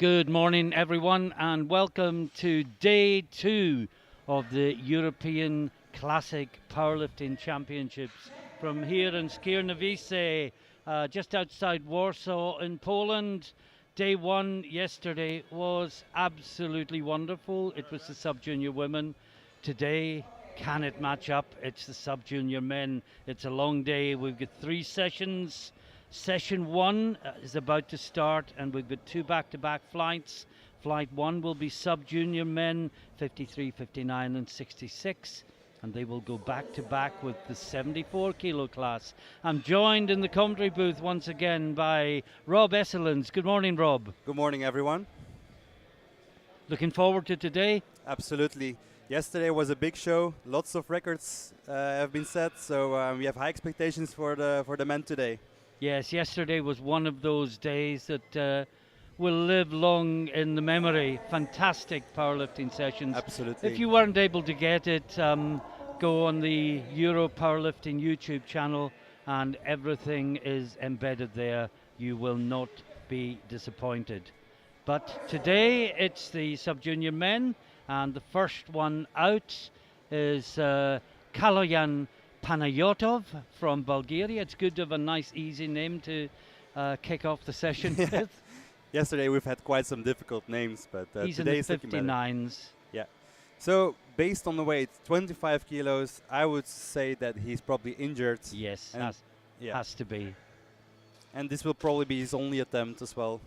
Good morning, everyone, and welcome to day 2 of the European Classic Powerlifting Championships from here in Skierniewice, just outside Warsaw in Poland. Day 1 yesterday was absolutely wonderful. It was the sub-junior women. Today, can it match up? It's the sub-junior men. It's a long day. We've got 3 sessions. Session 1 is about to start, and we've got 2 back-to-back flights. Flight 1 will be sub-junior men, 53, 59 and 66, and they will go back-to-back with the 74 kilo class. I'm joined in the commentary booth once again by Rob Esselins. Good morning, Rob. Good morning, everyone. Looking forward to today? Absolutely. Yesterday was a big show. Lots of records have been set, so we have high expectations for the men today. Yes, yesterday was one of those days that will live long in the memory. Fantastic powerlifting sessions. Absolutely. If you weren't able to get it, go on the Euro Powerlifting YouTube channel and everything is embedded there. You will not be disappointed. But today it's the sub-junior men, and the first one out is Kaloyan Panayotov from Bulgaria. It's good to have a nice, easy name to kick off the session with. Yesterday we've had quite some difficult names, but He's today in the 59s. Yeah. So based on the weight, 25 kilos, I would say that he's probably injured. Yes, yeah. has to be. And this will probably be his only attempt as well.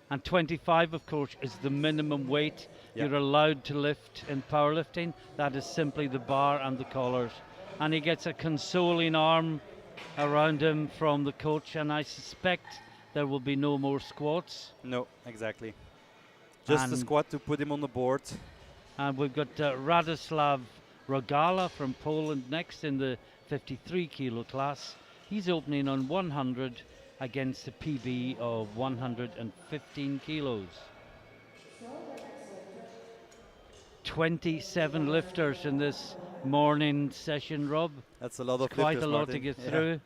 And 25, of course, is the minimum weight you're allowed to lift in powerlifting. That is simply the bar and the collars. And he gets a consoling arm around him from the coach, and I suspect there will be no more squats. No, exactly. Just a squat to put him on the board. And we've got Radoslav Rogala from Poland next in the 53 kilo class. He's opening on 100 against a PB of 115 kilos. 27 lifters in this morning session, Rob. That's a lot of quite lifters, a lot Martin. to get through.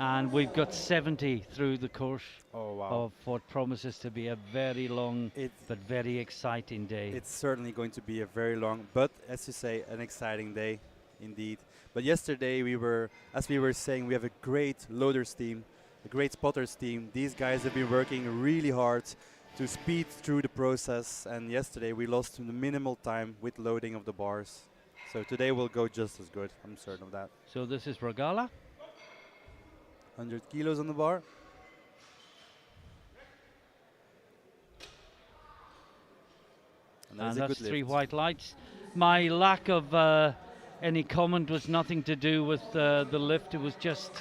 And we've got 70 through the course of what promises to be a very long but very exciting day. It's certainly going to be a very long, but as you say, an exciting day indeed. But yesterday as we were saying, we have a great loaders team, a great spotters team. These guys have been working really hard to speed through the process, and yesterday we lost the minimal time with loading of the bars. So today will go just as good, I'm certain of that. So this is Rogala. 100 kilos on the bar. And that's 3 white lights. My lack of any comment was nothing to do with the lift. It was just,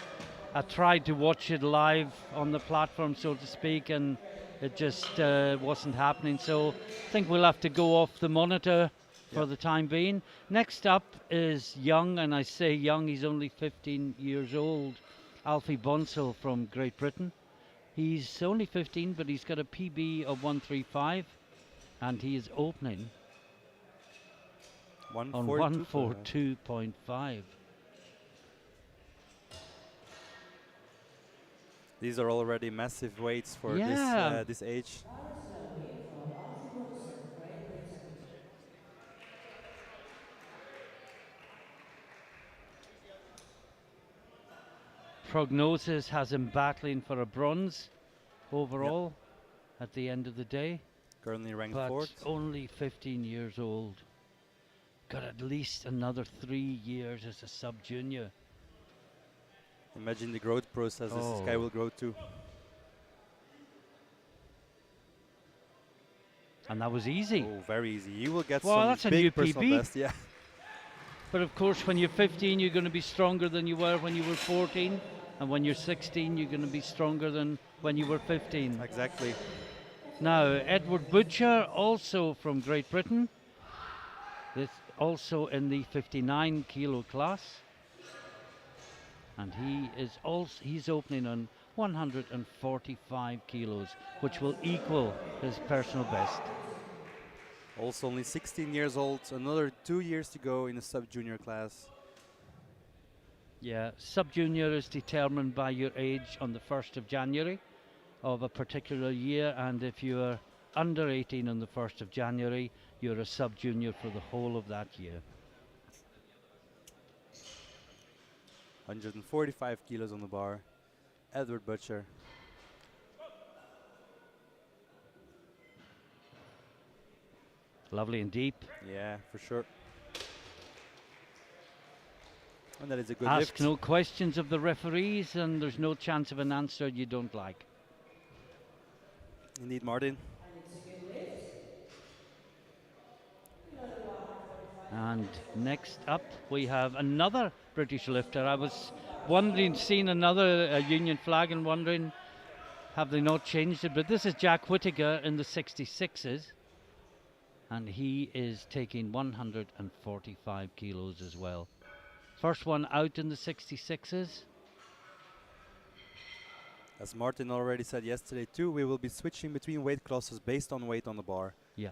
I tried to watch it live on the platform, so to speak, and it just wasn't happening. So I think we'll have to go off the monitor for the time being. Next up is young, and I say young, he's only 15 years old. Alfie Bonsall from Great Britain. He's only 15, but he's got a PB of 135, and he is opening on 142.5. These are already massive weights for this age. Prognosis has him battling for a bronze overall at the end of the day. Currently ranked but 4th. Only 15 years old. Got at least another 3 years as a sub-junior. Imagine the growth process this guy will grow too. And that was easy. Oh, very easy. He will get that's some a new big personal PB. best. Yeah. But of course, when you're 15, you're going to be stronger than you were when you were 14. And when you're 16, you're going to be stronger than when you were 15. Exactly. Now, Edward Butcher, also from Great Britain. This also in the 59 kilo class. And he's opening on 145 kilos, which will equal his personal best. Also only 16 years old, another 2 years to go in the sub-junior class. Yeah, sub-junior is determined by your age on the 1st of January of a particular year, and if you're under 18 on the 1st of January, you're a sub-junior for the whole of that year. 145 kilos on the bar. Edward Butcher. Lovely and deep. Yeah, for sure. And that is a good Ask lift. no questions of the referees, and there's no chance of an answer you don't like. Indeed, Martin. And next up, we have another British lifter. I was wondering, seeing another Union flag and wondering, have they not changed it? But this is Jack Whittaker in the 66s. And he is taking 145 kilos as well. First one out in the 66s. As Martin already said yesterday too, we will be switching between weight classes based on weight on the bar. Yeah.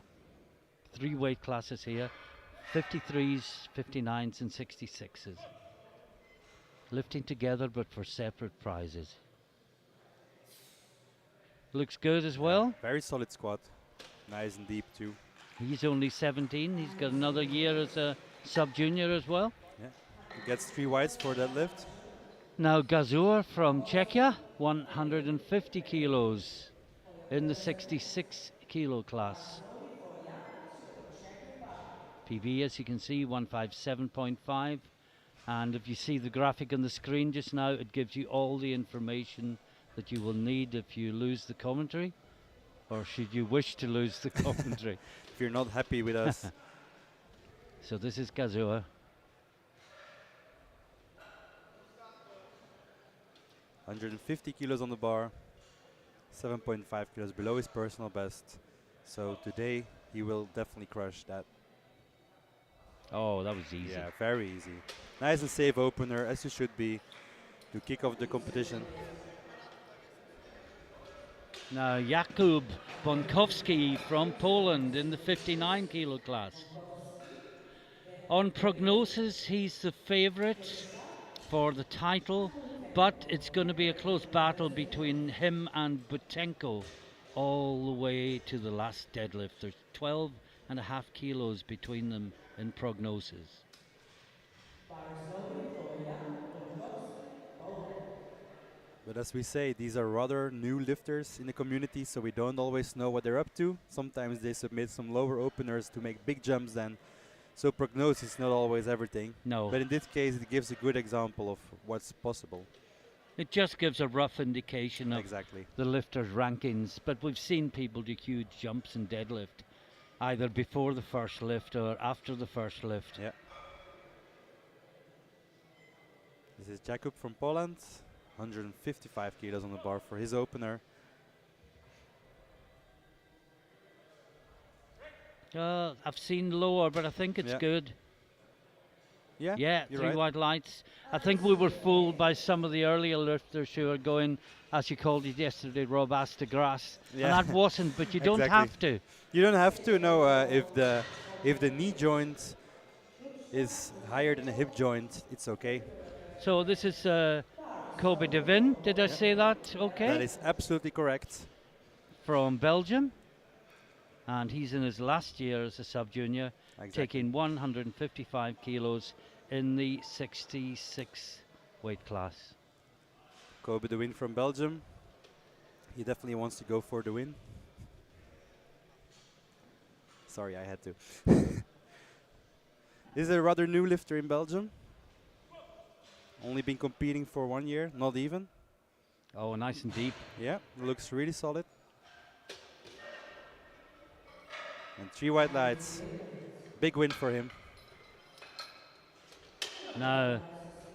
3 weight classes here. 53s, 59s and 66s. Lifting together but for separate prizes. Looks good as well. Very solid squat. Nice and deep too. He's only 17. He's got another year as a sub-junior as well. Yeah. He gets 3 whites for that lift. Now Gazur from Czechia, 150 kilos in the 66 kilo class. PB, as you can see, 157.5. And if you see the graphic on the screen just now, it gives you all the information that you will need if you lose the commentary, or should you wish to lose the commentary. If you're not happy with us. So this is Gazur. (150 kilos on the bar, 7.5 kilos below his personal best. So today he will definitely crush that. Oh, that was easy. Yeah, very easy. Nice and safe opener, as you should be, to kick off the competition. Now Jakub Bonkowski from Poland in the 59 kilo class. On prognosis, he's the favourite for the title, but it's going to be a close battle between him and Butenko all the way to the last deadlift. There's 12.5 kilos between them in prognosis. But as we say, these are rather new lifters in the community, so we don't always know what they're up to. Sometimes they submit some lower openers to make big jumps then. So prognosis is not always everything. No. But in this case, it gives a good example of what's possible. It just gives a rough indication of exactly the lifters' rankings. But we've seen people do huge jumps in deadlift, either before the first lift or after the first lift. Yeah. This is Jakub from Poland. 155 kilos on the bar for his opener. I've seen lower, but I think it's good. Yeah, yeah, you're 3 right. white lights. I think we were fooled by some of the earlier lifters who are going, as you called it yesterday, Rob ass to grass. Yeah. And that wasn't, but you don't Exactly. have to. You don't have to know if the knee joint is higher than the hip joint, it's okay. So this is Kobe Devin, did I say that? Okay. That is absolutely correct. From Belgium. And he's in his last year as a sub-junior, taking 155 kilos in the 66 weight class. Kobe the win from Belgium. He definitely wants to go for the win. Sorry, I had to. This is a rather new lifter in Belgium. Only been competing for 1 year, not even. Oh, nice and deep. Yeah, looks really solid. And 3 white lights. Big win for him. Now,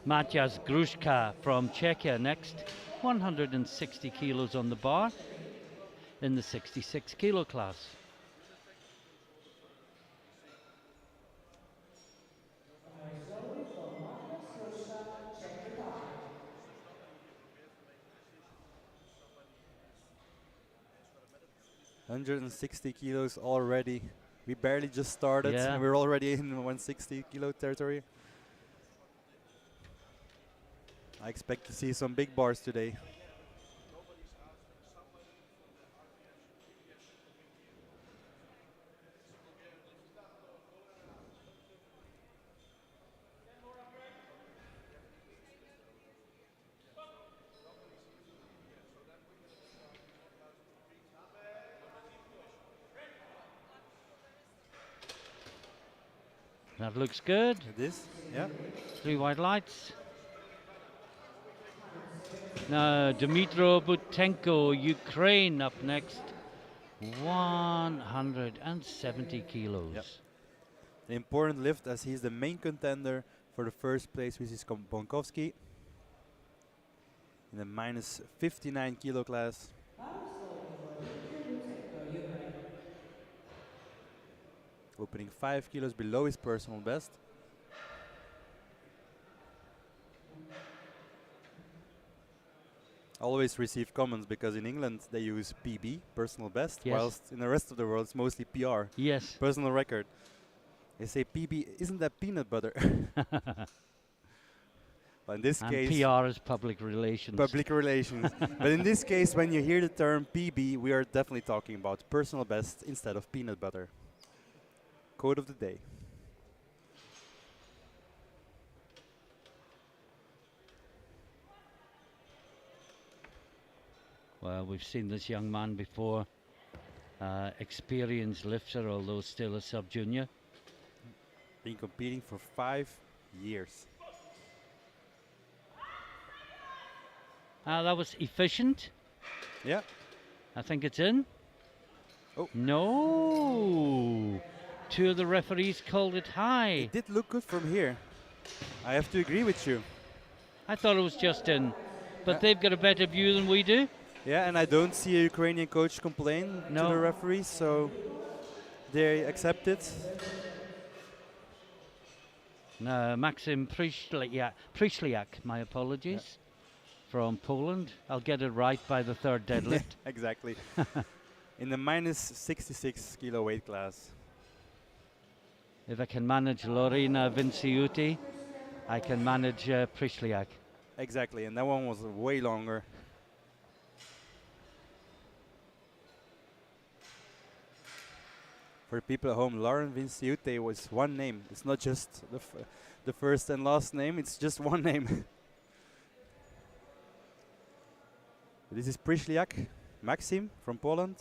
Maciej Gruszka from Czechia next. 160 kilos on the bar in the 66 kilo class. (160 kilos already. We barely just started and we're already in 160 kilo territory. I expect to see some big bars today. That looks good. It is, yeah. 3 white lights. Now, Dmytro Butenko, Ukraine, up next. 170 kilos. Yep. An important lift as he's the main contender for the first place, which is Bonkovsky in the minus 59 kilo class. Opening 5 kilos below his personal best. Always receive comments because in England they use PB, personal best, Yes. whilst in the rest of the world it's mostly PR, Yes. personal record. They say PB, isn't that peanut butter? But in this And case, PR is public relations. public relations. But in this case, when you hear the term PB, we are definitely talking about personal best instead of peanut butter. Quote of the day. Well, we've seen this young man before. Experienced lifter, although still a sub-junior. Been competing for 5 years. That was efficient. Yeah. I think it's in. Oh. No. 2 of the referees called it high. It did look good from here. I have to agree with you. I thought it was just in. But Yeah. they've got a better view than we do. Yeah, and I don't see a Ukrainian coach complain to No. the referees, so they accept it. No, Maxim Przyszliak, my apologies, from Poland. I'll get it right by the 3rd deadlift. Exactly. In the minus 66 kilo weight class. If I can manage Lorena Vinciuti, I can manage Przyszliak. Exactly, and that one was way longer. For people at home, Lauren Vinciute was one name. It's not just the first and last name, it's just one name. This is Przyszliak, Maxim from Poland,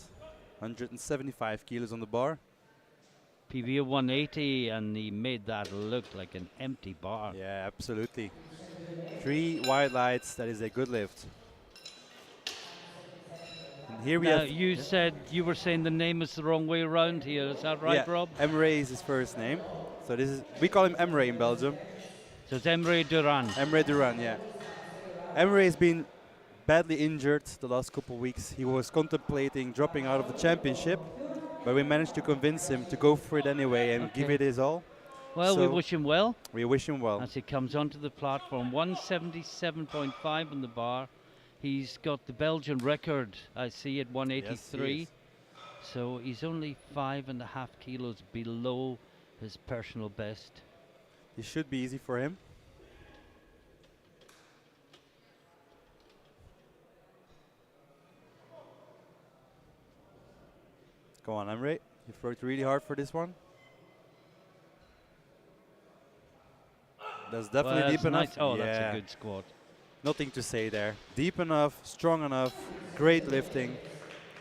175 kilos on the bar. PB of 180, and he made that look like an empty bar. Yeah, absolutely. 3 wide lights, that is a good lift. And here we Now, have... you said you were saying the name is the wrong way around here. Is that right, yeah, Rob? Emre is his first name. So this is, we call him Emre in Belgium. So it's Emre Duran. Emre Duran, yeah. Emre has been badly injured the last couple of weeks. He was contemplating dropping out of the championship, but we managed to convince him to go for it anyway and give it his all. Well, we So wish him well we wish him well. as he comes onto the platform. 177.5 on the bar. He's got the Belgian record, I see, at 183. Yes, so he's only 5.5 kilos below his personal best. It should be easy for him. Go on, Emre. You've worked really hard for this one. That's definitely Well, deep that's enough. nice. Oh, yeah. that's a good squat. Nothing to say there. Deep enough, strong enough, great lifting.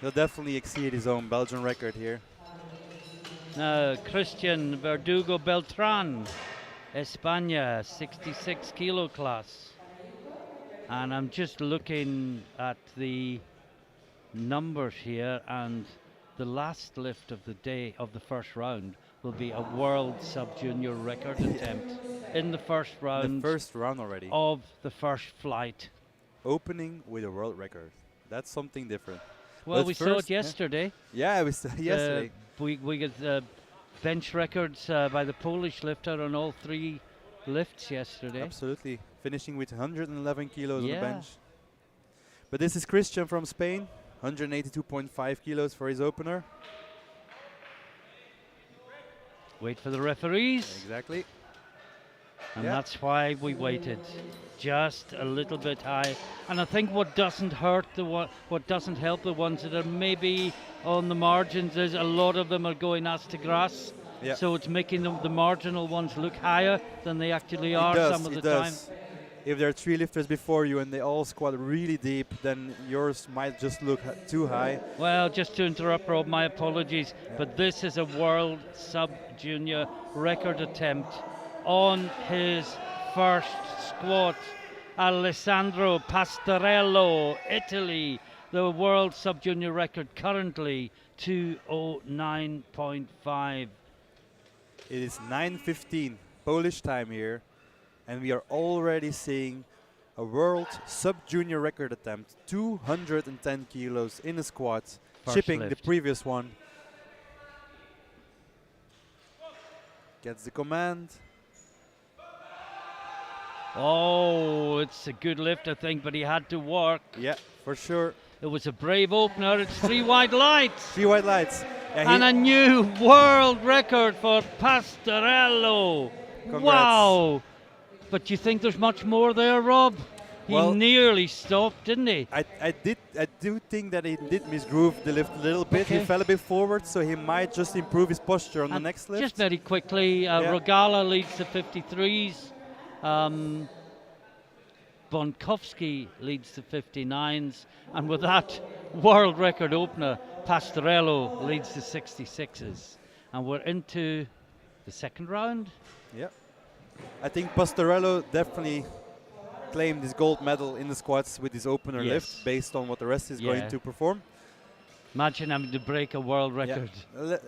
He'll definitely exceed his own Belgian record here. Now, Christian Verdugo Beltran, España, 66 kilo class. And I'm just looking at the numbers here, and the last lift of the day of the first round will be a world sub-junior record attempt in the first round The first round already. of the first flight. Opening with a world record. That's something different. Well, But we saw it first, yesterday. Yeah, it was yesterday. We got bench records by the Polish lifter on all 3 lifts yesterday. Absolutely. Finishing with 111 kilos on the Yeah. bench. But this is Christian from Spain. 182.5 kilos for his opener. Wait for the referees. Exactly. And Yeah. that's why we waited just a little bit high. And I think what doesn't hurt what doesn't help the ones that are maybe on the margins is a lot of them are going as to grass. Yeah. So it's making the marginal ones look higher than they actually It are does, some of the it time. does. if there are 3 lifters before you and they all squat really deep, then yours might just look too high. Well, just to interrupt, Rob, my apologies, but this is a world sub-junior record attempt on his first squat. Alessandro Pastorello, Italy, the world sub-junior record currently 209.5. It is 9:15 Polish time here, and we are already seeing a world sub-junior record attempt, 210 kilos in a squat, First chipping lift. the previous one. Gets the command. Oh, it's a good lift, I think, but he had to work. Yeah, for sure. It was a brave opener. It's 3 white lights. 3 white lights. Yeah, And a new world record for Pastorello. Congrats. Wow. But you think there's much more there, Rob? He Well, nearly stopped, didn't he? I do think that he did misgroove the lift a little bit. Okay. He fell a bit forward, so he might just improve his posture on the And next lift. just very quickly, Rogala leads the 53s. Bonkowski leads the 59s. And with that world record opener, Pastorello leads the 66s. And we're into the second round. Yeah. I think Pastorello definitely claimed his gold medal in the squats with his opener Yes. lift based on what the rest is going to perform. Imagine having to break a world record.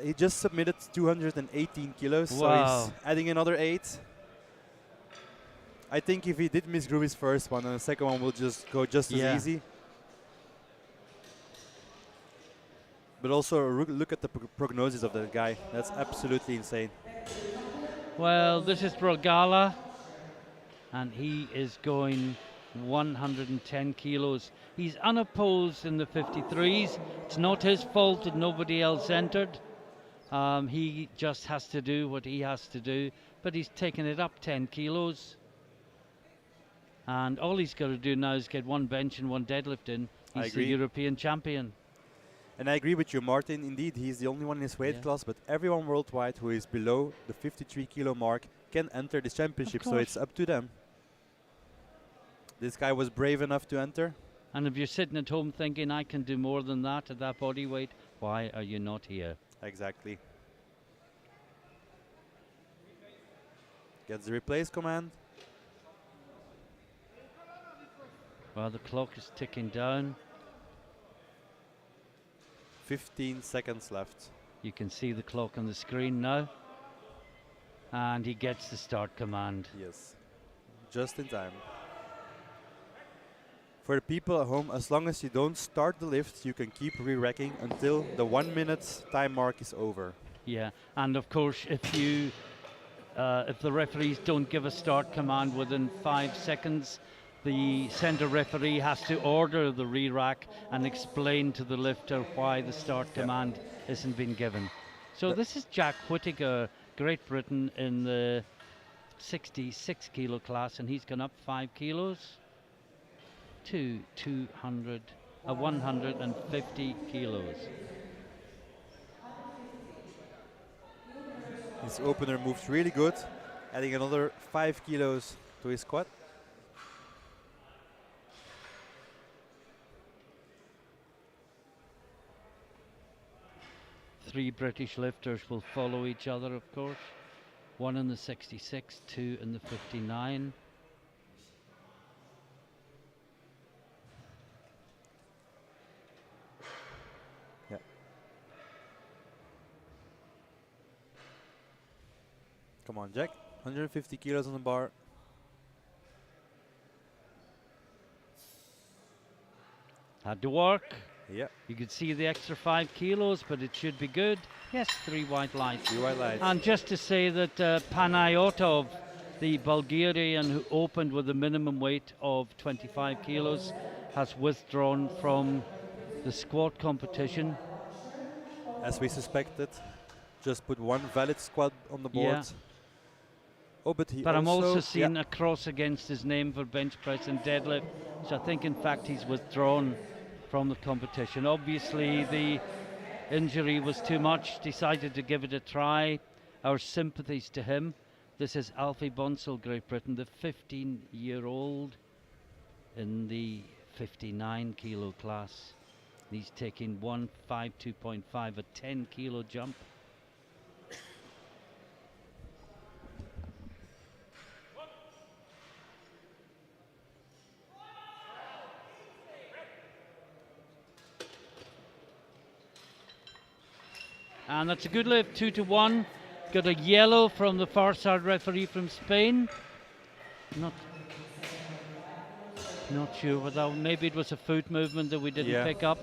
He just submitted 218 kilos, so Wow. he's adding another 8. I think if he did misgroove his first one, and the second one will just go just as easy. But also look at the prognosis of that guy. That's absolutely insane. Well, this is Rogala, and he is going 110 kilos. He's unopposed in the 53s. It's not his fault that nobody else entered. He just has to do what he has to do, but he's taken it up 10 kilos. And all he's got to do now is get one bench and one deadlift in. I He's the agree. European champion. And I agree with you, Martin. Indeed, he's the only one in his weight class, but everyone worldwide who is below the 53 kilo mark can enter this championship, so it's up to them. This guy was brave enough to enter. And if you're sitting at home thinking, I can do more than that at that body weight, why are you not here? Exactly. Gets the replace command. Well, the clock is ticking down. 15 seconds left. You can see the clock on the screen now. And he gets the start command. Yes, just in time. For the people at home, as long as you don't start the lift, you can keep re-racking until the 1 minute time mark is over. Yeah, and of course, if the referees don't give a start command within 5 seconds, the center referee has to order the re-rack and explain to the lifter why the start command isn't being given. So this is Jack Whittaker, Great Britain, in the 66 kilo class, and he's gone up 5 kilos to 150 kilos. His opener moves really good, adding another 5 kilos to his squat. Three British lifters will follow each other, of course. One in the 66, two in the 59. Yeah. Come on, Jack. 150 kilos on the bar. Had to work. Yeah. You could see the extra 5 kilos, but it should be good. Yes, 3 white lights. 3 white lights. And just to say that Panayotov, the Bulgarian who opened with a minimum weight of 25 kilos, has withdrawn from the squat competition. As we suspected, just put one valid squat on the board. Yeah. Oh, but I'm also seeing a cross against his name for bench press and deadlift, so I think in fact he's withdrawn from the competition. Obviously the injury was too much, decided to give it a try. Our sympathies to him. This is Alfie Bonsall, Great Britain, the 15-year-old in the 59 kilo class. He's taking 152.5, a 10 kilo jump. And that's a good lift, 2-1. Got a yellow from the far side referee from Spain. Not sure what that. Maybe it was a foot movement that we didn't pick up.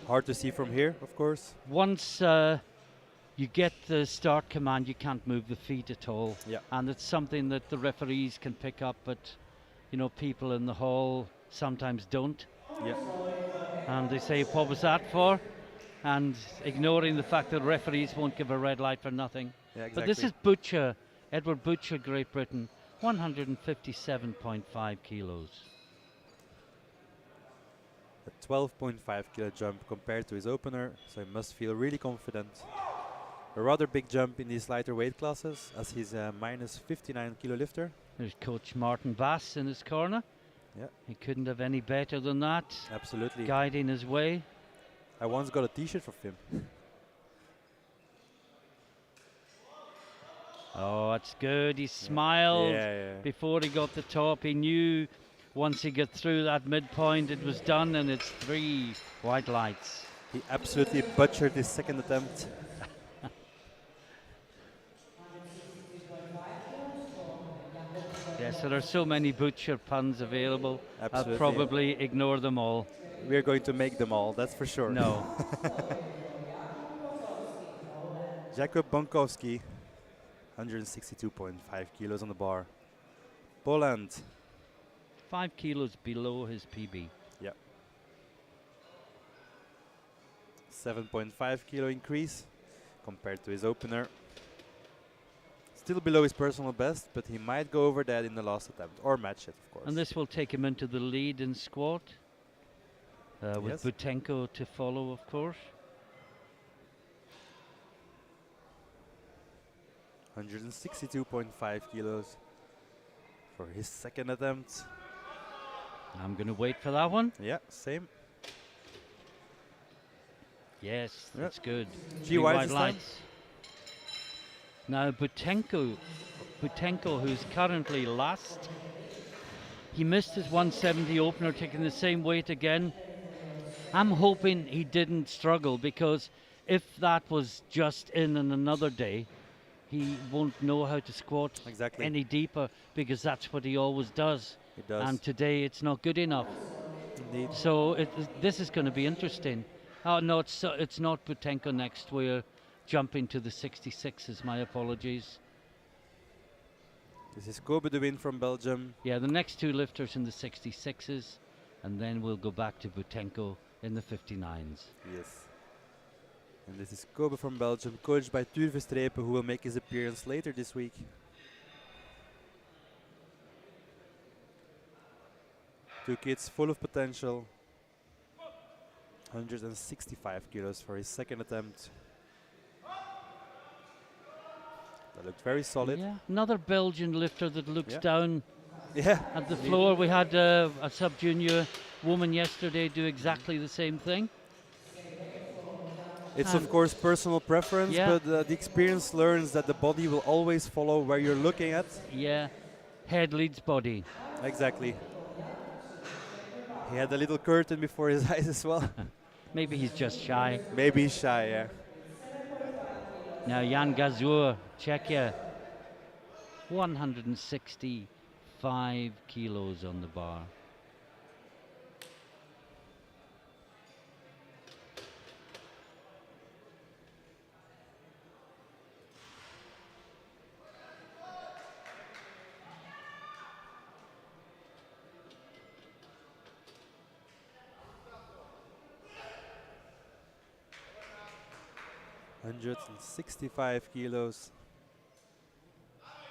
Hard to see from here, of course. Once you get the start command, you can't move the feet at all. Yeah. And it's something that the referees can pick up, but you know, people in the hall sometimes don't. Yeah. And they say, what was that for? And ignoring the fact that referees won't give a red light for nothing. Yeah, exactly. But this is Butcher, Edward Butcher, Great Britain, 157.5 kilos. A 12.5 kilo jump compared to his opener, so he must feel really confident. A rather big jump in these lighter weight classes, as he's a minus 59 kilo lifter. There's Coach Martin Bass in his corner. Yeah. He couldn't have any better than that. Absolutely. Guiding his way. I once got a t-shirt from him. Oh, that's good. He smiled before he got the top. He knew once he got through that midpoint, it was done, and it's 3 white lights. He absolutely butchered his second attempt. Yes, there are so many Butcher puns available. Absolutely. I'll probably ignore them all. We're going to make them all, that's for sure. No. Jakub Bonkowski, 162.5 kilos on the bar. Poland. 5 kilos below his PB. Yeah. 7.5 kilo increase compared to his opener. Still below his personal best, but he might go over that in the last attempt, or match it, of course. And this will take him into the lead in squat, with Butenko to follow, of course. 162.5 kilos for his second attempt. I'm going to wait for that one. Yeah, same. Yes, that's good. 3 white lights. Now Butenko, who's currently last, he missed his 170 opener, taking the same weight again. I'm hoping he didn't struggle, because if that was just in another day, he won't know how to squat any deeper, because that's what he always does. He does. And today it's not good enough. Indeed. So this is going to be interesting. Oh no, it's not Butenko next. We're jumping to the 66s. My apologies. This is Kobe de Win from Belgium. Yeah, the next 2 lifters in the 66s, and then we'll go back to Butenko in the 59s. Yes. And this is Kobe from Belgium, coached by Tuur Verstrepen, who will make his appearance later this week. Two kids full of potential. 165 kilos for his second attempt. That looked very solid. Yeah, another Belgian lifter that looks down at the floor. We had a sub-junior woman yesterday do exactly the same thing. It's of course personal preference, but the experience learns that the body will always follow where you're looking at. Yeah, head leads body. Exactly. He had a little curtain before his eyes as well. Maybe he's just shy. Maybe he's shy, yeah. Now Jan Gazur, Czechia, 165 kilos on the bar. $165 kilos.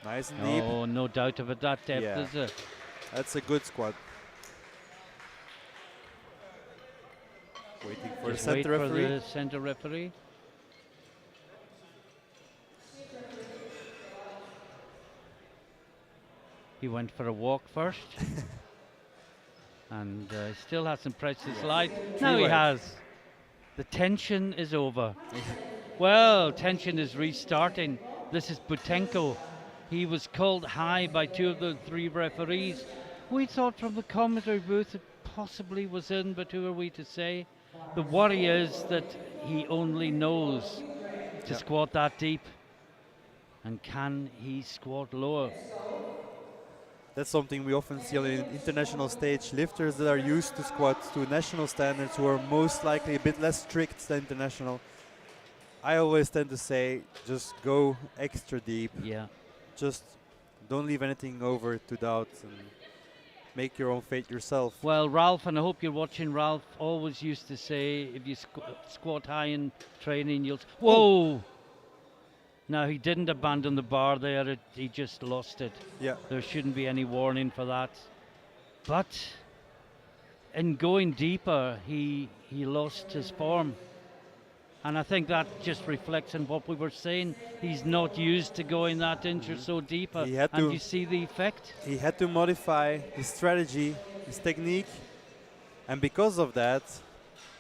Nice and deep. Oh, no doubt of it. That depth is it. That's a good squat. Waiting for the center referee. For the center referee. He went for a walk first. And still hasn't pressed his light. Now he has. The tension is over. Well, tension is restarting. This is Butenko. He was called high by 2 of the 3 referees. We thought from the commentary booth it possibly was in, but who are we to say? The worry is that he only knows to squat that deep. And can he squat lower? That's something we often see on the international stage. Lifters that are used to squats to national standards, who are most likely a bit less strict than international. I always tend to say, just go extra deep. Yeah. Just don't leave anything over to doubt and make your own fate yourself. Well, Ralph, and I hope you're watching, Ralph always used to say, if you squat high in training, you'll... Whoa! Now, he didn't abandon the bar there, he just lost it. Yeah. There shouldn't be any warning for that. But in going deeper, he lost his form. And I think that just reflects on what we were saying. He's not used to going that inch or so deeper. And you see the effect. He had to modify his strategy, his technique. And because of that,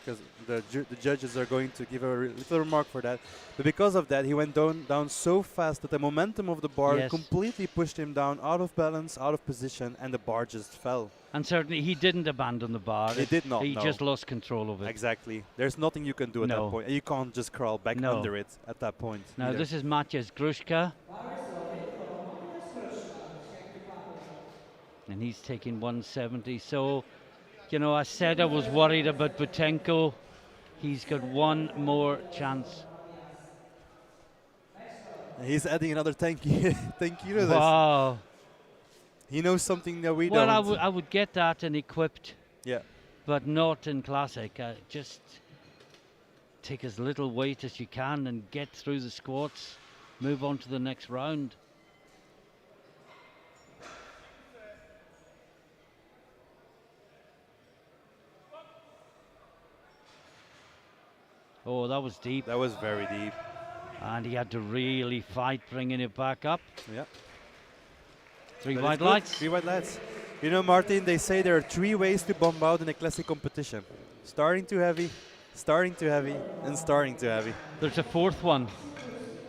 because the judges are going to give a little remark for that, but because of that, he went down so fast that the momentum of the bar completely pushed him down, out of balance, out of position, and the bar just fell. And certainly he didn't abandon the bar. He did not. He just lost control of it. Exactly. There's nothing you can do at that point. And you can't just crawl back under it at that point. Now this is Maciej Gruszka. And he's taking 170. So, you know, I said I was worried about Butenko. He's got one more chance. He's adding another 10 kilos. Wow. He knows something that we don't. Well, I would get that in equipped. Yeah. But not in classic. Just take as little weight as you can and get through the squats. Move on to the next round. Oh, that was deep. That was very deep. And he had to really fight bringing it back up. Yeah. 3 white lights. 3 white lights. You know, Martin, they say there are 3 ways to bomb out in a classic competition. Starting too heavy, starting too heavy, and starting too heavy. There's a 4th one.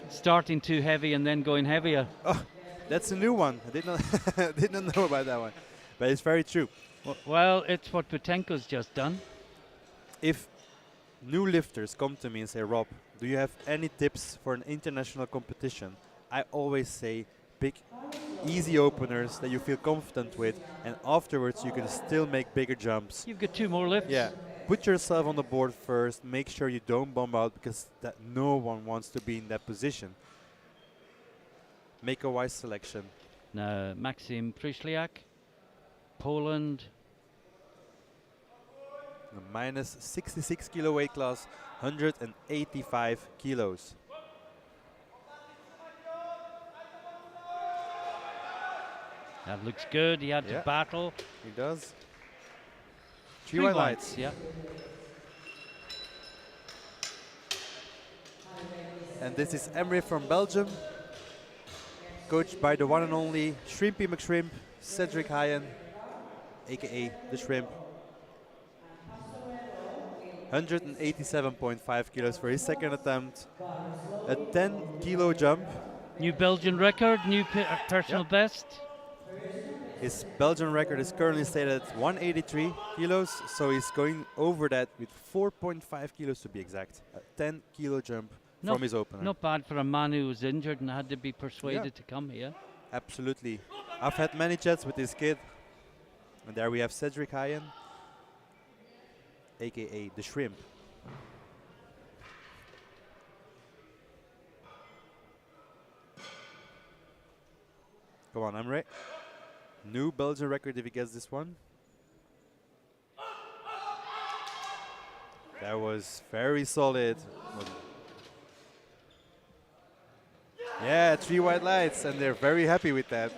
Starting too heavy and then going heavier. Oh, that's a new one. I did not, did not know about that one. But it's very true. Well, it's what Butenko's just done. If new lifters come to me and say, Rob, do you have any tips for an international competition? I always say, pick easy openers that you feel confident with, and afterwards you can still make bigger jumps. You've got 2 more lifts. Yeah. Put yourself on the board first. Make sure you don't bomb out, because that no one wants to be in that position. Make a wise selection. Now, Maxim Przyszliak, Poland. The minus 66 kilo weight class, 185 kilos. That looks good. He had to battle. He does. 3 white lights. Yeah. And this is Emre from Belgium, coached by the one and only Shrimpy McShrimp, Cedric Hyen, aka the Shrimp. 187.5 kilos for his second attempt. A 10 kilo jump. New Belgian record, new personal best. His Belgian record is currently stated at 183 kilos, so he's going over that with 4.5 kilos to be exact. A 10 kilo jump from his opener. Not bad for a man who was injured and had to be persuaded to come here. Absolutely. I've had many chats with this kid. And there we have Cedric Hyen, aka the Shrimp. Come on, Emre. New Belgian record if he gets this one. That was very solid. Yeah, 3 white lights, and they're very happy with that.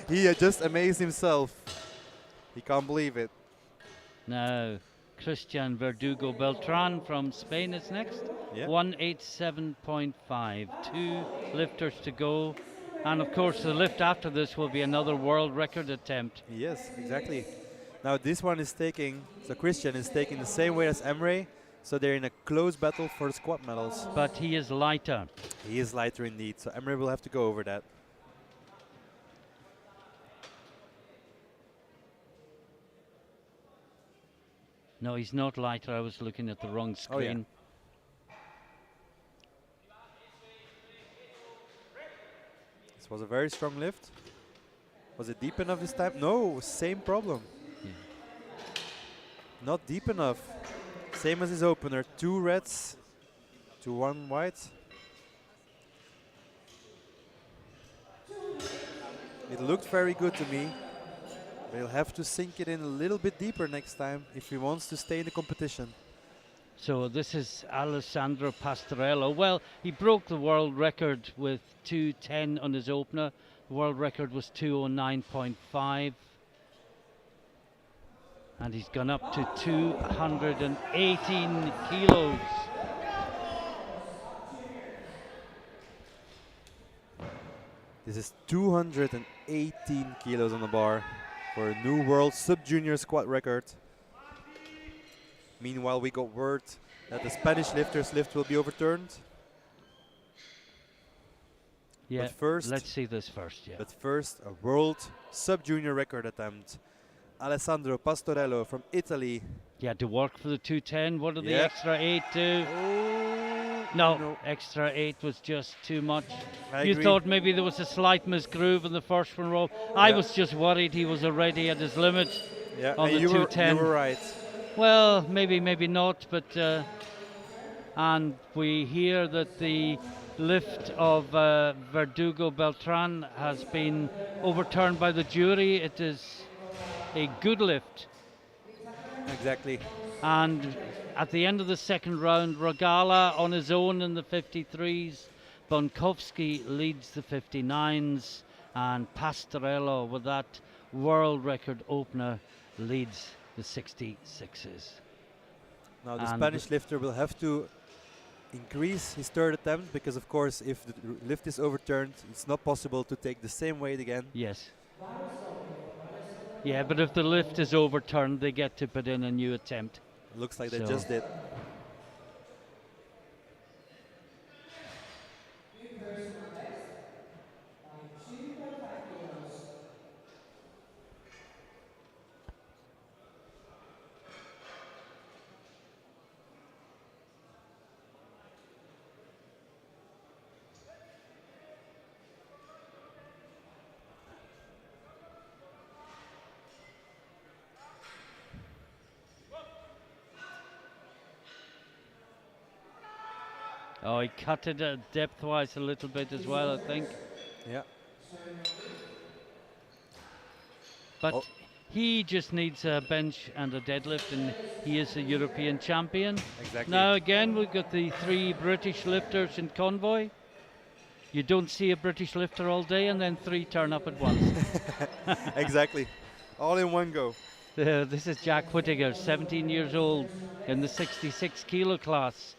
He just amazed himself. He can't believe it. Now, Christian Verdugo Beltran from Spain is next. 187.5. 2 lifters to go. And of course, the lift after this will be another world record attempt. Yes, exactly. Now this one is taking, so Christian is taking the same weight as Emre, so they're in a close battle for squat medals. But he is lighter. He is lighter indeed, so Emre will have to go over that. No, he's not lighter. I was looking at the wrong screen. Oh, yeah. This was a very strong lift. Was it deep enough this time? No, same problem. Yeah. Not deep enough. Same as his opener, 2 reds to 1 white. It looked very good to me. But he'll have to sink it in a little bit deeper next time if he wants to stay in the competition. So this is Alessandro Pastorello. Well, he broke the world record with 2:10 on his opener. The world record was 2:09.5. And he's gone up to 218 kilos. This is 218 kilos on the bar for a new world sub-junior squat record. Meanwhile, we got word that the Spanish lifters lift will be overturned. Yeah, but first, let's see this first. Yeah. But first, a world sub-junior record attempt. Alessandro Pastorello from Italy. He had to work for the 210. What did the Yeah. extra 8 do? Oh, No, extra 8 was just too much. I You agree. thought maybe there was a slight misgroove in the first one roll. I Yeah. was just worried he was already at his limit Yeah, on and the you 210. were right. Well, maybe not, but and we hear that the lift of Verdugo Beltran has been overturned by the jury. It is a good lift. Exactly. And at the end of the second round, Rogala on his own in the 53s, Bonkovsky leads the 59s, and Pastorello with that world record opener leads the 66s. Now the And Spanish lifter will have to increase his third attempt because, of course, if the lift is overturned, it's not possible to take the same weight again. Yes. Yeah, but if the lift is overturned, they get to put in a new attempt. Looks like they So just did. Oh, he cut it depth-wise a little bit as well, I think. Yeah. But Oh. he just needs a bench and a deadlift, and he is a European champion. Exactly. Now again, we've got the 3 British lifters in convoy. You don't see a British lifter all day, and then 3 turn up at once. Exactly. All in one go. This is Jack Whittaker, 17 years old, in the 66 kilo class.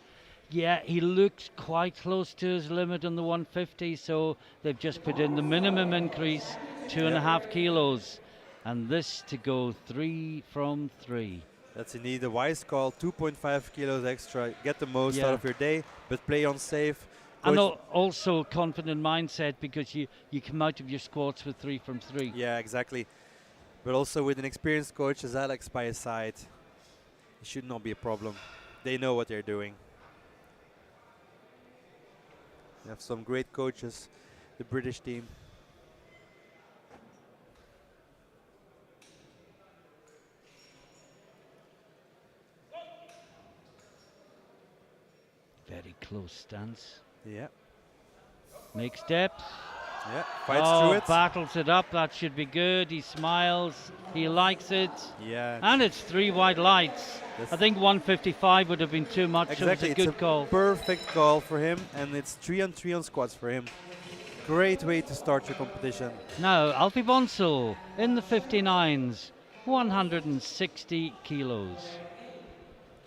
Yeah, he looks quite close to his limit on the 150, so they've just put in the minimum increase, 2.5 kilos. And this to go 3 from 3. That's indeed a wise call. 2.5 kilos extra. Get the most Yeah. out of your day, but play on safe. And Coach- also confident mindset, because you come out of your squats with 3 from 3. Yeah, exactly. But also with an experienced coach as Alex by his side, it should not be a problem. They know what they're doing. They have some great coaches, the British team. Very close stance. Yeah, Makes steps. yeah. Fights through it. Battles it up. That should be good. He smiles. He likes it. Yeah. And it's 3 white lights. That's I think 155 would have been too much. exactly. So it's a good call. Perfect call for him, and it's 3 on 3 on squats for him. Great way to start your competition. Now, Alfie Bonsall in the 59s, 160 kilos.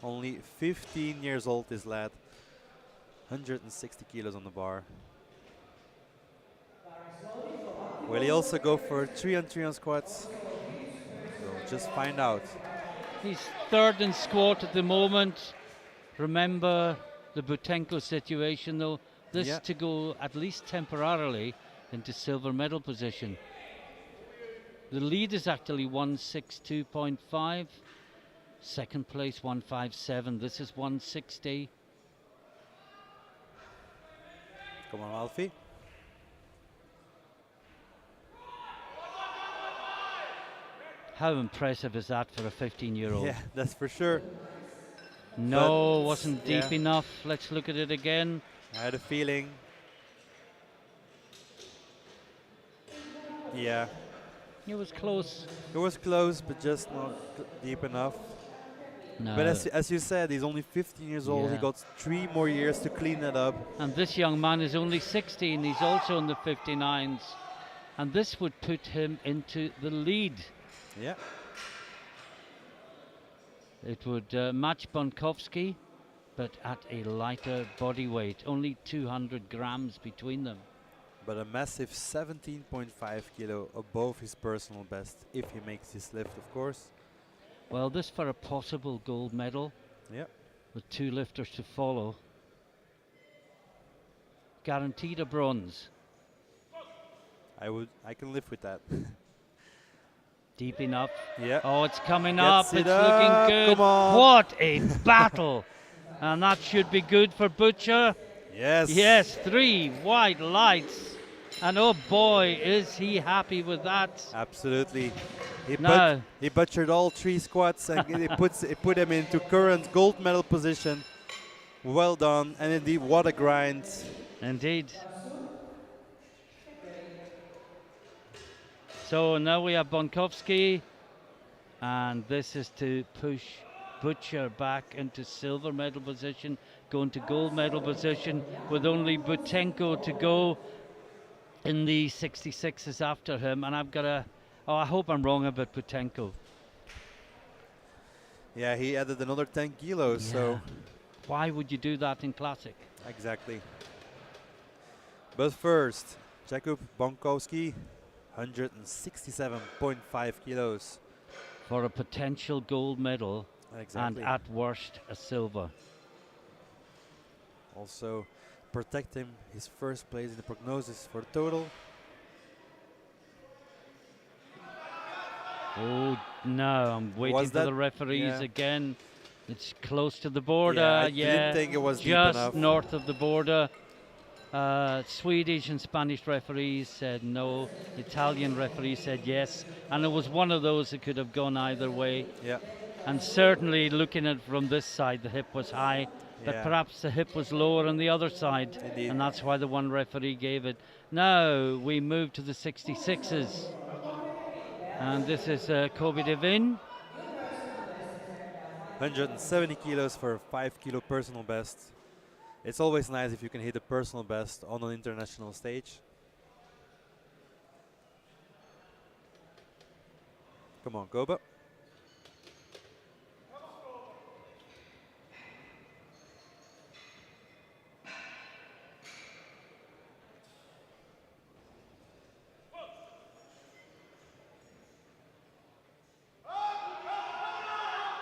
Only 15 years old, this lad. 160 kilos on the bar. Will he also go for 3 on 3 on squats? We'll just find out. He's third in squat at the moment. Remember the Butenko situation though. This Yeah. to go at least temporarily into silver medal position. The lead is actually 162.5. Second place 157. This is 160. Come on, Alfie. How impressive is that for a 15-year-old? Yeah, that's for sure. No, But, wasn't yeah. deep enough. Let's look at it again. I had a feeling. Yeah, It was close. it was close, but just not deep enough. No. But as you said, he's only 15 years old. He Yeah. got 3 more years to clean it up. And this young man is only 16. He's also in the 59s. And this would put him into the lead. Yeah. It would match Bonkovsky, but at a lighter body weight. Only 200 grams between them. But a massive 17.5 kilo above his personal best if he makes this lift, of course. Well, this for a possible gold medal. Yeah. With 2 lifters to follow. Guaranteed a bronze. I can live with that. Deep enough. Yeah. Oh, it's coming Gets up. it It's up. looking good. Come on. What a battle. And that should be good for Butcher. Yes. Yes, 3 white lights. And oh boy, is he happy with that. Absolutely. He, No. he butchered all 3 squats and it put him into current gold medal position. Well done. And indeed, what a grind. Indeed. So now we have Bonkovsky, and this is to push Butcher back into silver medal position, going to gold medal position with only Butenko to go in the 66s after him. And I've got a, oh, I hope I'm wrong about Butenko. Yeah, he added another 10 kilos, so. Why would you do that in Classic? Exactly. But first, Jakub Bonkowski, 167.5 kilos. For a potential gold medal, Exactly. and at worst a silver. Also protect him his first place in the prognosis for total. Oh no, I'm waiting for the referees again. It's close to the border. I didn't think it was deep just enough. north of the border. Swedish and Spanish referees said no. Italian referees said yes. And it was one of those that could have gone either way. Yeah. And certainly looking at it from this side, the hip was high. But perhaps the hip was lower on the other side. Indeed. And that's why the one referee gave it. Now we move to the 66s. And this is Kobe Devin. 170 kilos for a 5 kilo personal best. It's always nice if you can hit a personal best on an international stage. Come on, Kobe.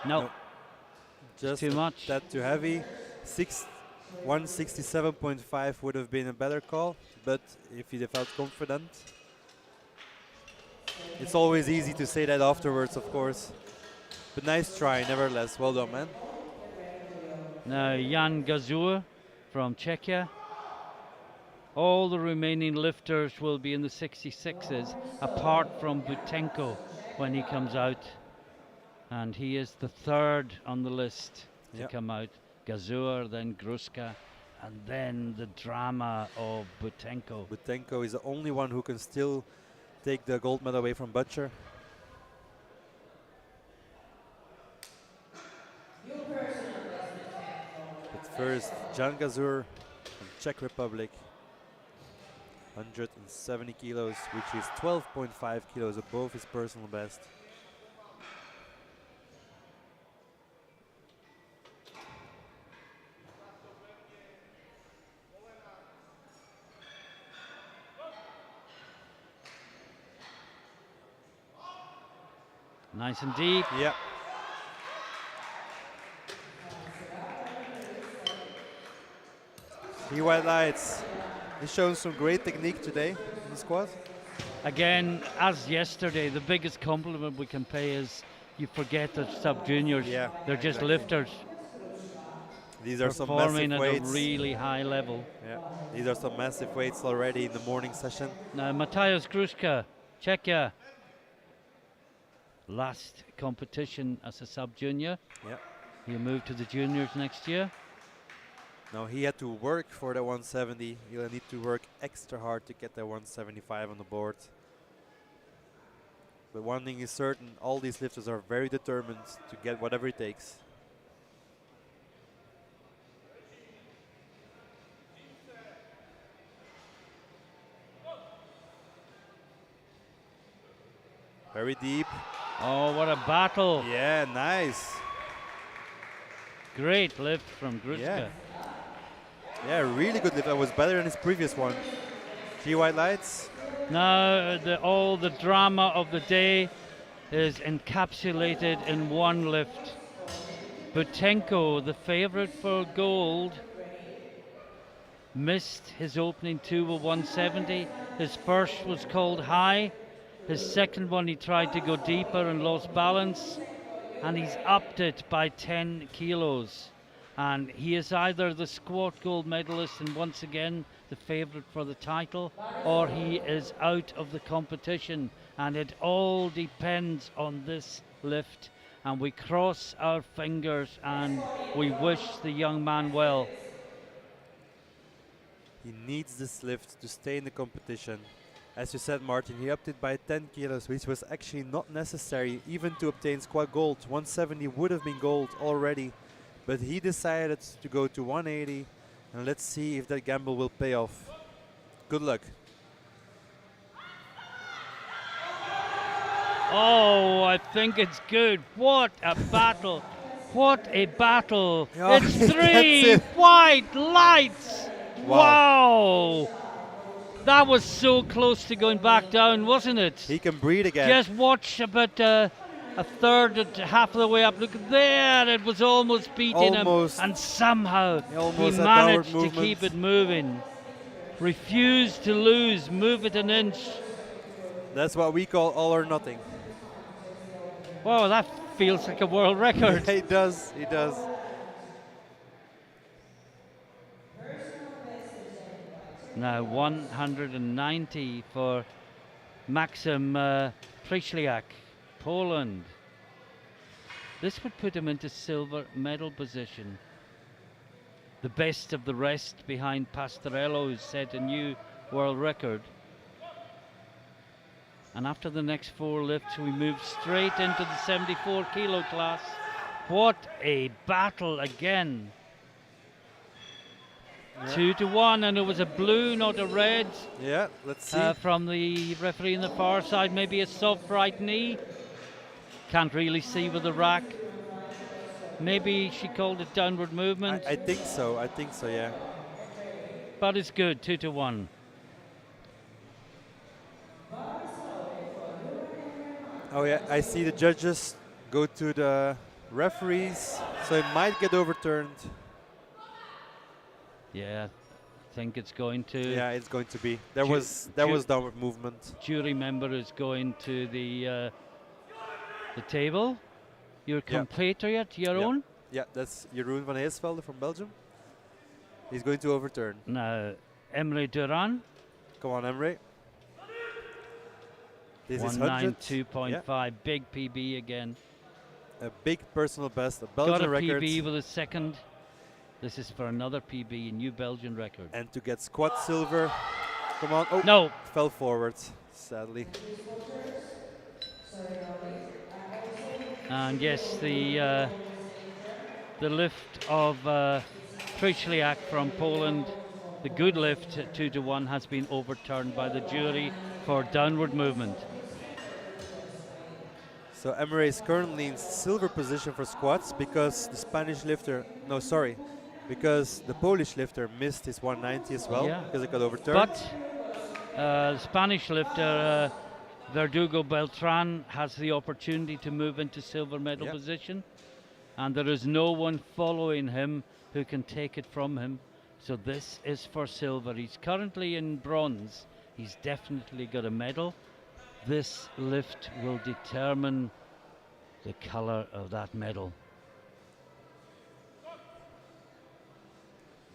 No. Just too much. That too heavy. 167.5 would have been a better call, but if he felt confident. It's always easy to say that afterwards, of course. But nice try, nevertheless. Well done, man. Now Jan Gazur from Czechia. All the remaining lifters will be in the 66s, apart from Butenko when he comes out. And he is the third on the list to come out. Gazur, then Gruska, and then the drama of Butenko. Butenko is the only one who can still take the gold medal away from Butcher. But first, Jan Gazur from Czech Republic. 170 kilos, which is 12.5 kilos above his personal best. Nice and deep. Yeah. He white lights. He's shown some great technique today in the squat. Again, as yesterday, the biggest compliment we can pay is you forget that sub-juniors. Yeah, They're just exactly. lifters These are some performing massive at a weights. really high level. Yeah, these are some massive weights already in the morning session. Now, Mateusz Gruszka, Czechia. Last competition as a sub-junior. Yeah. He'll move to the juniors next year. Now he had to work for the 170. He'll need to work extra hard to get that 175 on the board. But one thing is certain, all these lifters are very determined to get whatever it takes. Very deep. Oh, what a battle. Yeah, nice. Great lift from Gruszka. Yeah. Yeah, really good lift. That was better than his previous one. G white lights. Now, all the drama of the day is encapsulated in one lift. Butenko, the favorite for gold, missed his opening two with 170. His first was called high. His second one, he tried to go deeper and lost balance. And he's upped it by 10 kilos. And he is either the squat gold medalist and once again the favorite for the title, or he is out of the competition. And it all depends on this lift. And we cross our fingers and we wish the young man well. He needs this lift to stay in the competition. As you said, Martin, he upped it by 10 kilos, which was actually not necessary even to obtain squat gold. 170 would have been gold already, but he decided to go to 180, and let's see if that gamble will pay off. Good luck. Oh, I think it's good. What a battle. What a battle. Oh, It's that's 3 it. white lights. Wow. Wow. That was so close to going back down, wasn't it? He can breathe again. Just watch about a third to half of the way up. Look there, it was almost beating Almost. him. And somehow he Almost a downward managed to movement. keep it moving. Refused to lose, move it an inch. That's what we call all or nothing. Wow, that feels like a world record. He does, he does. Now 190 for Maxim Przyszliak, Poland. This would put him into silver medal position. The best of the rest behind Pastorello, who set a new world record. And after the next 4 lifts, we move straight into the 74 kilo class. What a battle again. Yeah. 2-1, and it was a blue, not a red. Yeah, let's see. From the referee on the far side, maybe a soft right knee. Can't really see with the rack. Maybe she called it downward movement. I think so, yeah. But it's good, 2-1. Oh yeah, I see the judges go to the referees, so it might get overturned. Yeah, I think it's going to. Yeah, it's going to be. There Ju- was ju- downward movement. Jury member is going to the table. Your Yeah. compatriot, Jeroen. Yeah, that's Jeroen van Heesvelde from Belgium. He's going to overturn. Now, Emre Duran, Come on, Emre. This is 100. 192.5, big PB again. A big personal best, a Got Belgian a record. PB with a second. This is for another PB, a new Belgian record. And to get squat silver. Come on. Oh, No, fell forward, sadly. and yes, the lift of Przyszliak from Poland, the good lift at 2-1, has been overturned by the jury for downward movement. So Emre is currently in silver position for squats because the Spanish lifter, because the Polish lifter missed his 190 as well, Yeah. because it got overturned. But the Spanish lifter Verdugo Beltran has the opportunity to move into silver medal Yep. position, and there is no one following him who can take it from him. So this is for silver. He's currently in bronze. He's definitely got a medal. This lift will determine the color of that medal.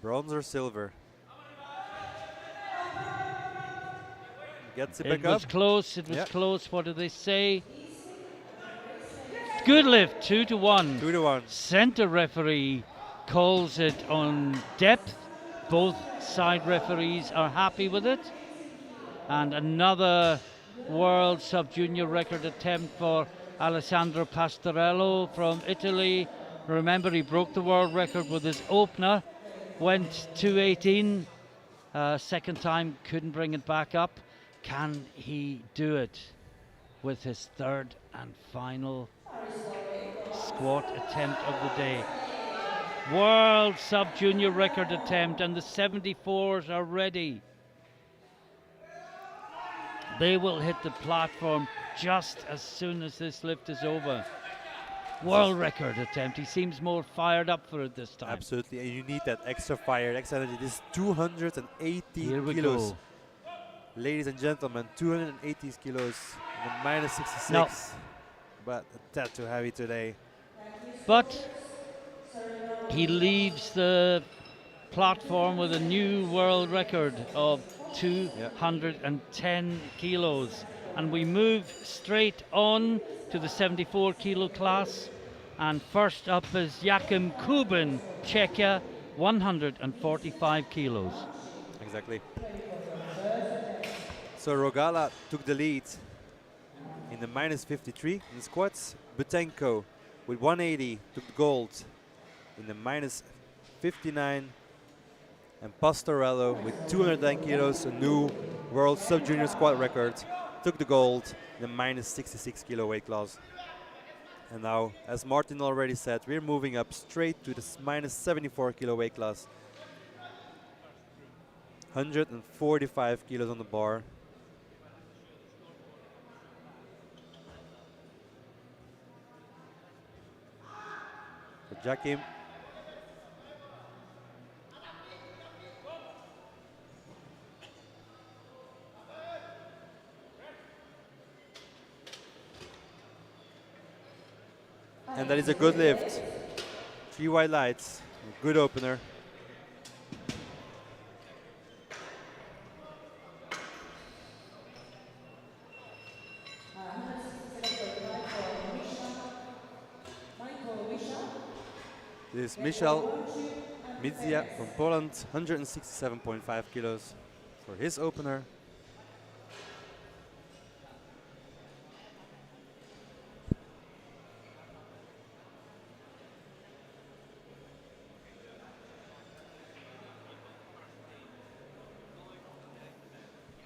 Bronze or silver? Gets it It back up. was close, it was Yep. close. What do they say? Good lift, 2-1. 2-1. Center referee calls it on depth. Both side referees are happy with it. And another world sub-junior record attempt for Alessandro Pastorello from Italy. Remember, he broke the world record with his opener, went 2:18. Second time, couldn't bring it back up. Can he do it with his third and final squat attempt of the day? World sub-junior record attempt, and the 74s are ready. They will hit the platform just as soon as this lift is over. World record attempt. He seems more fired up for it this time. Absolutely, and you need that extra fire, extra energy. This is 280 Here we kilos. go. Ladies and gentlemen, 280 kilos, and a minus 66. No. But a tad too heavy today. But he leaves the platform with a new world record of 210 kilos. And we move straight on to the 74 kilo class. And first up is Jakub Kubin, Czechia, 145 kilos. Exactly. So Rogala took the lead in the minus 53 in squats. Butenko with 180 took the gold in the minus 59. And Pastorello with 210 kilos, a new world sub-junior squat record, took the gold in the minus 66 kilo weight class. And now, as Martin already said, we're moving up straight to the minus 74 kilo weight class. 145 kilos on the bar. For Jakim. And that is a good lift. 3 white lights, a good opener. This is Michal Midzia from Poland, 167.5 kilos for his opener.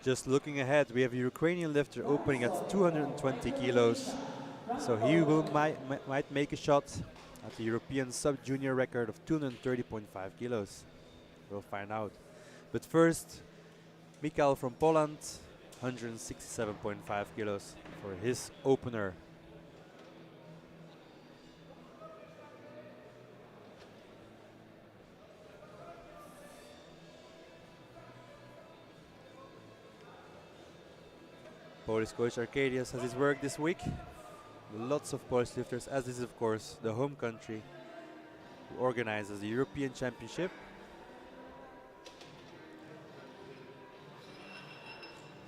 Just looking ahead, we have a Ukrainian lifter opening at 220 kilos. So he will might make a shot at the European sub-junior record of 230.5 kilos. We'll find out. But first, Mikal from Poland, 167.5 kilos for his opener. Polish coach Arkadiusz has his work this week. Lots of Polish lifters, as this is of course the home country who organizes the European Championship.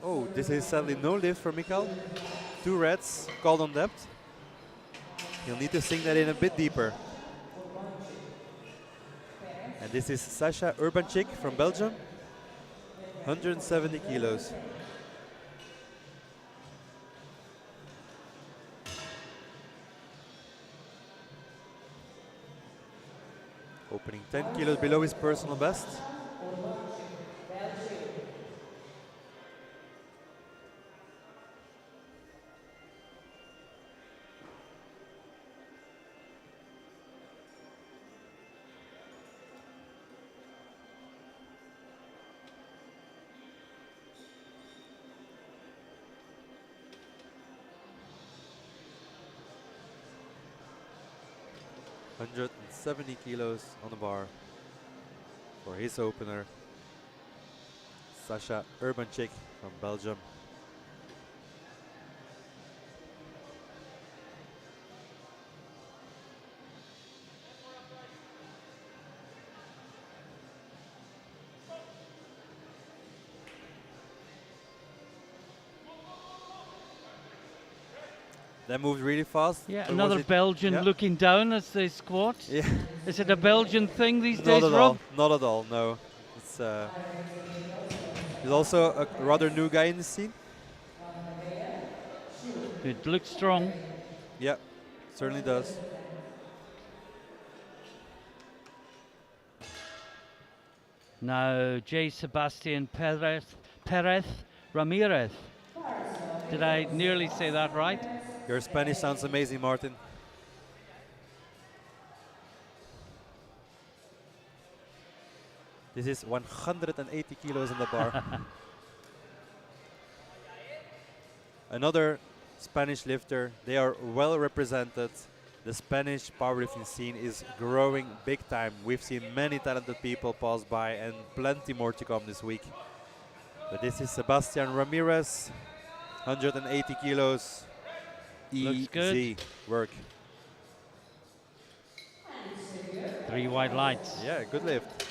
Oh, this is sadly no lift for Mikal. 2 reds, called on depth. He'll need to sink that in a bit deeper. And this is Sasha Urbanchik from Belgium, 170 kilos. Opening 10 kilos below his personal best. 170 kilos on the bar for his opener, Sasha Urbanchik from Belgium. That moved really fast. Yeah, or another was it- Belgian yeah. looking down as they squat. Yeah. Is it a Belgian thing these Not days, at Rob? all. Not at all. No. It's he's also a rather new guy in the scene. It looks strong. Yeah, certainly does. Now, J. Sebastian Perez Ramirez. Did I nearly say that right? Your Spanish sounds amazing, Martin. This is 180 kilos on the bar. Another Spanish lifter. They are well represented. The Spanish powerlifting scene is growing big time. We've seen many talented people pass by and plenty more to come this week. But this is Sebastian Ramirez, 180 kilos. Looks good. Easy work. 3 white lights. Yeah, good lift.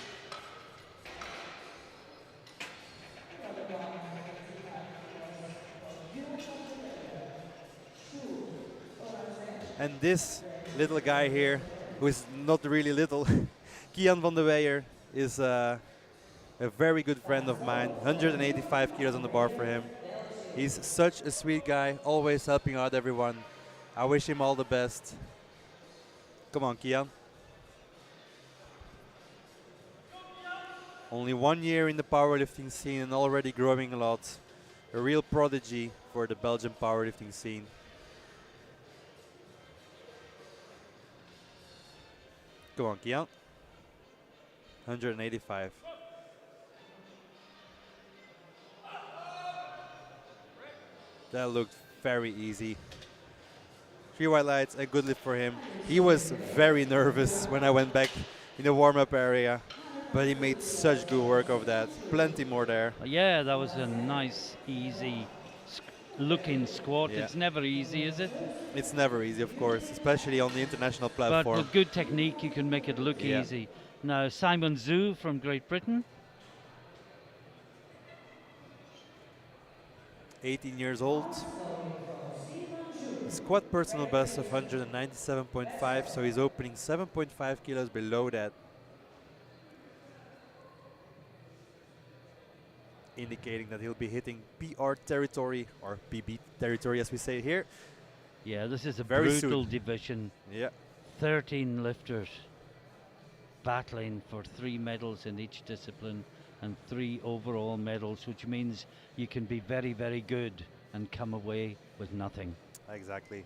And this little guy here, who is not really little, Kian van der Weijer, is a very good friend of mine. 185 kilos on the bar for him. He's such a sweet guy, always helping out everyone. I wish him all the best. Come on, Kian. Only 1 year in the powerlifting scene and already growing a lot. A real prodigy for the Belgian powerlifting scene. Come on, Kian. 185. That looked very easy. 3 white lights, a good lift for him. He was very nervous when I went back in the warm-up area, but he made such good work of that. Plenty more there. Yeah, that was a nice, easy looking squat. Yeah. It's never easy, is it? It's never easy, of course, especially on the international But platform. with good technique, you can make it look Yeah. easy. Now, Simon Zhu from Great Britain. 18 years old. Squat personal best of 197.5, so he's opening 7.5 kilos below that. Indicating that he'll be hitting PR territory, or PB territory as we say here. Yeah, this is a Very brutal soon. division. Yeah, 13 lifters battling for 3 medals in each discipline and 3 overall medals, which means you can be very, very good and come away with nothing. exactly.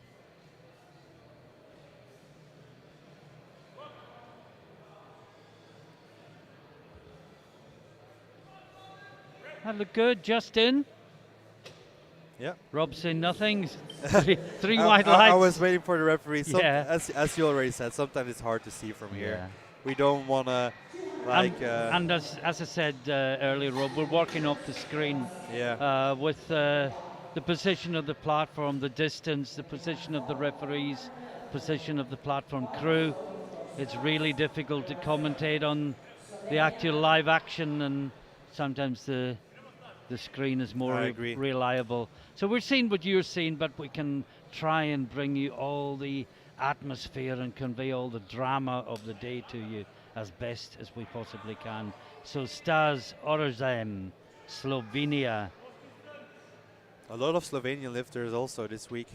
That looked good, just in. Yeah. Rob saying nothing. Three I- white I lights. was waiting for the referee. Yeah. As you already said, sometimes it's hard to see from here. Yeah. We don't want to, like, And as I said earlier, Rob, we're working off the screen yeah, with the position of the platform, the distance, the position of the referees, position of the platform crew. It's really difficult to commentate on the actual live action, and sometimes the screen is more I agree. reliable. So we're seeing what you're seeing, but we can try and bring you all the atmosphere and convey all the drama of the day to you as best as we possibly can. So Stas Orzem, Slovenia. a lot of Slovenian lifters also this week.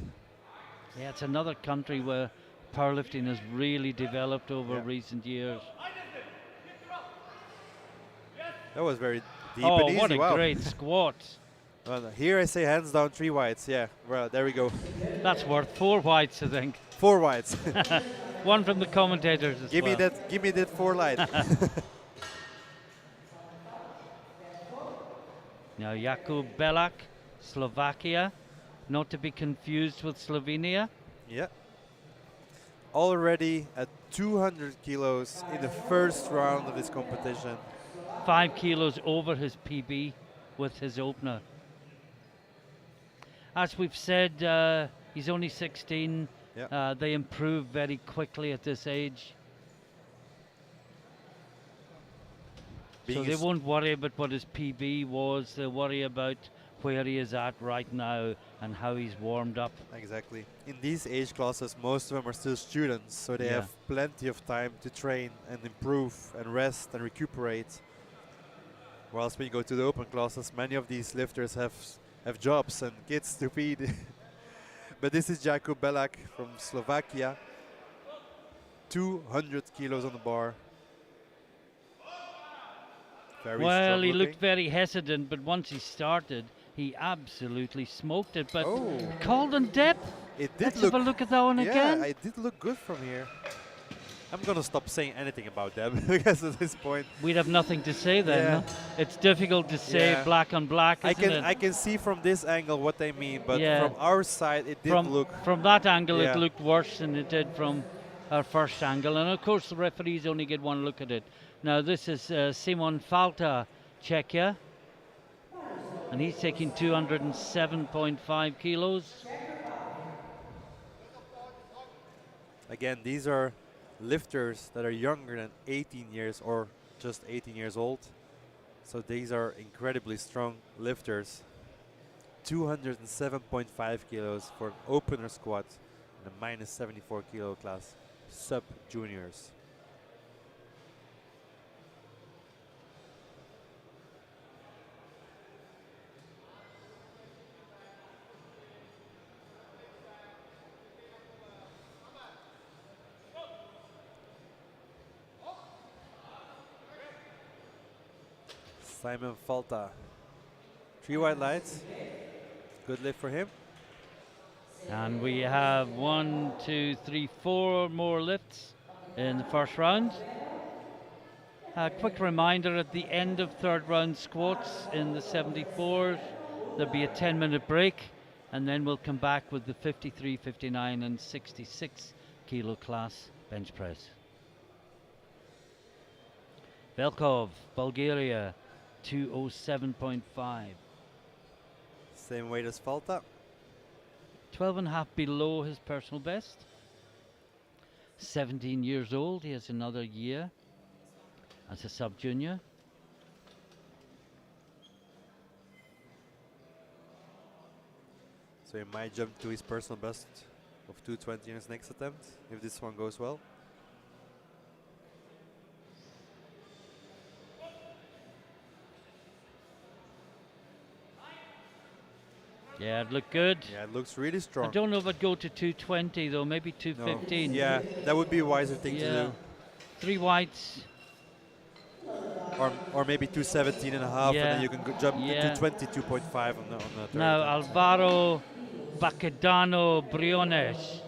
Yeah, it's another country where powerlifting has really developed over Yeah. recent years. That was very deep Oh, and easy. what a wow. great squat. Well, here I say hands down 3 whites. Yeah, well, there we go. That's worth 4 whites, I think. 4 whites. One from the commentators as give well. me that 4 light. Now Jakub Belak, Slovakia, not to be confused with Slovenia. Yeah. Already at 200 kilos in the first round of this competition. 5 kilos over his PB with his opener. As we've said, he's only 16. Yeah. They improve very quickly at this age. So Being they a s- won't worry about what his PB was. They'll worry about where he is at right now and how he's warmed up. Exactly. In these age classes, most of them are still students, so they Yeah. have plenty of time to train and improve and rest and recuperate. Whilst when you go to the open classes, many of these lifters have jobs and kids to feed. But this is Jakub Belak from Slovakia. 200 kilos on the bar. Very Well, strong he looking. looked very hesitant, but once he started, he absolutely smoked it. But Oh, called on depth. it did Let's look. have a look at that one Yeah, again. it did look good from here. I'm gonna stop saying anything about them because at this point, We'd have nothing to say then. Yeah. Huh? It's difficult to say Yeah. black on black, isn't it? I can see from this angle what they mean, but Yeah. from our side, it did look. From that angle, Yeah. it looked worse than it did from our first angle. And of course, the referees only get one look at it. Now, this is Simon Falta, Czechia. And he's taking 207.5 kilos. Again, these are lifters that are younger than 18 years or just 18 years old. So these are incredibly strong lifters. 207.5 kilos for an opener squat in a minus 74 kilo class, sub juniors. Simon Falta. 3 white lights. Good lift for him. And we have 1, 2, 3, 4 more lifts in the first round. A quick reminder at the end of third round squats in the 74s, there'll be a 10-minute break, and then we'll come back with the 53, 59, and 66 kilo class bench press. Velkov, Bulgaria, 207.5. Same weight as Falta. 12.5 below his personal best. 17 years old, he has another year as a sub-junior. So he might jump to his personal best of 220 in his next attempt, if this one goes well. Yeah, it looked good. Yeah, it looks really strong. I don't know if I'd go to 220 though, maybe No. 215. Yeah, that would be a wiser thing to Yeah. do. 3 whites. Or maybe 217 and a half, Yeah. and then you can jump Yeah. to 22.5 on the third Now attempt. Alvaro Baquedano Briones,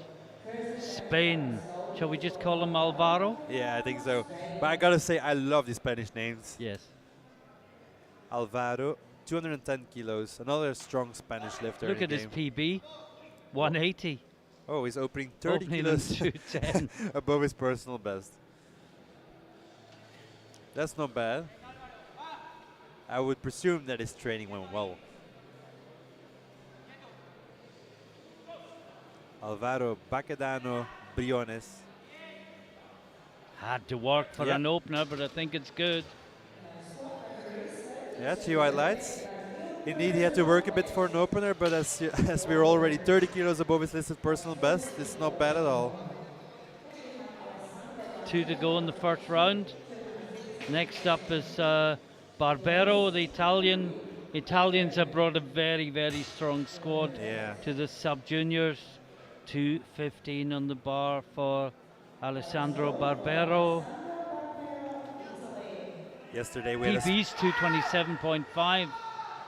Spain. Shall we just call him Alvaro? Yeah, I think so. But I gotta say, I love the Spanish names. Yes. Alvaro, 210 kilos, another strong Spanish lifter. Look in at the his game. PB, 180. Oh, he's opening 30 Opening kilos on 210. above his personal best. That's not bad. I would presume that his training went well. Alvaro Baquedano Briones. Had to work for Yeah. an opener, but I think it's good. Yeah, 3 white lights. Indeed, he had to work a bit for an opener, but as we're already 30 kilos above his listed personal best, it's not bad at all. 2 to go in the first round. Next up is Barbero, the Italian. Italians have brought a very, very strong squad Yeah. to the sub-juniors. 215 on the bar for Alessandro Barbero. Yesterday we had a PB's 227.5,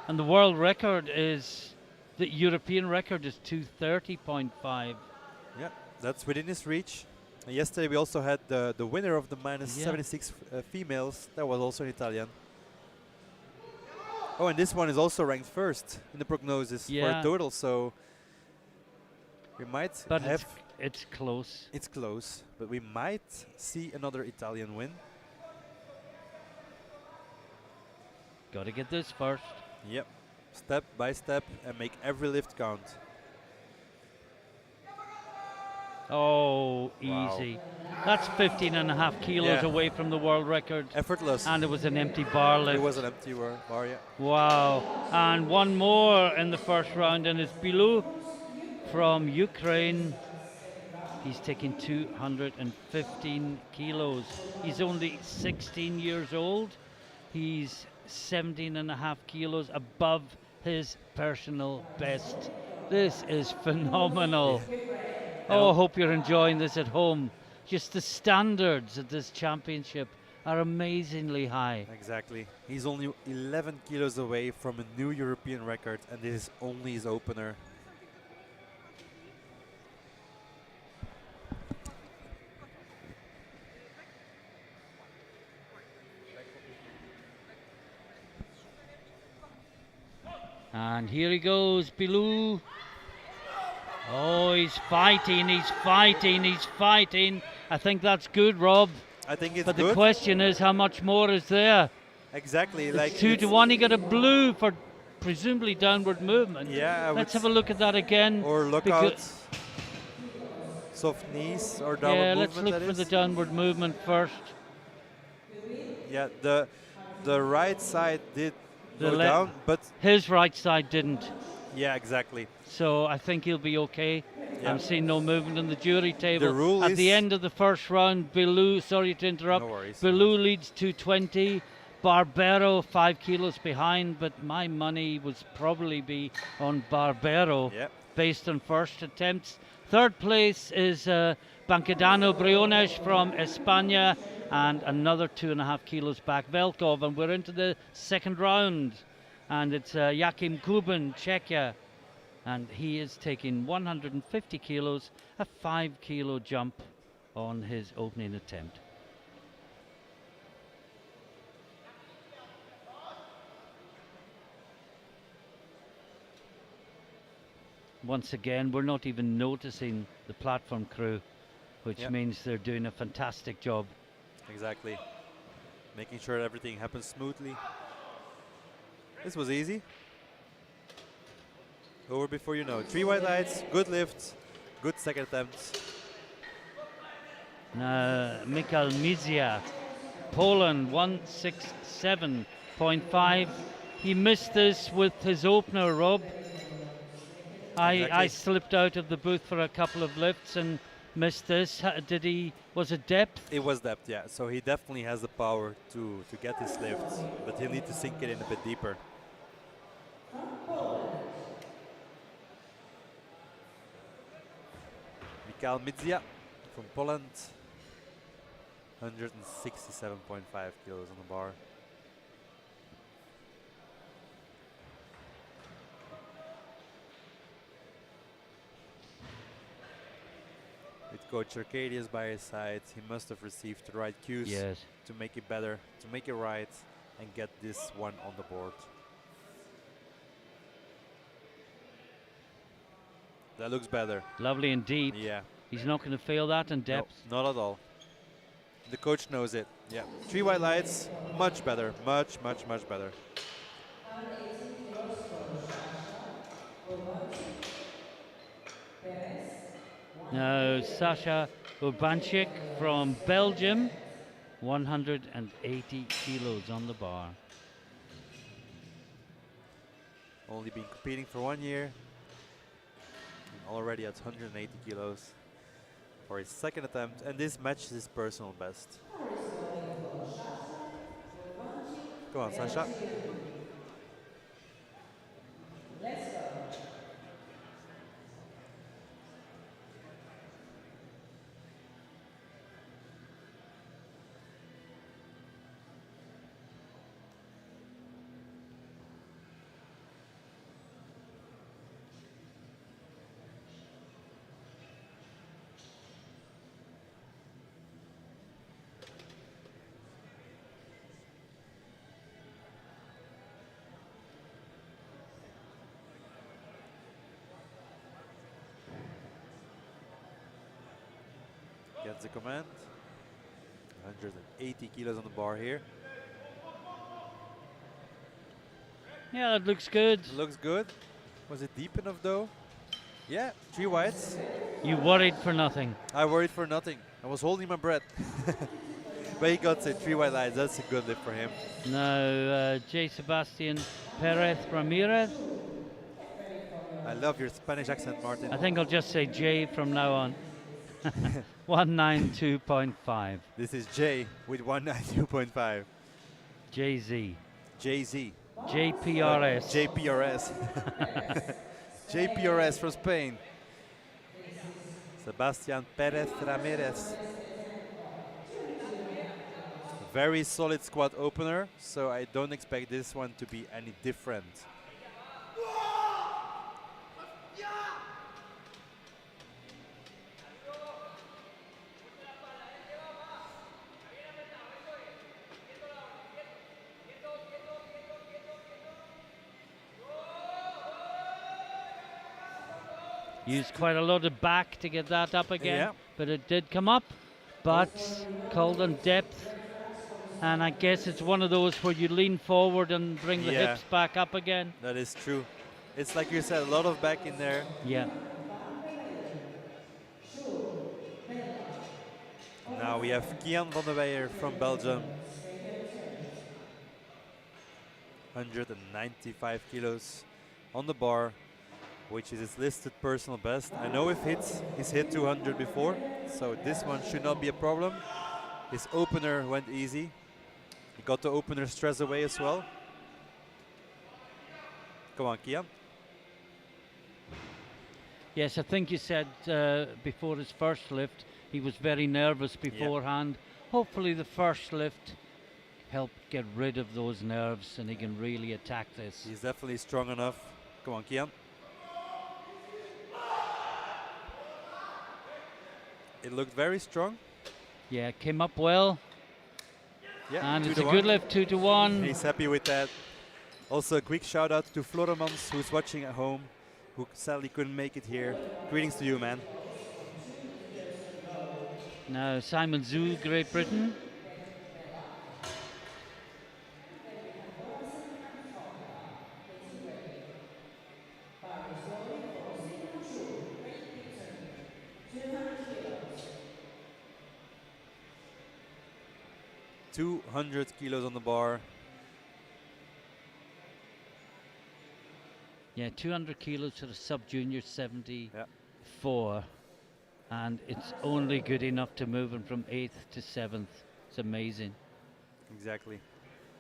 and the world record is, the European record is 230.5. yeah, that's within his reach. And yesterday we also had the winner of the minus Yeah. 76 females. That was also an Italian. Oh, and this one is also ranked first in the prognosis for Yeah. a total, so we might But have it's close. It's close, but we might see another Italian win. Got to get this first. Yep, step by step and make every lift count. Oh, Wow. easy. That's 15.5 kilos Yeah. away from the world record. Effortless. And it was an empty bar lift. It was an empty bar, yeah. Wow. And one more in the first round, and it's Bilou from Ukraine. He's taking 215 kilos. He's only 16 years old. He's 17.5 kilos above his personal best. This is phenomenal. Oh, I hope you're enjoying this at home. Just the standards at this championship are amazingly high. Exactly. He's only 11 kilos away from a new European record, and this is only his opener. And here he goes, Bilou. Oh, he's fighting, he's fighting, he's fighting. I think that's good, Rob. I think it's But good. the question is, how much more is there? Exactly. It's like 2 to 1. He got a blue for presumably downward movement. Yeah, Let's have a look at that again. Or look out. Soft knees or downward Yeah, movement. let's look for the downward movement first. Yeah, the right side did The go down, but his right side didn't. yeah, exactly. So I think he'll be okay. Yeah. I'm seeing no movement on the jury table. The rule At is the end of the first round, Bilou, sorry to interrupt, No worries. Bilou leads 220. Barbero 5 kilos behind, but my money would probably be on Barbero Yep. based on first attempts. Third place is Bancadano Briones from España, and another 2.5 kilos back, Velkov, and we're into the second round. And it's Jakim Kuban, Czechia, and he is taking 150 kilos, a 5 kilo jump on his opening attempt. Once again, we're not even noticing the platform crew, which Yep. means they're doing a fantastic job. Exactly. Making sure everything happens smoothly. This was easy. Over before you know it. 3 white lights, good lifts, good second attempts. Now, Mikhail Mizia, Poland, 167.5. He missed this with his opener, Rob. I Exactly. slipped out of the booth for a couple of lifts and missed this. Did he? Was it depth? It was depth, yeah. So he definitely has the power to get his lifts, but he'll need to sink it in a bit deeper. Mikhail Mizia from Poland, 167.5 kilos on the bar. With Coach Arcadius by his side, he must have received the right cues Yes. to make it better, to make it right, and get this one on the board. That looks better. Lovely and deep. Yeah. He's not going to fail that in depth. No, not at all. The coach knows it. Yeah. 3 white lights, much better. Much, much, much better. Now, Sasha Urbanchik from Belgium, 180 kilos on the bar. Only been competing for 1 year. And already at 180 kilos for his second attempt. And this matches his personal best. Come on, Sasha. That's the command. 180 kilos on the bar here. Yeah, that looks good. Looks good. Was it deep enough though? Yeah, 3 whites. You worried for nothing. I worried for nothing. I was holding my breath. But he got it, 3 white lights. That's a good lift for him. Now, J. Sebastian Perez Ramirez. I love your Spanish accent, Martin. I think I'll just say J from now on. 192.5. This is J with 192.5. JZ. JZ. JPRS. JPRS. JPRS from Spain. Sebastian Perez Ramirez. Very solid squat opener, so I don't expect this one to be any different. Used quite a lot of back to get that up again, Yeah. but it did come up. But called on depth, and I guess it's one of those where you lean forward and bring the Yeah. hips back up again. That is true. It's like you said, a lot of back in there. Yeah. Now we have Kian van der Weijer from Belgium. 195 kilos on the bar, which is his listed personal best. I know he's hit 200 before, so this one should not be a problem. His opener went easy. He got the opener stress away as well. Come on, Kian. Yes, I think you said before his first lift, he was very nervous beforehand. Hopefully the first lift helped get rid of those nerves and he can really attack this. He's definitely strong enough. Come on, Kian. It looked very strong. Yeah, came up well. Yeah, And 2 it's to a good 1. lift, 2 to 1. He's happy with that. Also a quick shout out to Floremans, who's watching at home, who sadly couldn't make it here. Greetings to you, man. Now Simon Zhu, Great Britain. $200 kilos on the bar. Yeah, 200 kilos to the sub-junior 74. And it's only good enough to move him from 8th to 7th. It's amazing. Exactly.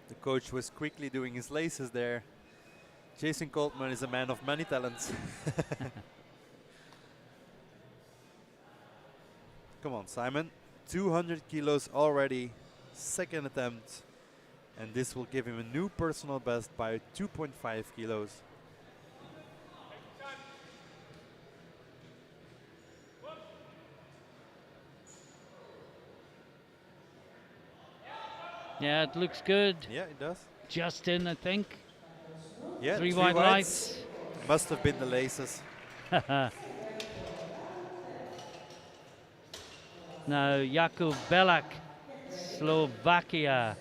The coach was quickly doing his laces there. Jason Coltman is a man of many talents. Come on, Simon. 200 kilos already. Second attempt. And this will give him a new personal best by 2.5 kilos. Yeah, it looks good. Yeah, it does. Just in, I think. Yeah, 3 3 white whites. lights. Must have been the laces. Now Jakub Belak, Slovakia,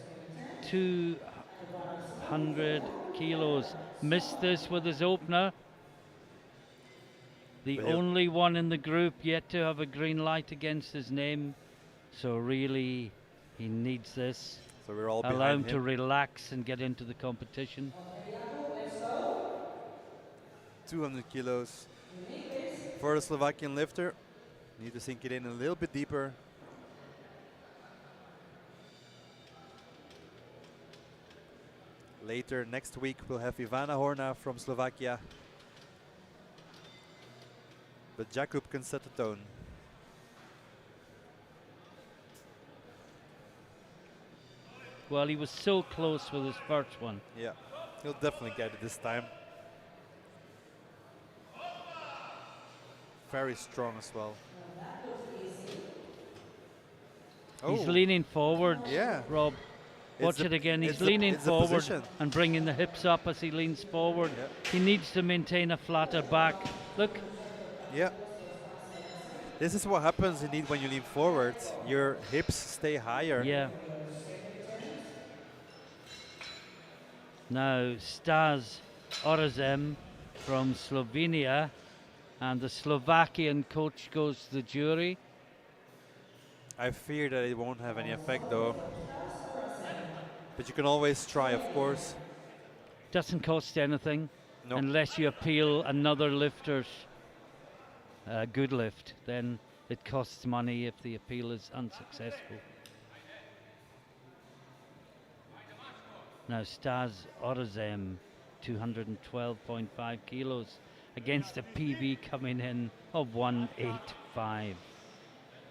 200 kilos. Missed this with his opener. The But he'll- only one in the group yet to have a green light against his name. So really, he needs this. So we're all Allow him behind to him. relax and get into the competition. 200 kilos for a Slovakian lifter. Need to sink it in a little bit deeper. Later next week we'll have Ivana Horna from Slovakia. But Jakub can set the tone. Well, he was so close with his first one. Yeah, he'll definitely get it this time. Very strong as well. He's Oh, leaning forward, yeah. Rob. Watch the- it again. He's it's the- leaning it's the forward position. and bringing the hips up as he leans forward. Yeah. He needs to maintain a flatter back. Look, Yeah. This is what happens indeed when you lean forward. Your hips stay higher. Yeah. Now Stas Orazem from Slovenia, and the Slovakian coach goes to the jury. I fear that it won't have any effect though. But you can always try, of course. Doesn't cost anything No. unless you appeal another lifter's good lift. Then it costs money if the appeal is unsuccessful. Now Stas Orazem, 212.5 kilos against a PB coming in of 185.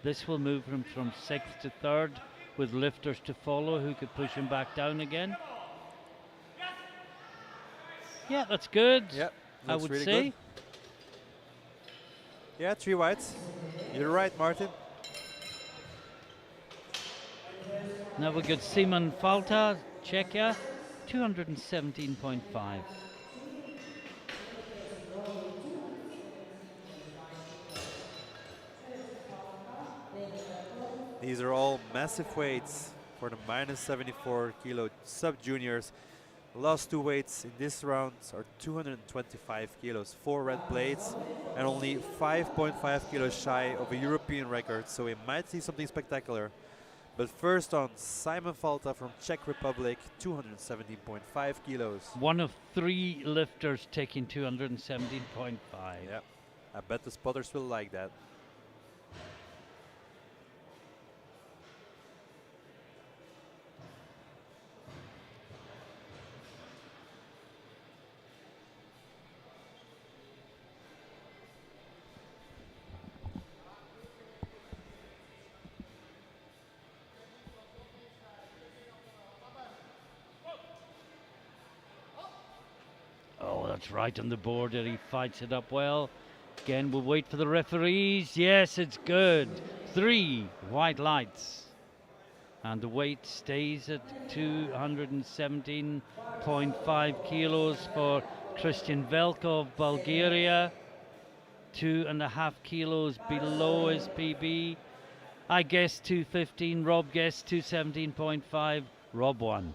This will move him from 6th to 3rd with lifters to follow who could push him back down again. Yeah, that's good. Yeah, I looks would really say. good. Yeah, 3 whites. You're right, Martin. Now we've got Simon Falta, Czechia, 217.5. These are all massive weights for the minus 74 kilo sub-juniors. Last 2 weights in this round are 225 kilos, 4 red plates, and only 5.5 kilos shy of a European record, so we might see something spectacular. But first on, Simon Falta from Czech Republic, 217.5 kilos. One of 3 lifters taking 217.5. Yeah, I bet the spotters will like that. Oh, that's right on the border. He fights it up well. Again, we'll wait for the referees. Yes, it's good. 3 white lights. And the weight stays at 217.5 kilos for Christian Velkov, Bulgaria. 2.5 kilos below his PB. I guess 215. Rob guessed 217.5. Rob won.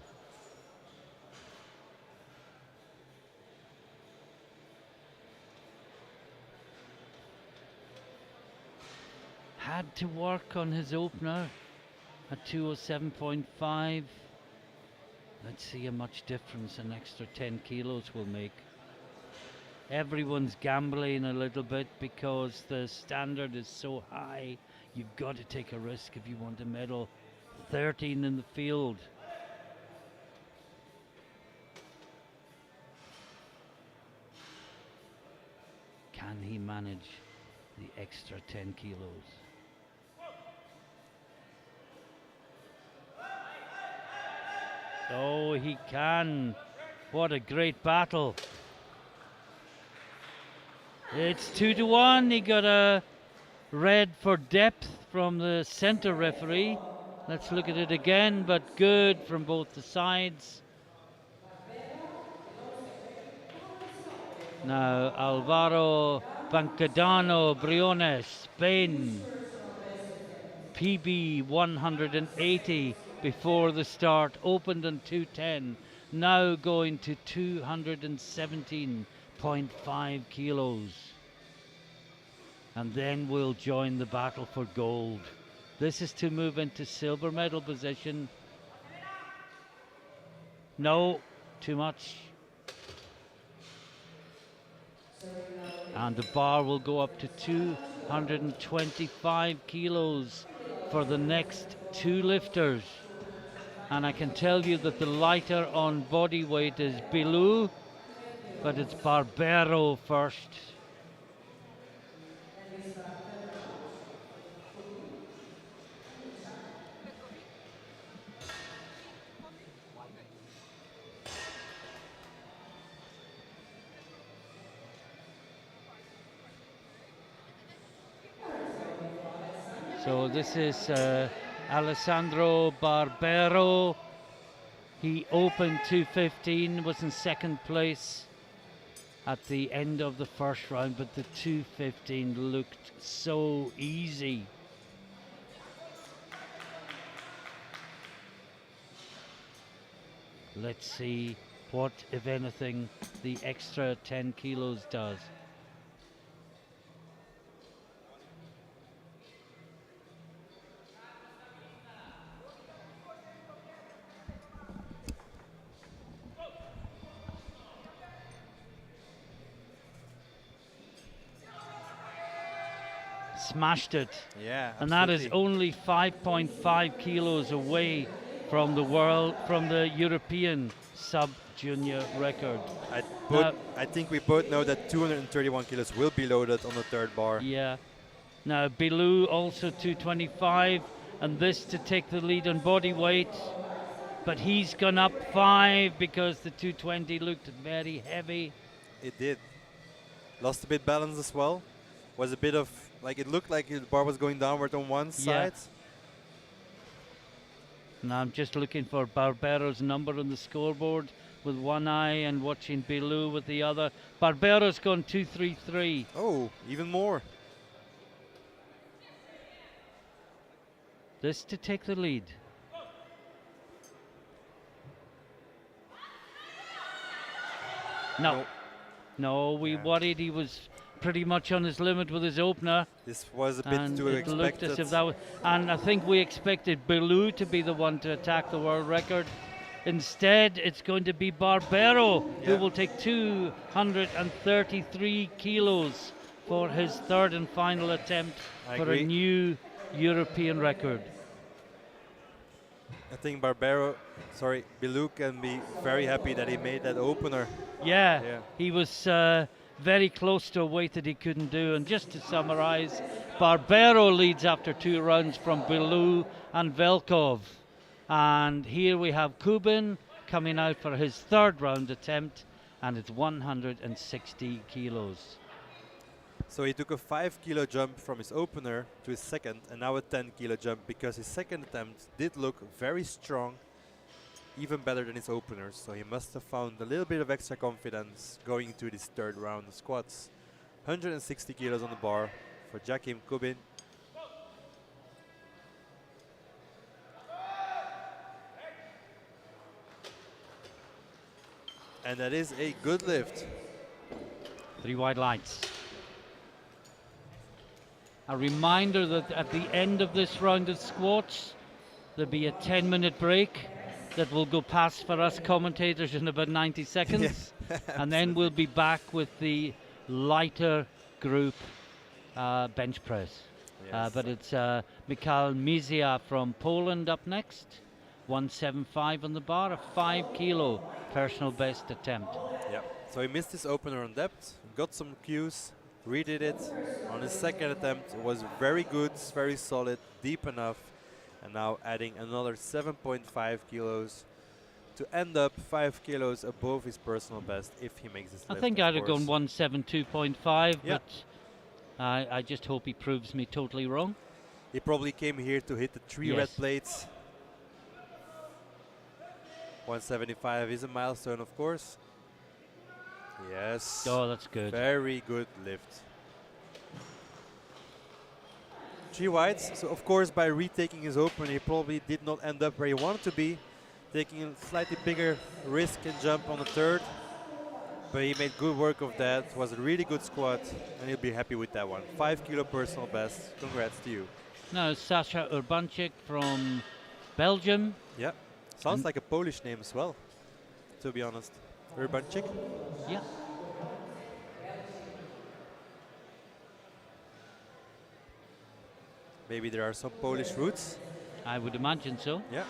Had to work on his opener at 207.5. Let's see how much difference an extra 10 kilos will make. Everyone's gambling a little bit because the standard is so high. You've got to take a risk if you want a medal. 13 in the field. Can he manage the extra 10 kilos? Oh, he can. What a great battle. It's 2-1. He got a red for depth from the center referee. Let's look at it again, but good from both the sides. Now Alvaro Bancadano Briones, Spain. PB 180 before the start, opened on 210, now going to 217.5 kilos. And then we'll join the battle for gold. This is to move into silver medal position. No, too much. And the bar will go up to 225 kilos for the next 2 lifters. And I can tell you that the lighter on body weight is Bilou, but it's Barbero first. So this is Alessandro Barbero. He opened 215, was in second place. at the end of the first round, but the 2:15 looked so easy. Let's see what, if anything, the extra 10 kilos does. Smashed it. Yeah, And that is absolutely. only 5.5 kilos away from the world, from the European sub-junior record. Now, I think we both know that 231 kilos will be loaded on the third bar. yeah. Now, Bilou also 225, and this to take the lead on body weight. But he's gone up 5 because the 220 looked very heavy. It did. Lost a bit balance as well. Was a bit of, like, it looked like the bar was going downward on one Yeah. side. Now I'm just looking for Barbero's number on the scoreboard with one eye and watching Bilou with the other. Barbero's gone 233. Oh, even more. This to take the lead. No. Nope. No, we Yeah. worried he was pretty much on his limit with his opener. This was a bit And too it looked expected. as if that was, and I think we expected Bilou to be the one to attack the world record. Instead, it's going to be Barbero who Yeah. will take 233 kilos for his third and final attempt I for agree. a new European record. I think Bilou can be very happy that he made that opener. Yeah, Yeah. he was very close to a weight that he couldn't do. And just to summarize, Barbero leads after 2 rounds from Bilou and Velkov. And here we have Kubin coming out for his third round attempt, and it's 160 kilos. So he took a 5 kilo jump from his opener to his second, and now a 10 kilo jump because his second attempt did look very strong, even better than his openers. So he must have found a little bit of extra confidence going into this third round of squats. 160 kilos on the bar for Jakim Kubin. And that is a good lift. 3 white lights. A reminder that at the end of this round of squats, there'll be a 10-minute break that will go past for us commentators in about 90 seconds. And then we'll be back with the lighter group bench press. Yes. But it's Mikhail Mizia from Poland up next. 175 on the bar, a 5 kilo personal best attempt. Yeah. So he missed his opener on depth, got some cues, redid it. On his second attempt, it was very good, very solid, deep enough. And now adding another 7.5 kilos to end up 5 kilos above his personal best if he makes this I lift, think of I'd have gone course. 172.5, Yeah. but I just hope he proves me totally wrong. He probably came here to hit the 3 red Yes. plates. 175 is a milestone, of course. Yes. Oh, that's good. Very good lift. 3 whites. So of course, by retaking his opener, he probably did not end up where he wanted to be, taking a slightly bigger risk and jump on the third. But he made good work of that. It was a really good squat, and he'll be happy with that one. 5 kilo personal best. Congrats to you. Now Sasha Urbanczyk from Belgium. Yeah. Sounds like a Polish name as well, to be honest. Urbanczyk. Yeah. Maybe there are some Polish roots. I would imagine so. Yeah.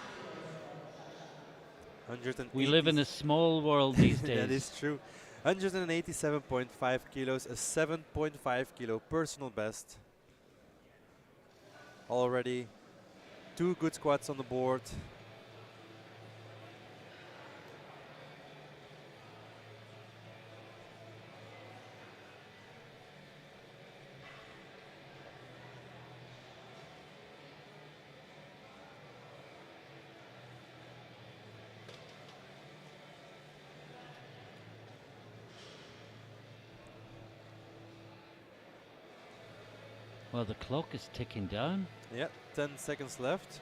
180. We live in a small world these days. That is true. 187.5 kilos, a 7.5 kilo personal best. Already 2 good squats on the board. Well, the clock is ticking down. Yeah, 10 seconds left.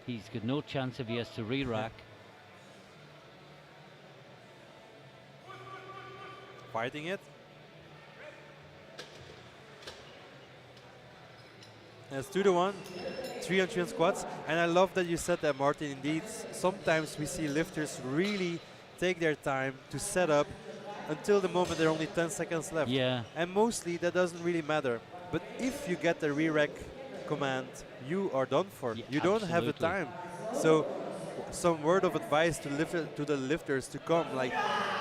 He's got no chance if he has to re-rack. Fighting it. And it's 2-1, 3 on 3 on squats. And I love that you said that, Martin. Indeed, sometimes we see lifters really take their time to set up until the moment there are only 10 seconds left. Yeah. And mostly that doesn't really matter. But if you get the re-rack command, you are done for. Yeah, you don't have the absolutely. time. So some word of advice to the lifters to come, like,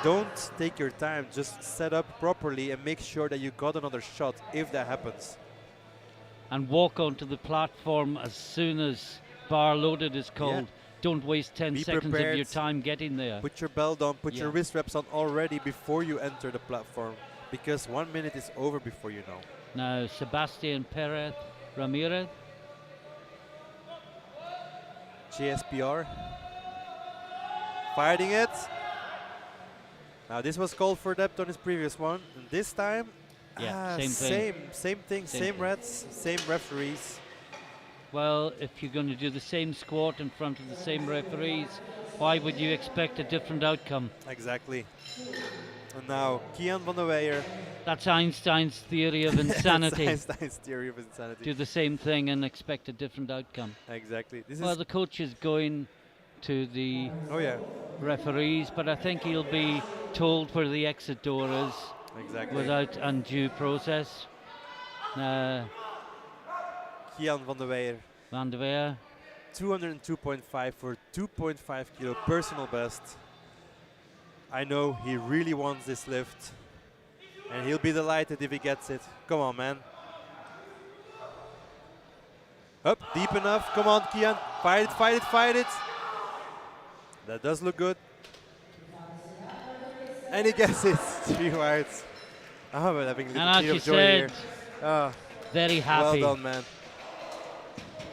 don't take your time, just set up properly and make sure that you got another shot if that happens. And walk onto the platform as soon as bar loaded is called. Don't waste 10 Be seconds prepared. of your time getting there. Put your belt on, put your Yeah. wrist wraps on already before you enter the platform, because 1 minute is over before you know. Now, Sebastian Perez Ramirez. JSPR. Fighting it. Now this was called for depth on his previous one. And this time, Yeah, same thing. Same thing, Same same thing. rats, same referees. Well, if you're going to do the same squat in front of the same referees, why would you expect a different outcome? Exactly. And now, Kian van der Weijer. That's Einstein's theory of insanity. Einstein's theory of insanity. Do the same thing and expect a different outcome. Exactly. This Well, is. the coach is going to the Oh yeah. referees, but I think he'll be told where the exit door is Exactly. without undue process. Kian van der Weijer. Van der Weijer. 202.5 for 2.5 kilo personal best. I know he really wants this lift, and he'll be delighted if he gets it. Come on, man. Up, deep enough. Come on, Kian. Fight it, fight it, fight it. That does look good. And he gets it. 3 whites. Oh, I'm having a little And as tear you of joy here. said, Ah, very happy. well done, man.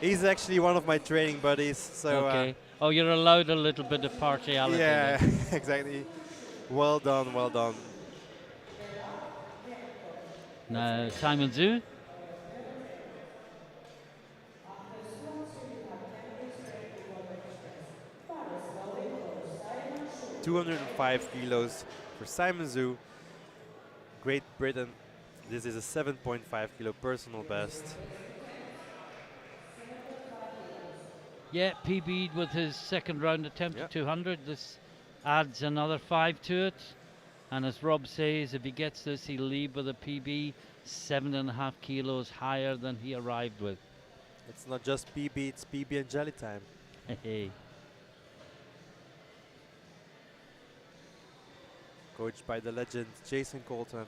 He's actually one of my training buddies, so Okay. Oh, you're allowed a little bit of partiality. yeah, then. exactly. Well done, well done. Now, Simon Zhu. $205 kilos for Simon Zhu, Great Britain. This is a 7.5 kilo personal best. Yeah, PB'd with his second round attempt Yeah. at 200. This adds another 5 to it. And as Rob says, if he gets this, he'll leave with a PB 7.5 kilos higher than he arrived with. It's not just PB, it's PB and jelly time. Hey. Coached by the legend Jason Colton.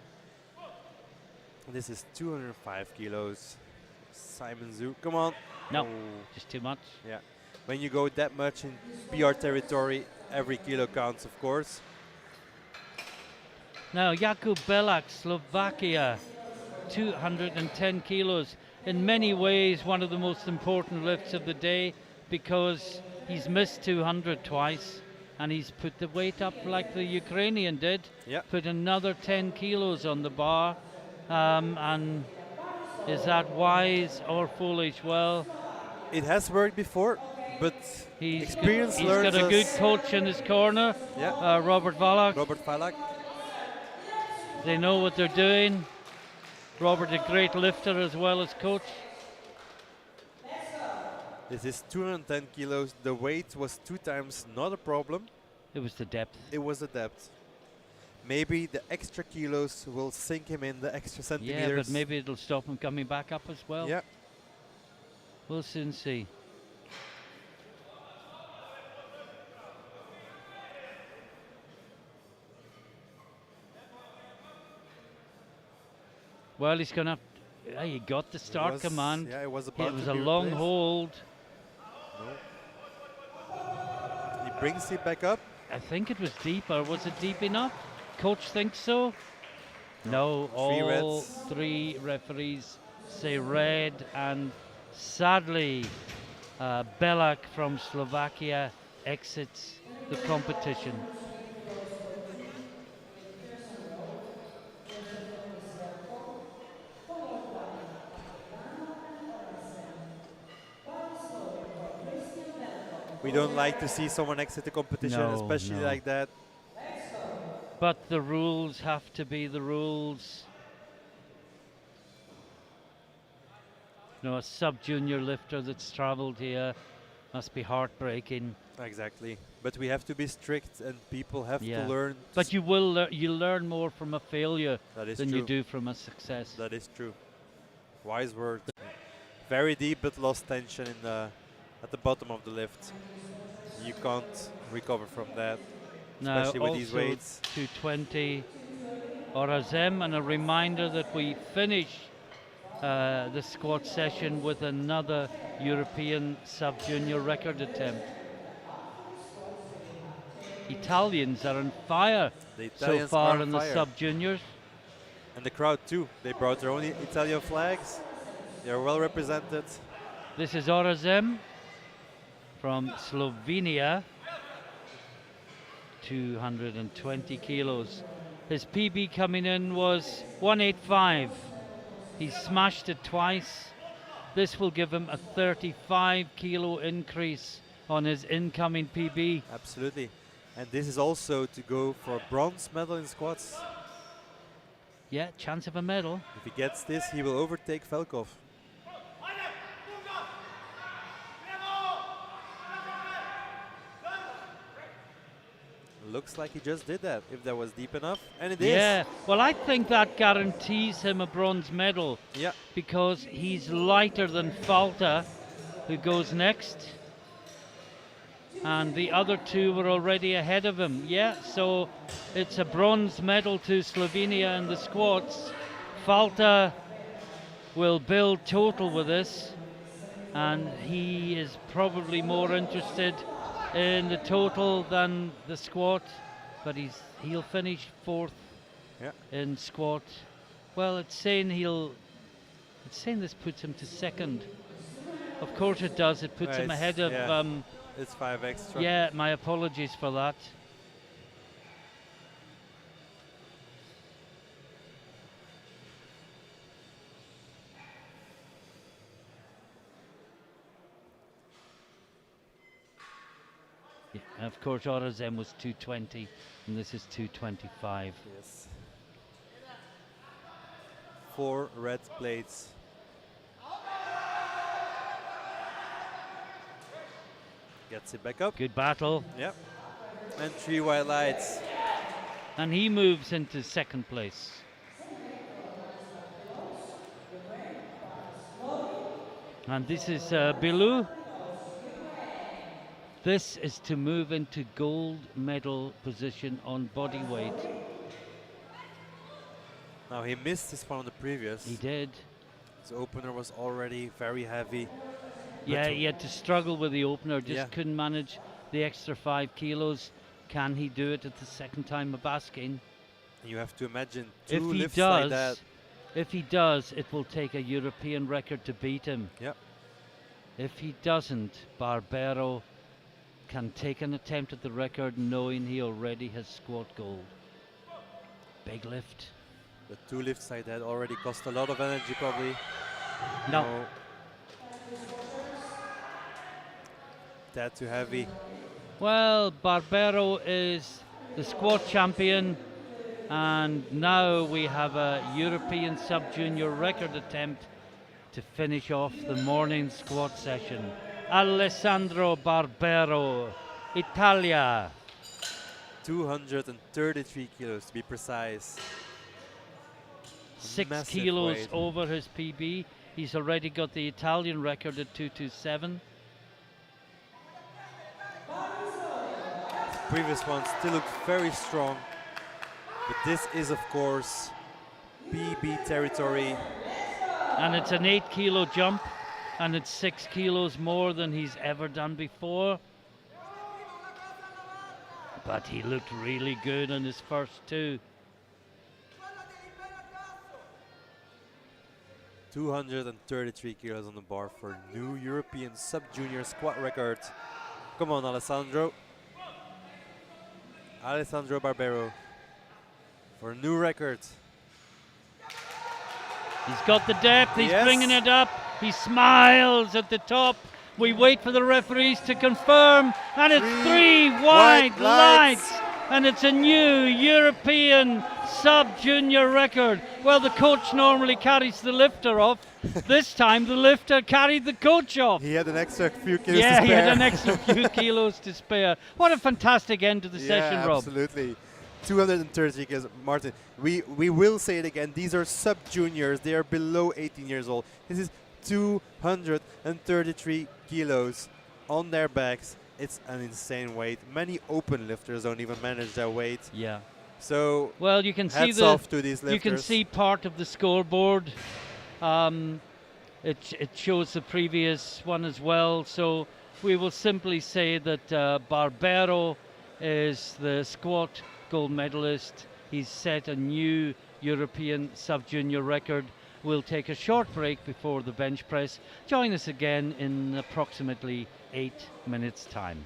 This is 205 kilos. Simon Zhu, come on. No, Oh, just too much. yeah. When you go that much in PR territory, every kilo counts, of course. Now, Jakub Belak, Slovakia, 210 kilos. In many ways, one of the most important lifts of the day because he's missed 200 twice and he's put the weight up like the Ukrainian did. Yeah. Put another 10 kilos on the bar. And is that wise or foolish? Well, It has worked before, but he's experience he's learns got a good us. coach in his corner, Yeah. Robert Valak. Robert Falak. They know what they're doing. Robert, a great lifter as well as coach. This is 210 kilos. The weight was 2 times not a problem. It was the depth. It was the depth. Maybe the extra kilos will sink him in, the extra Yeah, centimeters. but maybe it'll stop him coming back up as well. Yeah. We'll soon see. Well, he's going to. Yeah, he got the start was- command. Yeah, it was about It was to a be long replaced. hold. He brings it back up. I think it was deep, or was it deep enough? Coach thinks so. No, Three all reds. 3 referees say red, and sadly, Belak from Slovakia exits the competition. We don't like to see someone exit the competition, No, especially no. like that. But the rules have to be the rules. A sub-junior lifter that's travelled here must be heartbreaking. Exactly. But we have to be strict, and people have to Yeah. learn. But you learn more from a failure That is than true. you do from a success. That is true. Wise word. Very deep, but lost tension at the bottom of the lift. You can't recover from that, Now especially with these also weights. 220 Orazem, and a reminder that we finish the squat session with another European sub-junior record attempt. Italians are on fire The so Italians are far on in the fire. sub-juniors. And the crowd too. They brought their own Italian flags. They are well represented. This is Orazem from Slovenia, 220 kilos. His PB coming in was 185. He smashed it twice. This will give him a 35 kilo increase on his incoming PB. Absolutely. And this is also to go for a bronze medal in squats. Yeah, chance of a medal. If he gets this, he will overtake Velkov. Looks like he just did that, if that was deep enough. And it is. Yeah, well, I think that guarantees him a bronze medal Yeah. because he's lighter than Falta, who goes next. And the other two were already ahead of him. Yeah, so it's a bronze medal to Slovenia in the squats. Falta will build total with this, and he is probably more interested in the total than the squat, but he'll finish fourth in squat. Well, it's saying this puts him to second. Of course it does. It puts him ahead of. It's 5 extra. Yeah, my apologies for that. Yeah, of course, Orazem was 220, and this is 225. Yes. 4 red plates. Gets it back up. Good battle. Yep. And 3 white lights. And he moves into second place. And this is Bilou. This is to move into gold medal position on body weight. Now he missed this one on the previous. He did. His opener was already very heavy. Yeah, he had to struggle with the opener, just Yeah. couldn't manage the extra 5 kilos. Can he do it at the second time of asking? You have to imagine If 2 he lifts like that. does, if he does, it will take a European record to beat him. Yep. If he doesn't, Barbero can take an attempt at the record knowing he already has squat gold. Big lift. The 2 lifts like that already cost a lot of energy probably. No. That too heavy. Well, Barbero is the squat champion, and now we have a European sub-junior record attempt to finish off the morning squat session. Alessandro Barbero, Italia. 233 kilos to be precise. 6 Massive kilos weight. over his PB. He's already got the Italian record at 227. Previous one still looked very strong, but this is of course PB territory. And it's an 8 kilo jump, and it's 6 kilos more than he's ever done before. But he looked really good on his first 2. 233 kilos on the bar for new European sub-junior squat record. Come on, Alessandro. Alessandro Barbero for a new record. He's got the depth, he's Yes. bringing it up, he smiles at the top. We wait for the referees to confirm, and it's Three three white white lights, lights. and it's a new European sub-junior record. Well, the coach normally carries the lifter off. This time the lifter carried the coach off. He had an extra few kilos to Yeah, he had spare. an extra few kilos to spare. What a fantastic end to the session, Yeah, Rob. absolutely. 230 kilos, Martin. We will say it again. These are sub juniors. They are below 18 years old. This is 233 kilos on their backs. It's an insane weight. Many open lifters don't even manage that weight. Yeah. So Well, you can see hats off to these lifters. you can see part of the scoreboard. It shows the previous one as well. So we will simply say that Barbero is the squat gold medalist. He's set a new European sub-junior record. We'll take a short break before the bench press. Join us again in approximately 8 minutes' time.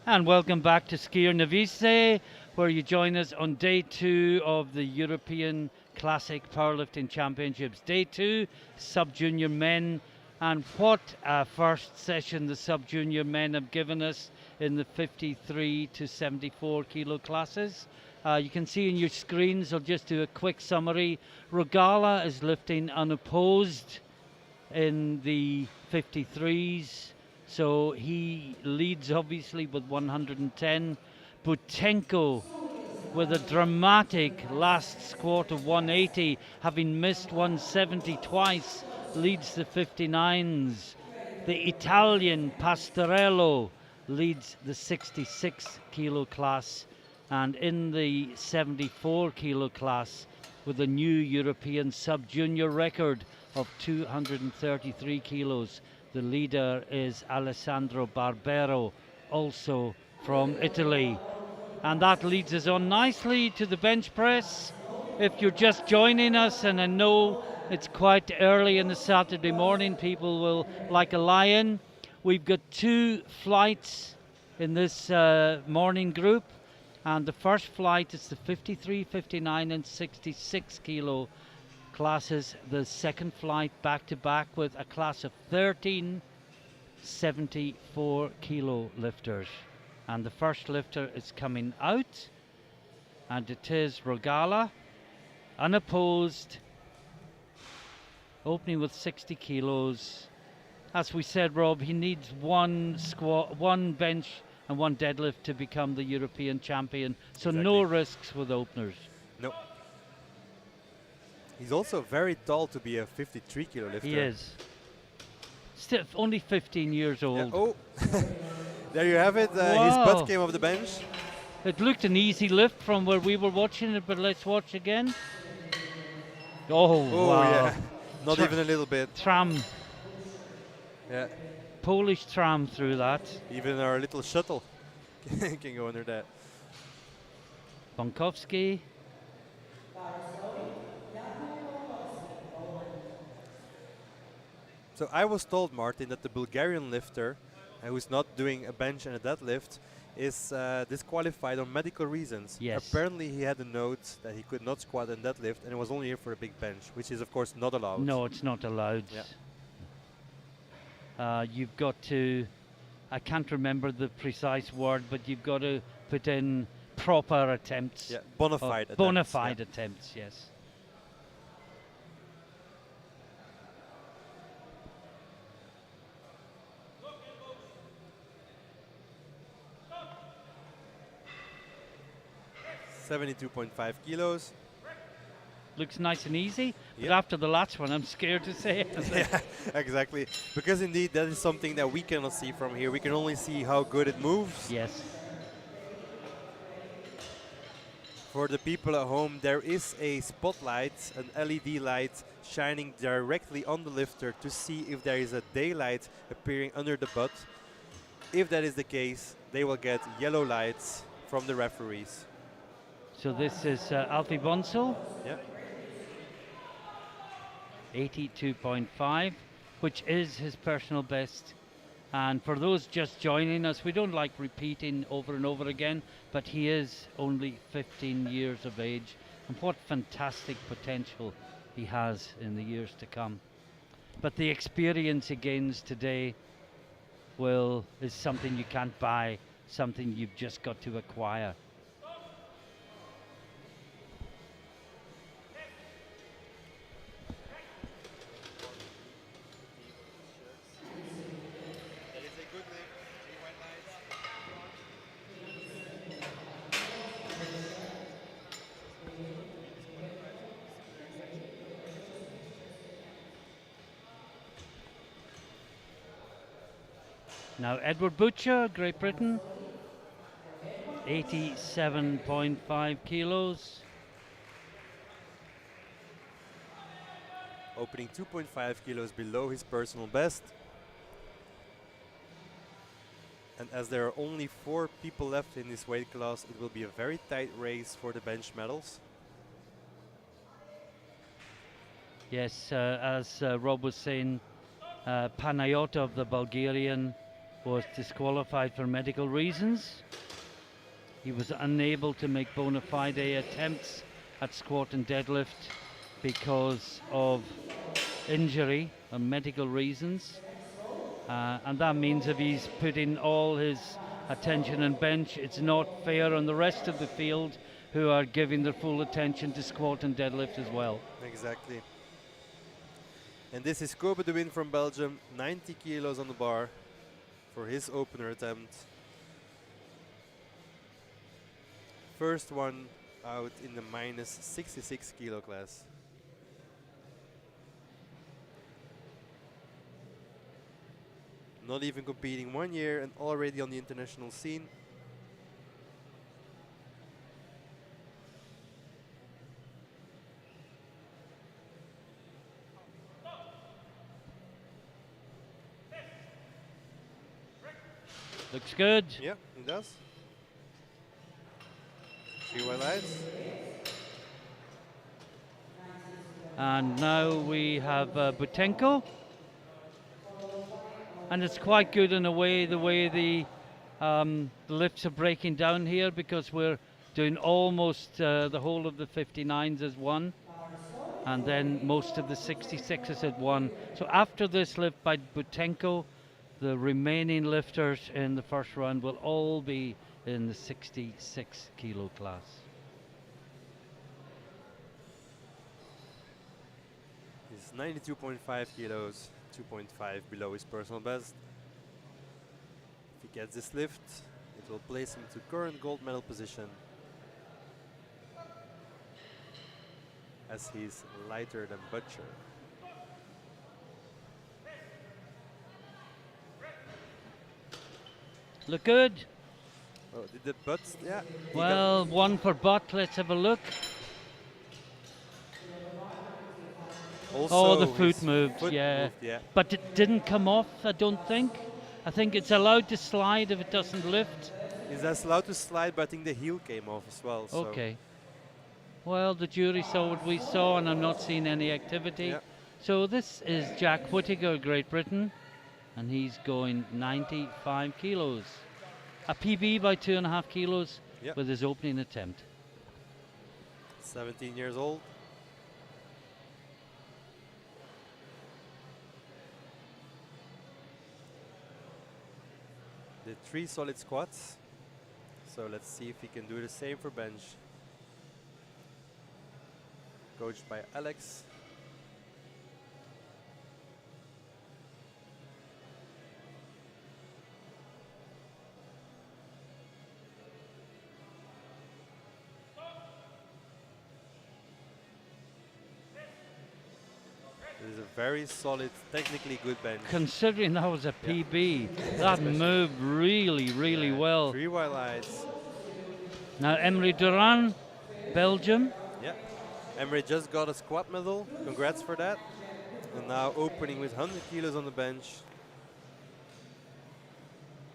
And welcome back to Skier Novice, where you join us on day 2 of the European Classic Powerlifting Championships. Day 2, sub-junior men. And what a first session the sub-junior men have given us in the 53 to 74 kilo classes. You can see on your screens, I'll just do a quick summary. Rogala is lifting unopposed in the 53s. So he leads obviously with 110. Butenko with a dramatic last squat of 180, having missed 170 twice, leads the 59s. The Italian Pastorello leads the 66 kilo class, and in the 74 kilo class, with a new European sub-junior record of 233 kilos, the leader is Alessandro Barbero, also from Italy. And that leads us on nicely to the bench press. If you're just joining us, and I know it's quite early in the Saturday morning, people will like a lion. We've got 2 flights in this morning group. And the first flight is the 53, 59 and 66 kilo classes. The second flight back to back with a class of 13 74 kilo lifters, and the first lifter is coming out, and it is Rogala, unopposed, opening with 60 kilos. As we said, Rob, he needs 1 squat, 1 bench and 1 deadlift to become the European champion, so Exactly. no risks with openers. No. He's also very tall to be a 53 kilo lifter. He is. Still only 15 years old. Yeah. Oh, there you have it. His Wow. butt came off the bench. It looked an easy lift from where we were watching it, but let's watch again. Oh, Oh, wow. yeah. Not even a little bit. Tram, Yeah. Polish tram through that. Even our little shuttle can go under that. Bonkowski. So I was told, Martin, that the Bulgarian lifter, who's not doing a bench and a deadlift, is disqualified on medical reasons. Yes. Apparently he had a note that he could not squat and deadlift, and was only here for a big bench, which is of course not allowed. No, it's not allowed. You've got to, I can't remember the precise word, but you've got to put in proper attempts. Yeah, bona fide attempts. Bona fide attempts, yes. Yeah. 72.5 kilos. Looks nice and easy, but Yep. after the last one, I'm scared to say it. Yeah, exactly. Because indeed, that is something that we cannot see from here. We can only see how good it moves. Yes. For the people at home, there is a spotlight, an LED light, shining directly on the lifter to see if there is a daylight appearing under the butt. If that is the case, they will get yellow lights from the referees. So this is Alfie Bonsel, Yeah. 82.5, which is his personal best. And for those just joining us, we don't like repeating over and over again, but he is only 15 years of age, and what fantastic potential he has in the years to come. But the experience he gains today is something you can't buy, something you've just got to acquire. Now Edward Butcher, Great Britain, 87.5 kilos. Opening 2.5 kilos below his personal best. And as there are only 4 people left in this weight class, it will be a very tight race for the bench medals. Yes, as Rob was saying, Panayotov, the Bulgarian, was disqualified for medical reasons. He was unable to make bona fide attempts at squat and deadlift because of injury and medical reasons. And that means if he's putting all his attention on bench, it's not fair on the rest of the field who are giving their full attention to squat and deadlift as well. Exactly. And this is Kobe de Win from Belgium, 90 kilos on the bar for his opener attempt. First one out in the minus 66 kilo class. Not even competing 1 year and already on the international scene. Looks good. Yeah, he does. 3 white lights. And now we have Butenko. And it's quite good in a way, the way the lifts are breaking down here, because we're doing almost the whole of the 59s as one, and then most of the 66s at one. So after this lift by Butenko, the remaining lifters in the first round will all be in the 66 kilo class. He's 92.5 kilos, 2.5 below his personal best. If he gets this lift, it will place him to current gold medal position, as he's lighter than Butcher. Look good. Oh, did the butts? Yeah. Well, one for butt. Let's have a look. Also Oh, the foot his moved, foot yeah. moved, yeah. But it didn't come off, I don't think. I think it's allowed to slide if it doesn't lift. He's allowed to slide, but I think the heel came off as well. So Okay. Well, the jury saw what we saw, and I'm not seeing any activity. yeah. So this is Jack Whittaker, Great Britain, and he's going 95 kilos. A PB by 2.5 kilos Yep. with his opening attempt. 17 years old. Did 3 solid squats. So let's see if he can do the same for bench. Coached by Alex. This is a very solid, technically good bench. Considering that was a PB, that moved really, really well. 3 white lights. Now Emery Duran, Belgium. Yeah. Emery just got a squat medal. Congrats for that. And now opening with 100 kilos on the bench.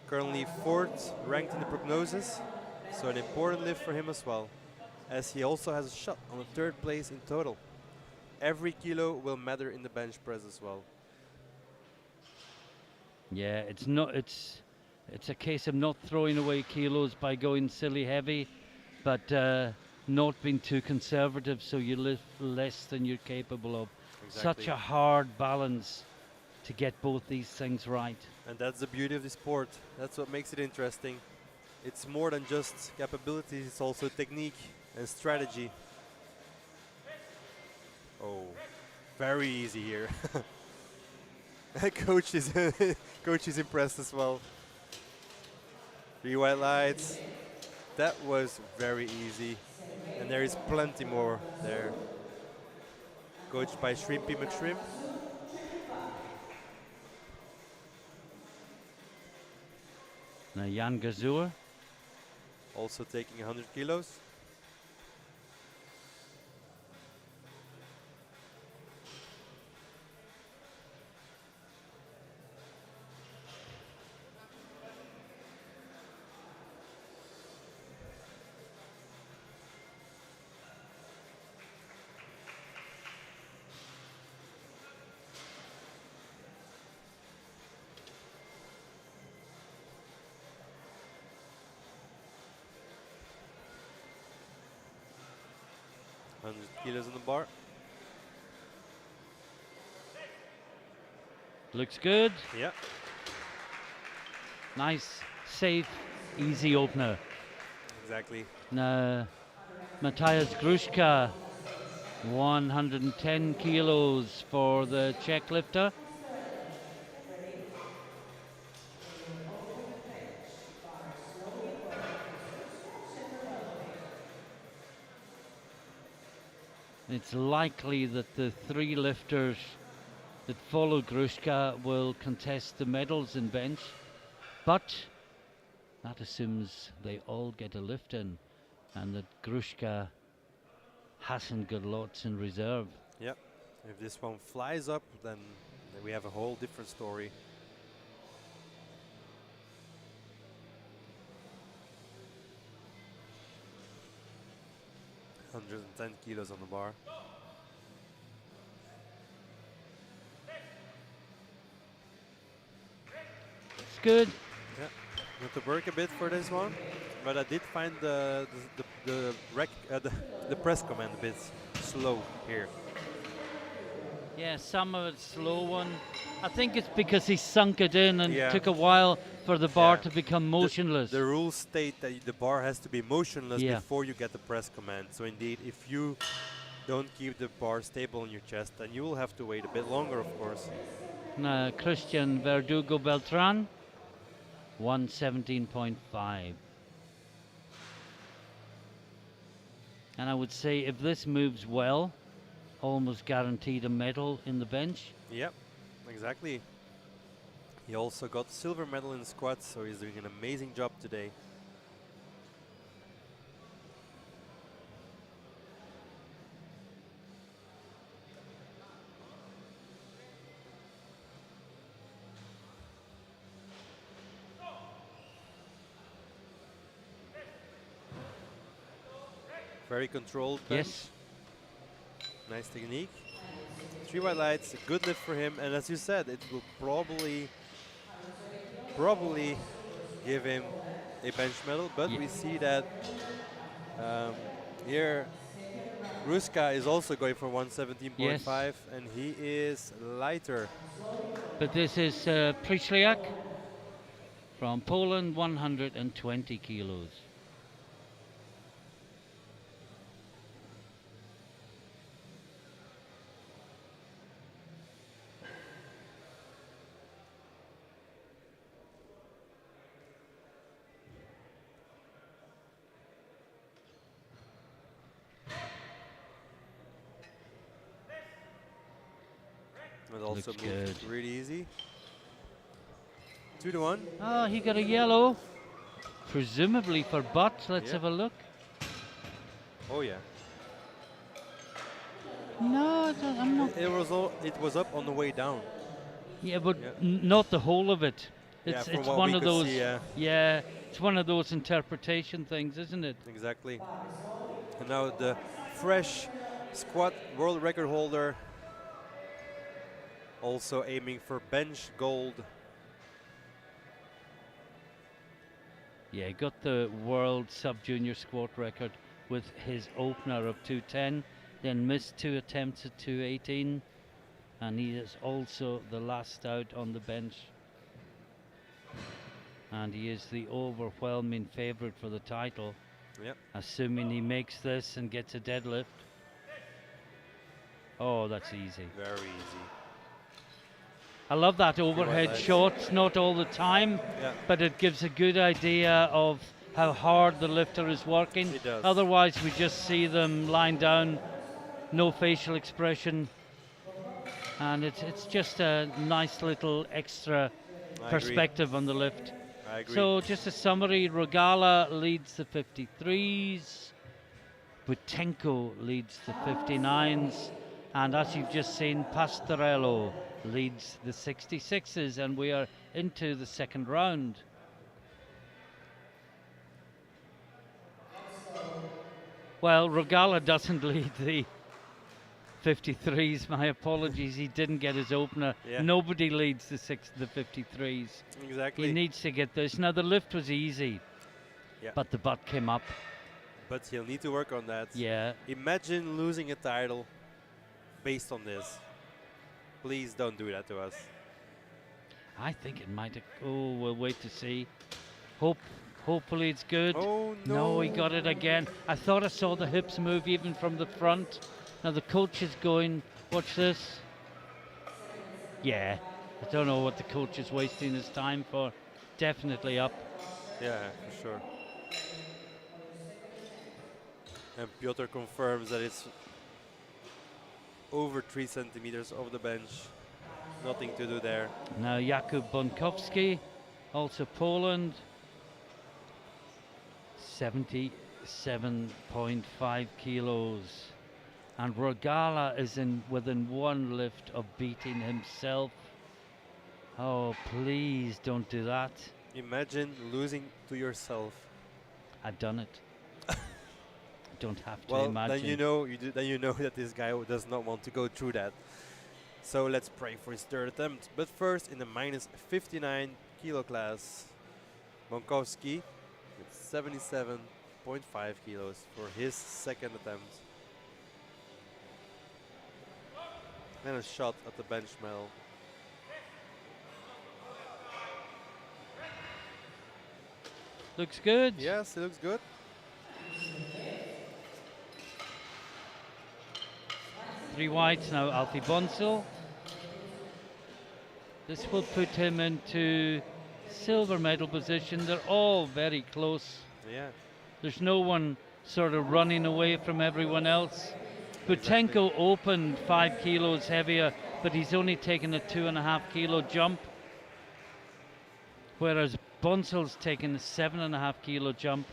Currently 4th ranked in the prognosis. So an important lift for him as well, as he also has a shot on the 3rd place in total. Every kilo will matter in the bench press as well. Yeah, it's not. It's a case of not throwing away kilos by going silly heavy, but not being too conservative, so you lift less than you're capable of. Exactly. Such a hard balance to get both these things right. And that's the beauty of the sport. That's what makes it interesting. It's more than just capabilities, it's also technique and strategy. Oh, very easy here. Coach is coach is impressed as well. 3 white lights. That was very easy, and there is plenty more there. Coached by Shrimpy McShrimp. Now Jan Gazur. Also taking 100 kilos. 100 kilos on the bar. Looks good. Yeah. Nice, safe, easy opener. Exactly. Now, Matthias Gruszka, 110 kilos for the Czech lifter. It's likely that the three lifters that follow Gruszka will contest the medals in bench, but that assumes they all get a lift in and that Gruszka hasn't got lots in reserve. Yep. If this one flies up, then we have a whole different story. "110 kilos on the bar." It's good. Yeah. Need to work a bit for this one, but I did find the press command a bit slow here. Yeah, some of it's slow one. I think it's because he sunk it in and Yeah. took a while for the bar Yeah. to become motionless. The rules state that the bar has to be motionless Yeah. before you get the press command. So indeed, if you don't keep the bar stable on your chest, then you will have to wait a bit longer, of course. Now, Christian Verdugo Beltran, 117.5. And I would say if this moves well, almost guaranteed a medal in the bench. Yep, exactly. He also got the silver medal in squats, so he's doing an amazing job today. Very controlled bench. Yes. Nice technique. 3 white lights, a good lift for him, and as you said, it will probably give him a bench medal, but we see that here Gruszka is also going for 117.5, and he is lighter. But this is Przyszliak from Poland, 120 kilos. It also Looks moved good. really easy. 2 to 1. Oh, he got a yellow, presumably for butt. Let's have a look. Oh yeah. No, I'm not. It was up on the way down. Yeah, but Yeah. not the whole of it. Yeah, It's from it's what one we of could those. see, Yeah, it's one of those interpretation things, isn't it? Exactly. And now the fresh squat world record holder, also aiming for bench gold. Yeah, got the world sub-junior squat record with his opener of 210, then missed 2 attempts at 218, and he is also the last out on the bench. And he is the overwhelming favorite for the title, Yep. assuming he makes this and gets a deadlift. Oh, that's easy. Very easy. I love that overhead legs. shot. It's not all the time, Yeah. but it gives a good idea of how hard the lifter is working. It does. Otherwise, we just see them lying down, no facial expression, and it's just a nice little extra perspective on the lift. I agree. So just a summary, Rogala leads the 53s, Butenko leads the 59s, and as you've just seen, Pastorello leads the 66s, and we are into the second round. Well, Rogala doesn't lead the 53s. My apologies, he didn't get his opener. Yeah. Nobody leads the 53s. Exactly. He needs to get this. Now the lift was easy, Yeah. but the butt came up. But he'll need to work on that. Yeah. Imagine losing a title based on this. Please don't do that to us. I think it might have. Oh, we'll wait to see. Hopefully it's good. Oh No, he got it again. I thought I saw the hips move even from the front. Now the coach is going, watch this. Yeah, I don't know what the coach is wasting his time for. Definitely up. Yeah, for sure. And Piotr confirms that it's over 3 centimeters off the bench. Nothing to do there. Now Jakub Bonkowski, also Poland. 77.5 kilos. And Rogala is within one lift of beating himself. Oh, please don't do that. Imagine losing to yourself. I've done it. Don't have to Well, imagine. then you know that this guy does not want to go through that. So let's pray for his third attempt. But first, in the minus 59 kilo class, Bonkowski with 77.5 kilos for his second attempt. And a shot at the bench medal. Looks good. Yes, it looks good. Three whites now, Alfie Bonsel. This will put him into silver medal position. They're all very close. Yeah. There's no one sort of running away from everyone else. Butenko opened 5 kilos heavier, but he's only taken a 2.5 kilo jump. Whereas Bonsel's taken a 7.5 kilo jump.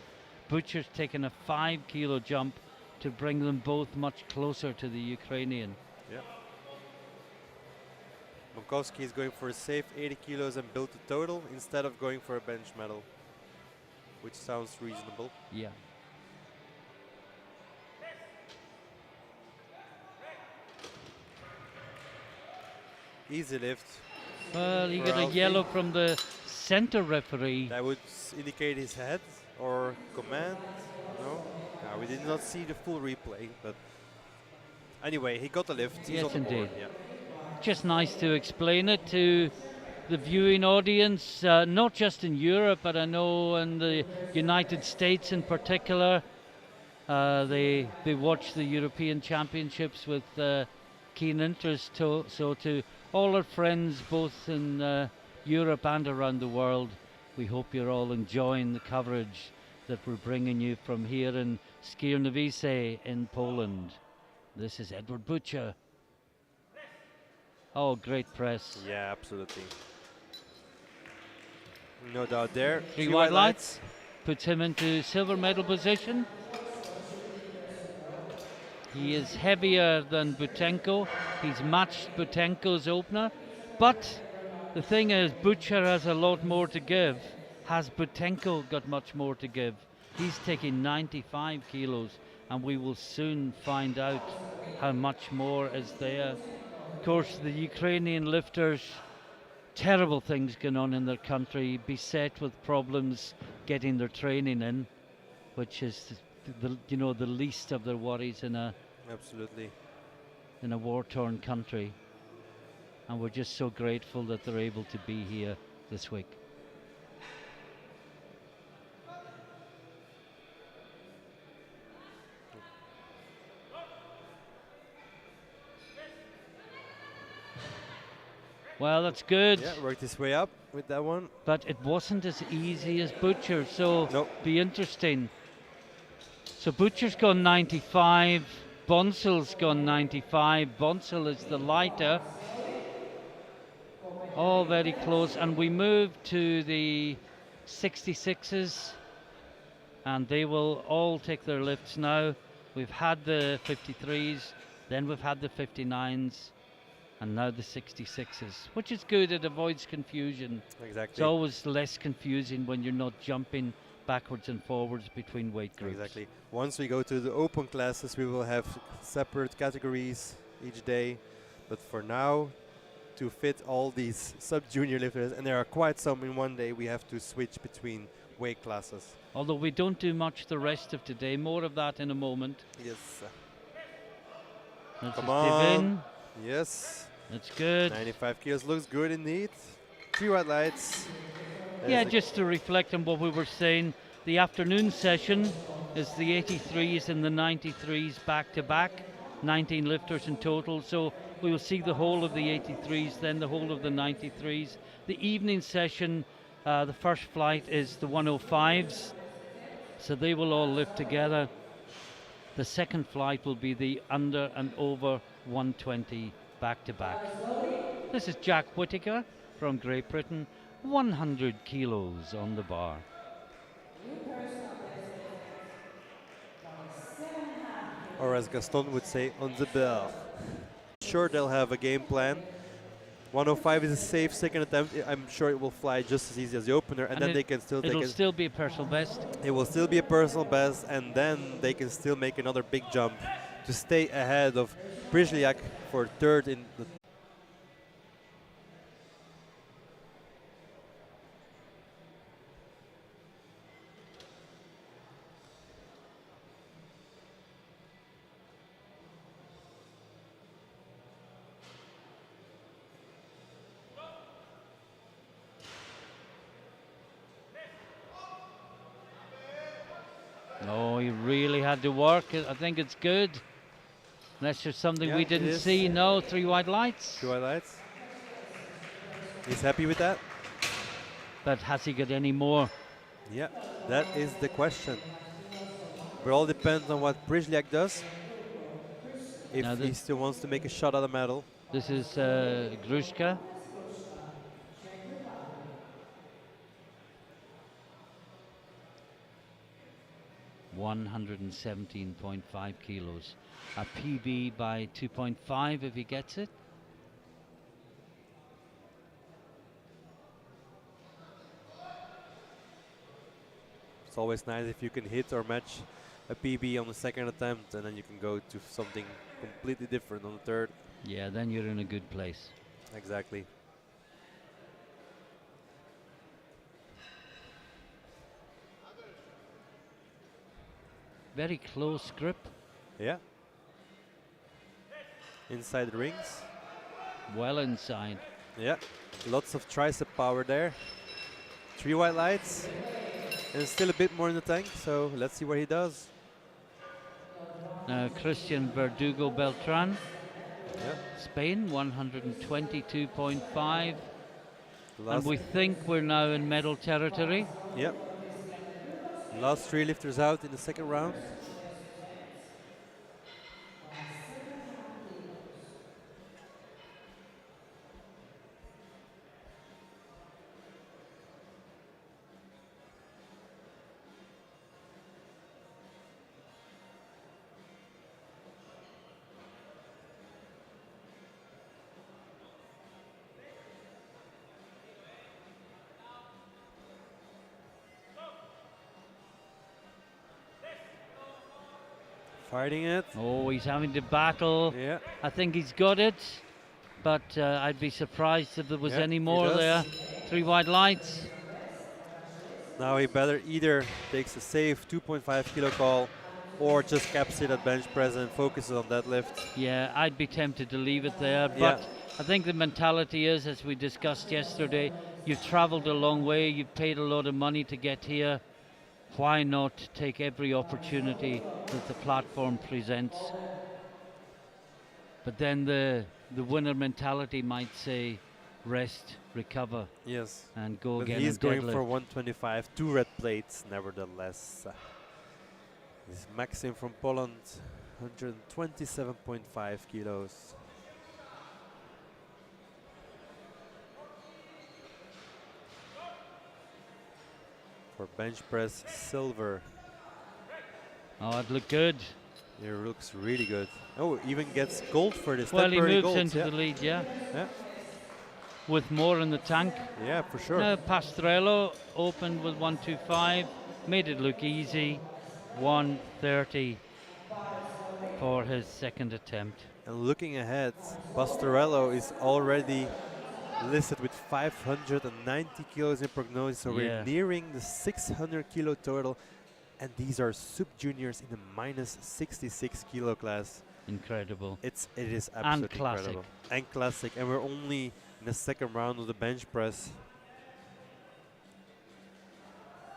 Butcher's taken a 5 kilo jump to bring them both much closer to the Ukrainian. Yeah. Bonkowski is going for a safe 80 kilos and build the total instead of going for a bench medal, which sounds reasonable. Yeah. Easy lift. Well, he for got a Alfie. yellow from the center referee. That would indicate his head or command. No, we did not see the full replay, but anyway, he got the lift. He's Yes, on the board. indeed. Yeah. Just nice to explain it to the viewing audience, not just in Europe, but I know in the United States in particular. They watch the European Championships with keen interest. So to all our friends, both in Europe and around the world, we hope you're all enjoying the coverage that we're bringing you from here in Skierniewice in Poland. This is Edward Butcher. Oh, great press. Yeah, absolutely. No doubt there. Three white lights. Puts him into silver medal position. He is heavier than Butenko. He's matched Butenko's opener. But the thing is, Butcher has a lot more to give. Has Butenko got much more to give? He's taking 95 kilos, and we will soon find out how much more is there. Of course, the Ukrainian lifters, terrible things going on in their country, beset with problems getting their training in, which is the least of their worries in a war-torn country. And we're just so grateful that they're able to be here this week. Well, that's good. Yeah, worked his way up with that one. But it wasn't as easy as Butcher, so Nope. Be interesting. So Butcher's gone 95, Bonsel's gone 95. Bonsel is the lighter. All very close, and we move to the 66s, and they will all take their lifts now. We've had the 53s, then we've had the 59s, and now the 66s, which is good. It avoids confusion. Exactly. It's always less confusing when you're not jumping backwards and forwards between weight groups. Exactly. Once we go to the open classes, we will have separate categories each day. But for now, to fit all these sub-junior lifters, and there are quite some in one day, we have to switch between weight classes. Although we don't do much the rest of today. More of that in a moment. Yes. That's Come his on. div in. Yes. That's good. 95 kilos looks good indeed. 3 white lights. Yeah, just to reflect on what we were saying, the afternoon session is the 83s and the 93s back to back, 19 lifters in total. So we will see the whole of the 83s, then the whole of the 93s. The evening session, the first flight is the 105s, so they will all lift together. The second flight will be the under and over 120 back to back. This is Jack Whittaker from Great Britain, 100 kilos on the bar. Or as Gaston would say, on the bell. Sure, they'll have a game plan. 105 is a safe second attempt. I'm sure it will fly just as easy as the opener, and then they can still take it. It'll still be a personal best. It will still be a personal best, and then they can still make another big jump to stay ahead of Brzliak for third in the. Oh, he really had to work. I think it's good. That's just something we didn't see. No, 3 white lights. 3 white lights. He's happy with that. But has he got any more? Yeah, that is the question. But all depends on what Brzliak does. If he still wants to make a shot at the medal. This is Gruszka. $117.5 kilos. A PB by 2.5 if he gets it. It's always nice if you can hit or match a PB on the second attempt, and then you can go to something completely different on the third. Yeah, then you're in a good place. Exactly. Very close grip. Yeah. Inside the rings. Well inside. Yeah. Lots of tricep power there. 3 white lights. And still a bit more in the tank, so let's see what he does. Christian Verdugo Beltran. Yeah. Spain, 122.5. And we think we're now in medal territory. Yep. Last 3 lifters out in the second round. Fighting it. Oh, he's having to battle. Yeah. I think he's got it, but I'd be surprised if there was any more there. 3 white lights. Now he better either takes a safe 2.5 kilo call or just caps it at bench press and focuses on deadlift. Yeah, I'd be tempted to leave it there, but I think the mentality is, as we discussed yesterday, you've traveled a long way, you've paid a lot of money to get here. Why not take every opportunity that the platform presents? But then the winner mentality might say, rest, recover, and go again. He's going for 125, 2 red plates, nevertheless. This is Maxim from Poland, 127.5 kilos. For bench press, silver. Oh, it looked good. It looks really good. Oh, even gets gold for this. Well, he moves into the lead, yeah. With more in the tank. Yeah, for sure. Pastrello opened with 125, made it look easy. 130 for his second attempt. And looking ahead, Pastorello is already listed with 590 kilos in prognosis, so Yeah. we're nearing the 600 kilo total, and these are sub juniors in the minus 66 kilo class. Incredible. It is absolutely classic. incredible and classic, and we're only in the second round of the bench press.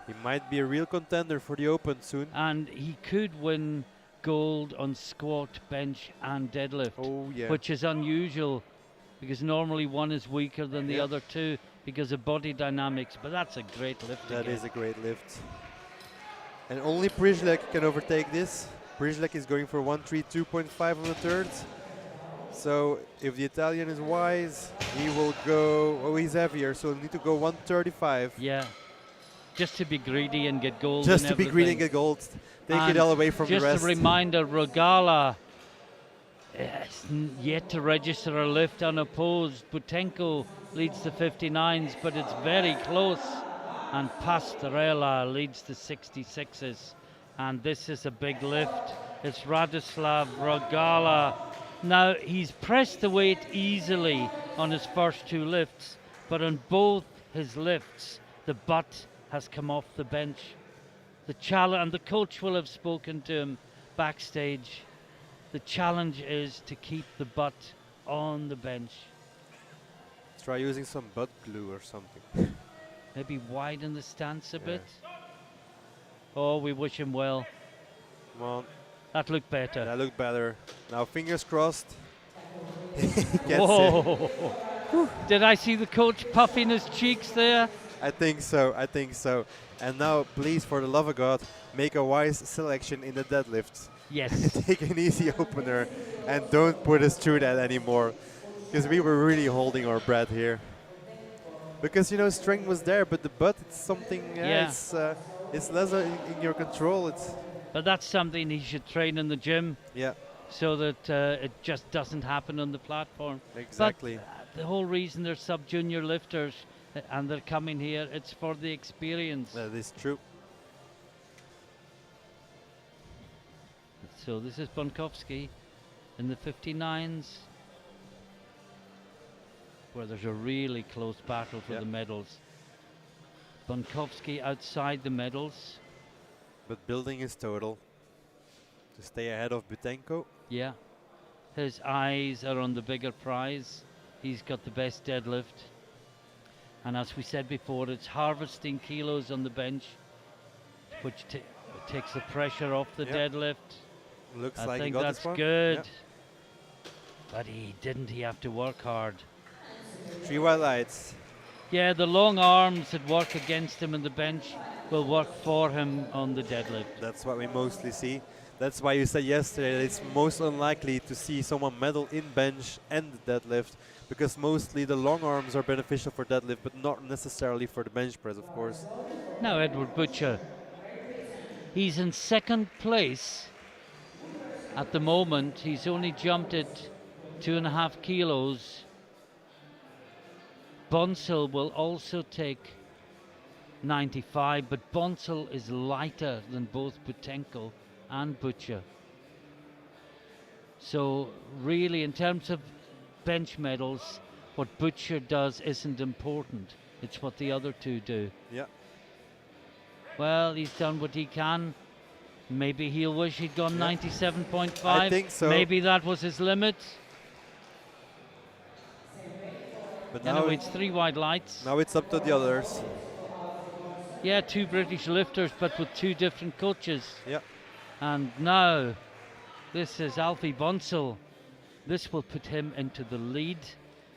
He might be a real contender for the Open soon. And he could win gold on squat, bench, and deadlift, Oh yeah. which is unusual because normally one is weaker than the Yeah. other two because of body dynamics. But that's a great lift. That again. is a great lift. And only Prijlek can overtake this. Prijlek is going for 132.5 on the third. So if the Italian is wise, he will go, oh, he's heavier, so he'll need to go 135. Yeah. Just to be greedy and get gold. Just and to be greedy and everything. get gold. Take And it all away from the just rest. a reminder, Rogala has yet to register a lift unopposed. Butenko leads the 59s, but it's very close. And Pastorella leads the 66s. And this is a big lift. It's Radoslav Rogala. Now, he's pressed the weight easily on his first two lifts, but on both his lifts, the butt has come off the bench. The challenge, and the coach will have spoken to him backstage. The challenge is to keep the butt on the bench. Try using some butt glue or something. Maybe widen the stance a Yeah. bit. Oh, we wish him well. Come on, That looked better. that looked better. Now fingers crossed. He gets it. Whoa! Did I see the coach puffing his cheeks there? I think so, I think so. And now, please, for the love of God, make a wise selection in the deadlifts. Yes. Take an easy opener and don't put us through that anymore. Because we were really holding our breath here. Because, you know, strength was there, but the butt, it's something, Yeah. it's less in your control. It's, But that's something he should train in the gym yeah, so that it just doesn't happen on the platform. exactly. But the whole reason they're sub-junior lifters and they're coming here, it's for the experience. That is true. So this is Bunkowski in the 59s, where there's a really close battle for Yeah. the medals. Bunkowski outside the medals. But building his total to stay ahead of Butenko. Yeah. His eyes are on the bigger prize. He's got the best deadlift. And as we said before, it's harvesting kilos on the bench, which takes the pressure off the Yeah. deadlift. Looks I like he think got that's this one. good. Yeah. But he have to work hard. 3 white lights. Yeah, the long arms that work against him in the bench will work for him on the deadlift. That's what we mostly see. That's why you said yesterday that it's most unlikely to see someone medal in bench and deadlift, because mostly the long arms are beneficial for deadlift, but not necessarily for the bench press, of course. Now Edward Butcher. He's in second place at the moment. He's only jumped it 2.5 kilos. Bonsall will also take 95, but Bonsall is lighter than both Butenko and Butcher. So really, in terms of bench medals, what Butcher does isn't important. It's what the other two do. Yeah. Well, he's done what he can. Maybe he'll wish he'd gone Yeah. 97.5. I think so. Maybe that was his limit. But now, Anyway, it's 3 wide lights. now it's up to the others. Yeah, 2 British lifters, but with 2 different coaches. Yeah. And now, this is Alfie Bonsall. This will put him into the lead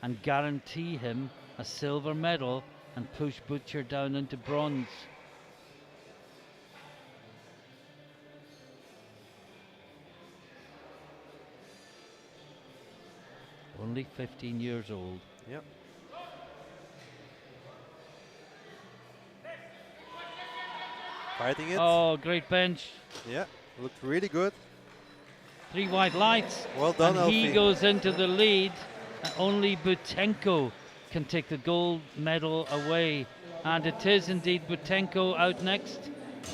and guarantee him a silver medal and push Butcher down into bronze. Only 15 years old. Yeah. Fighting it. Oh, great bench. Yeah. Looked really good. 3 white lights. Well done, And he Alfie. goes into the lead. Only Butenko can take the gold medal away. And it is indeed Butenko out next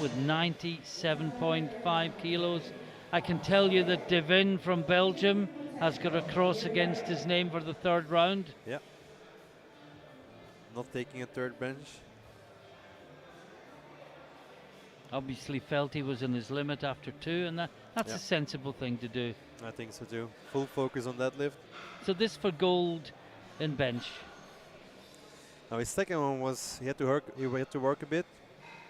with 97.5 kilos. I can tell you that Devin from Belgium has got a cross against his name for the 3rd round. Yeah. not taking a third bench. Obviously felt he was in his limit after 2, and that's Yeah. a sensible thing to do. I think so too. Full focus on deadlift. So this for gold in bench, Now his second one was he had to work a bit.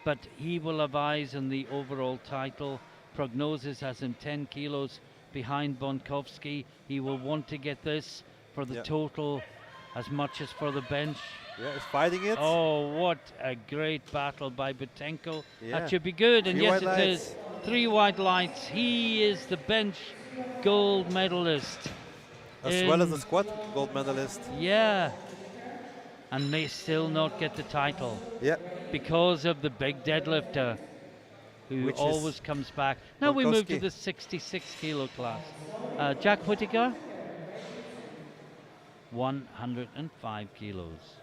but he will have eyes on the overall title. Prognosis has him 10 kilos behind Bonkovsky. He will want to get this for the Yeah. total as much as for the bench. Yeah, he's fighting it. Oh, what a great battle by Butenko. Yeah. That should be good, and 3 yes white it lights. is. 3 white lights. He is the bench gold medalist. As well as the in- squat gold medalist. Yeah. And may still not get the title Yeah. because of the big deadlifter who Which is always comes back. Now we move to Bonkovsky. the 66 kilo class. Jack Whittaker, 105 kilos.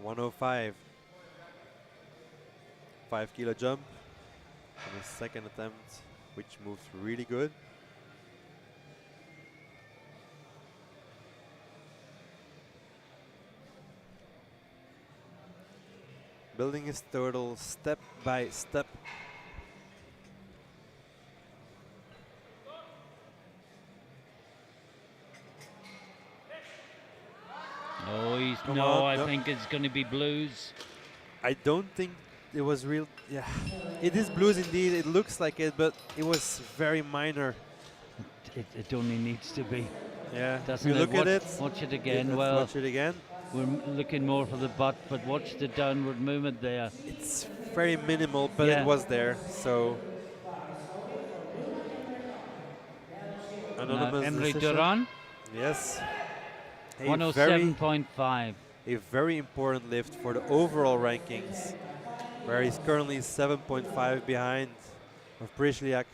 $105. 5-kilo jump on his second attempt, which moves really good. Building his total step by step. No, Come no, on, I no. think it's going to be blues. I don't think it was real. Yeah, it is blues indeed. It looks like it, but it was very minor. It only needs to be. Yeah, Doesn't you it? look at it. Watch it Yeah, again. let's Well, watch it again. we're looking more for the butt, but watch the downward movement there. It's very minimal, but Yeah. it was there. So anonymous Emery decision. Duran, Yes. A 107.5. very important lift for the overall rankings, where he's currently 7.5 behind of Brishliak.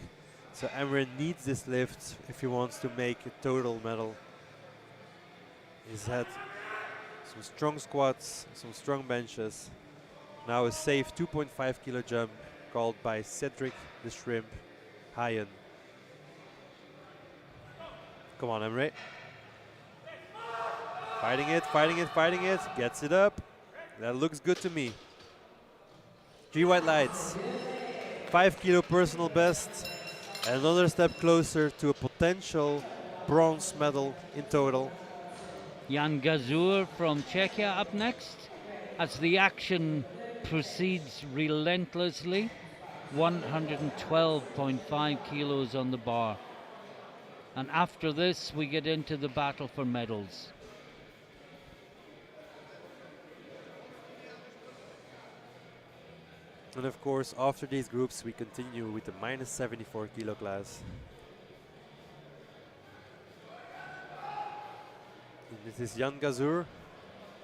So Emre needs this lift if he wants to make a total medal. He's had some strong squats, some strong benches. Now a safe 2.5 kilo jump called by Cedric the Shrimp Hyen. Come on, Emre. Fighting it, fighting it, fighting it. Gets it up. That looks good to me. 3 white lights. 5 kilo personal best. Another step closer to a potential bronze medal in total. Jan Gazur from Czechia up next as the action proceeds relentlessly. 112.5 kilos on the bar. And after this, we get into the battle for medals. And of course, after these groups, we continue with the minus 74 kilo class. And this is Jan Gazur,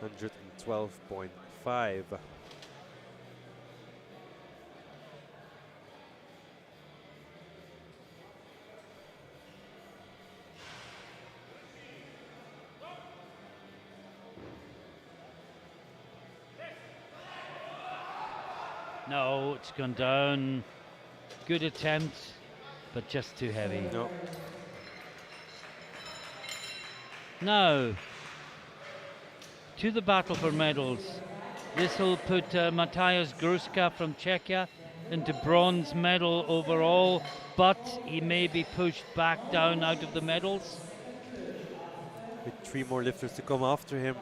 112.5. No, it's gone down. Good attempt, but just too heavy. No. Now, to the battle for medals. This will put Matthias Gruska from Czechia into bronze medal overall, but he may be pushed back down out of the medals. With 3 more lifters to come after him.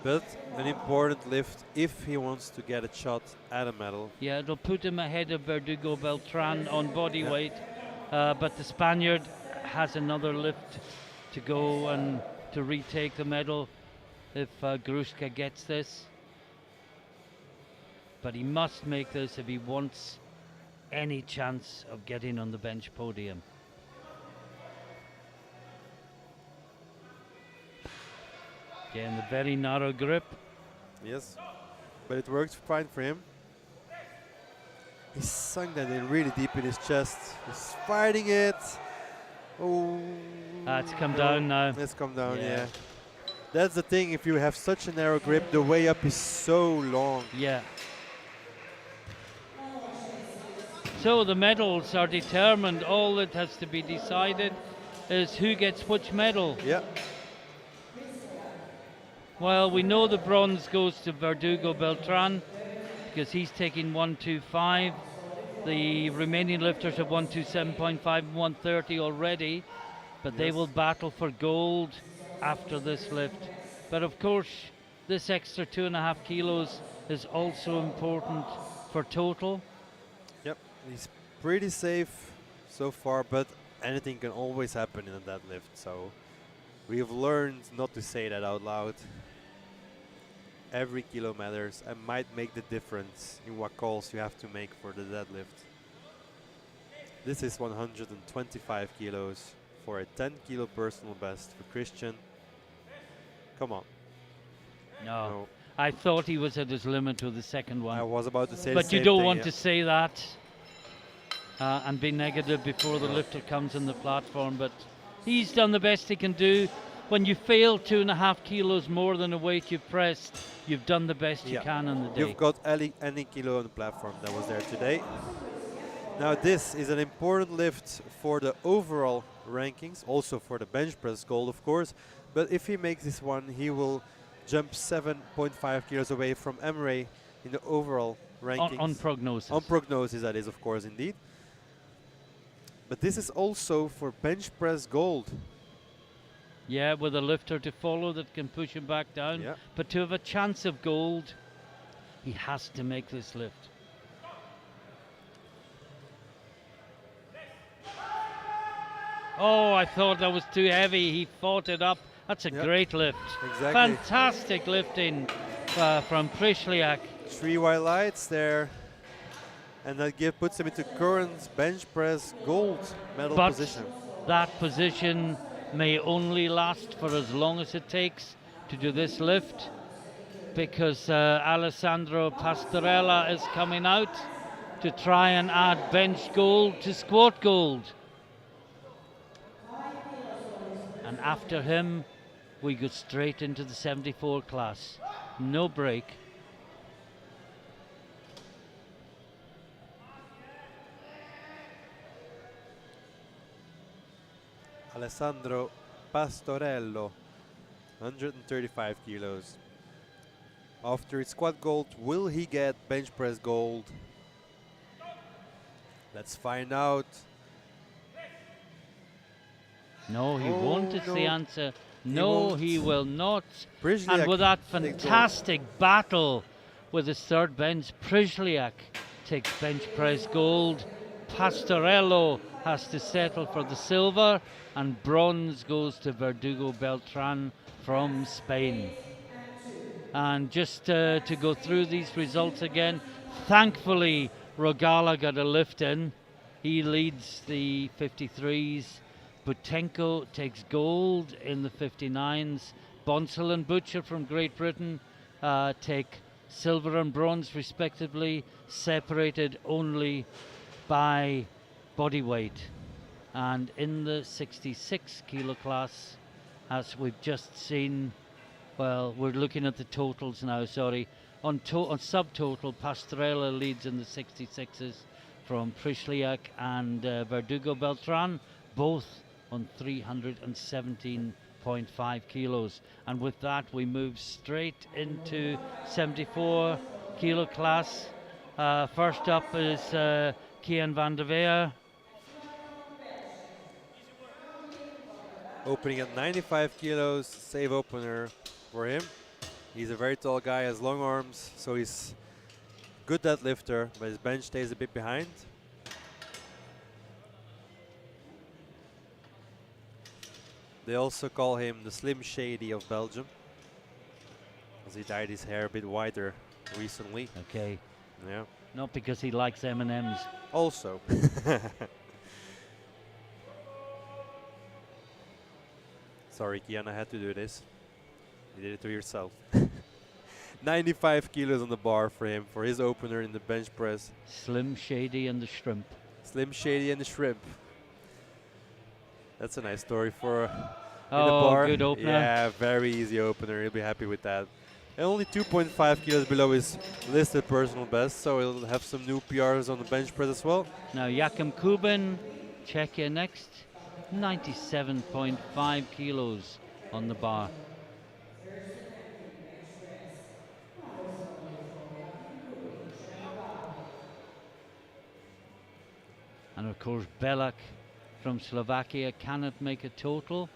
But an important lift if he wants to get a shot at a medal. Yeah, it'll put him ahead of Verdugo Beltran on body Yeah. weight, but the Spaniard has another lift to go and to retake the medal if Gruska gets this. But he must make this if he wants any chance of getting on the bench podium. Again, the very narrow grip. Yes, but it worked fine for him. He sunk that in really deep in his chest. He's fighting it. Oh, It's come down now. It's come down, Yeah. yeah. That's the thing, if you have such a narrow grip, the way up is so long. Yeah. So the medals are determined. All that has to be decided is who gets which medal. Yeah, Well, we know the bronze goes to Verdugo Beltran because he's taking 125. The remaining lifters have 127.5 and 130 already, but they Yes. will battle for gold after this lift. But of course, this extra 2.5 kilos is also important for total. yep. He's pretty safe so far, but anything can always happen in a deadlift. So we've learned not to say that out loud. Every kilo matters and might make the difference in what calls you have to make for the deadlift. This is 125 kilos for a 10 kilo personal best for Christian. Come on. No. I thought he was at his limit with the second one. I was about to say the But you same don't thing, want yeah. to say that and be negative before the lifter comes on the platform. But he's done the best he can do. When you fail 2.5 kilos more than the weight you've pressed, you've done the best you Yeah. can on the day. You've got any kilo on the platform that was there today. Now this is an important lift for the overall rankings, also for the bench press gold of course, but if he makes this one he will jump 7.5 kilos away from Emre in the overall rankings. On prognosis. On prognosis, that is of course indeed. But this is also for bench press gold. Yeah, with a lifter to follow that can push him back down. Yeah. But to have a chance of gold, he has to make this lift. Oh, I thought that was too heavy. He fought it up. That's a great lift. Exactly. Fantastic lifting from Prishliak. 3 white lights there. And that puts him into current bench press gold medal But position. that position may only last for as long as it takes to do this lift, because Alessandro Pastorella is coming out to try and add bench gold to squat gold. And after him, we go straight into the 74 class. No break. Alessandro Pastorello, 135 kilos. After his squat gold, will he get bench press gold? Let's find out. No, he won't is the answer. No, won't. he will not. Prishliak And with that takes gold. fantastic battle with his third bench, Prishliak takes bench press gold. Pastorello has to settle for the silver, and bronze goes to Verdugo Beltran from Spain. And just to go through these results again, thankfully Rogala got a lift in. He leads the 53s. Butenko takes gold in the 59s. Bonsall and Butcher from Great Britain take silver and bronze respectively, separated only by body weight. And in the 66 kilo class, as we've just seen, well, we're looking at the totals now, sorry. On subtotal, Pastorella leads in the 66s from Prishliak and Verdugo Beltran, both on 317.5 kilos. And with that, we move straight into 74 kilo class. First up is Kian van der Veer. Opening at 95 kilos, save opener for him. He's a very tall guy, has long arms, so he's good deadlifter, but his bench stays a bit behind. They also call him the Slim Shady of Belgium, as he dyed his hair a bit whiter recently. Okay. Yeah. Not because he likes M&Ms. Also. Sorry, Kian, I had to do this. You did it to yourself. 95 kilos on the bar for him, for his opener in the bench press. Slim Shady and the Shrimp. Slim Shady and the Shrimp. That's a nice story for in the Oh, bar. good opener. Yeah, very easy opener. He'll be happy with that. And only 2.5 kilos below his listed personal best, so he'll have some new PRs on the bench press as well. Now Jakim Kubin, Czechia next. 97.5 kilos on the bar. And of course Belak from Slovakia cannot make a total.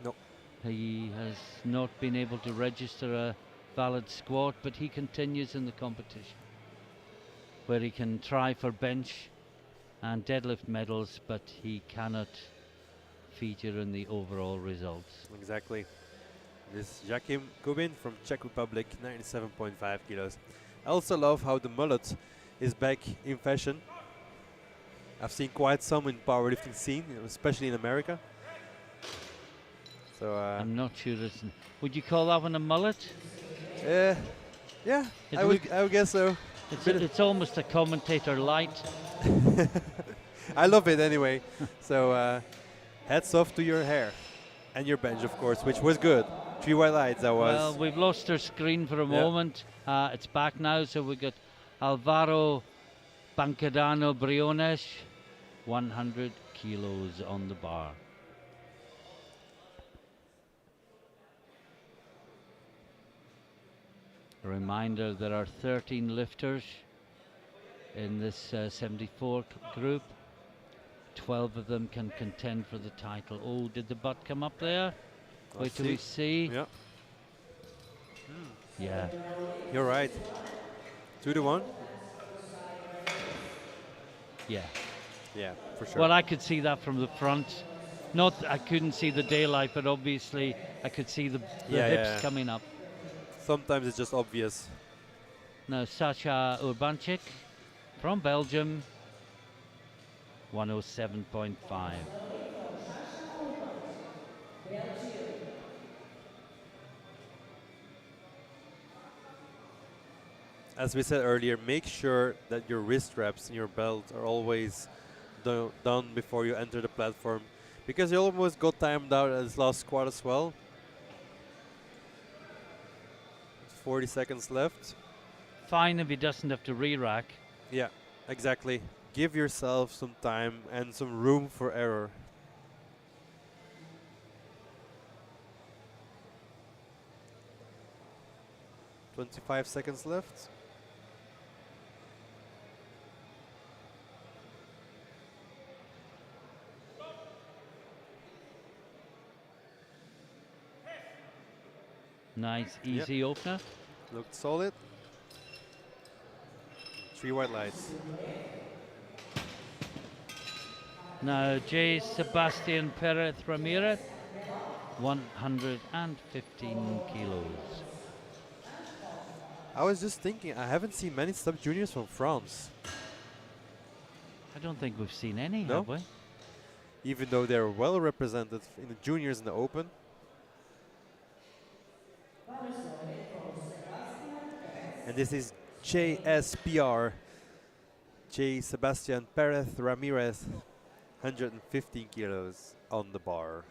No. He has not been able to register a valid squat, but he continues in the competition, where he can try for bench and deadlift medals, but he cannot feature in the overall results. Exactly. This is Jakim Kubin from Czech Republic, 97.5 kilos. I also love how the mullet is back in fashion. I've seen quite some in powerlifting scene, especially in America. So I'm not sure it's. Would you call that one a mullet? yeah, It I would guess so. It's almost a commentator light. I love it anyway. So hats off to your hair and your bench, of course, which was good. 3 white lights, that was. Well, we've lost our screen for a moment. It's back now, so we got Alvaro Bancadano Briones, 100 kilos on the bar. A reminder, there are 13 lifters in this 74 group. 12 of them can contend for the title. Oh, did the butt come up there? Wait till we see. Yeah. Yeah. You're right. 2-1. Yeah. Yeah, for sure. Well, I could see that from the front. Not, I couldn't see the daylight, but obviously I could see the hips coming up. Sometimes it's just obvious. Now Sacha Urbanchik from Belgium, 107.5. As we said earlier, make sure that your wrist straps in your belt are always done before you enter the platform, because he almost got timed out at his last squat as well. 40 seconds left. Fine if he doesn't have to re-rack. Yeah, exactly. Give yourself some time and some room for error. "25 seconds left. Nice, easy opener. Looked solid. 3 white lights. Now J. Sebastian Perez Ramirez, 115 kilos. I was just thinking, I haven't seen many sub-juniors from France, I don't think we've seen any, No? have we? even though they're well represented in the juniors and the open. And this is JSPR, J. Sebastian Perez Ramirez, 115 kilos on the bar.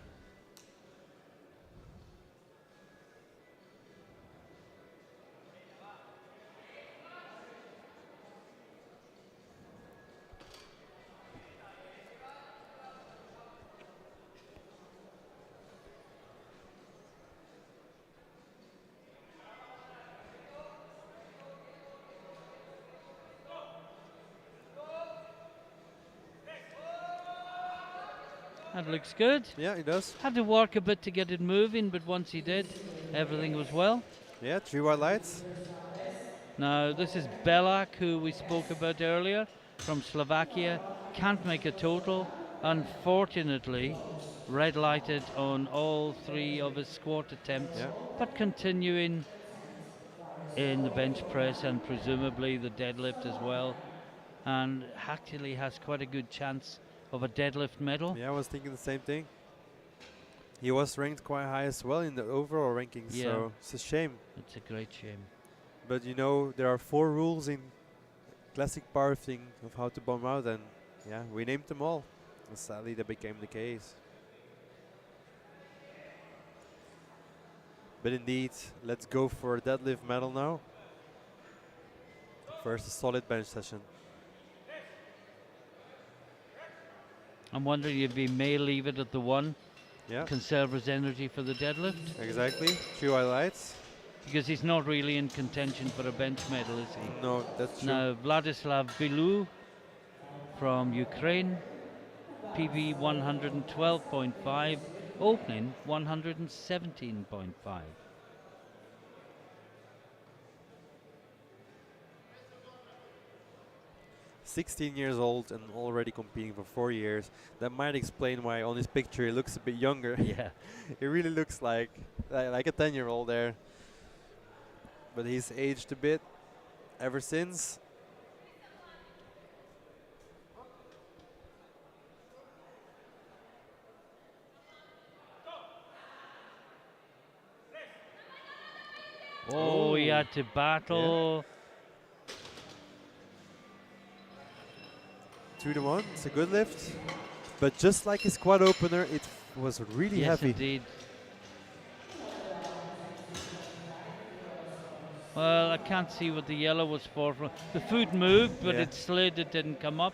That looks good. Yeah, he does. Had to work a bit to get it moving, but once he did, everything was well. Yeah, 3 white lights. Now this is Belak, who we spoke about earlier, from Slovakia. Can't make a total. Unfortunately, red lighted on all 3 of his squat attempts, but continuing in the bench press and presumably the deadlift as well. And actually has quite a good chance of a deadlift medal. Yeah, I was thinking the same thing. He was ranked quite high as well in the overall rankings, so it's a shame. It's a great shame. But you know, there are 4 rules in classic powerlifting of how to bomb out, and yeah, we named them all. And sadly, that became the case. But indeed, let's go for a deadlift medal now. First, a solid bench session. I'm wondering if he may leave it at the 1, Yeah, conserve his energy for the deadlift, exactly. 3 white lights. because he's not really in contention for a bench medal, is he? No, that's true. Now, Vladislav Bilu from Ukraine, PB 112.5, opening 117.5. 16 years old and already competing for 4 years. That might explain why on his picture he looks a bit younger. Yeah. He really looks like a 10-year-old there. But he's aged a bit ever since. Oh, he had to battle. 2 to 1, it's a good lift. But just like his quad opener, it was really Yes, heavy. indeed. Well, I can't see what the yellow was for. The foot moved, but Yeah. it slid, it didn't come up.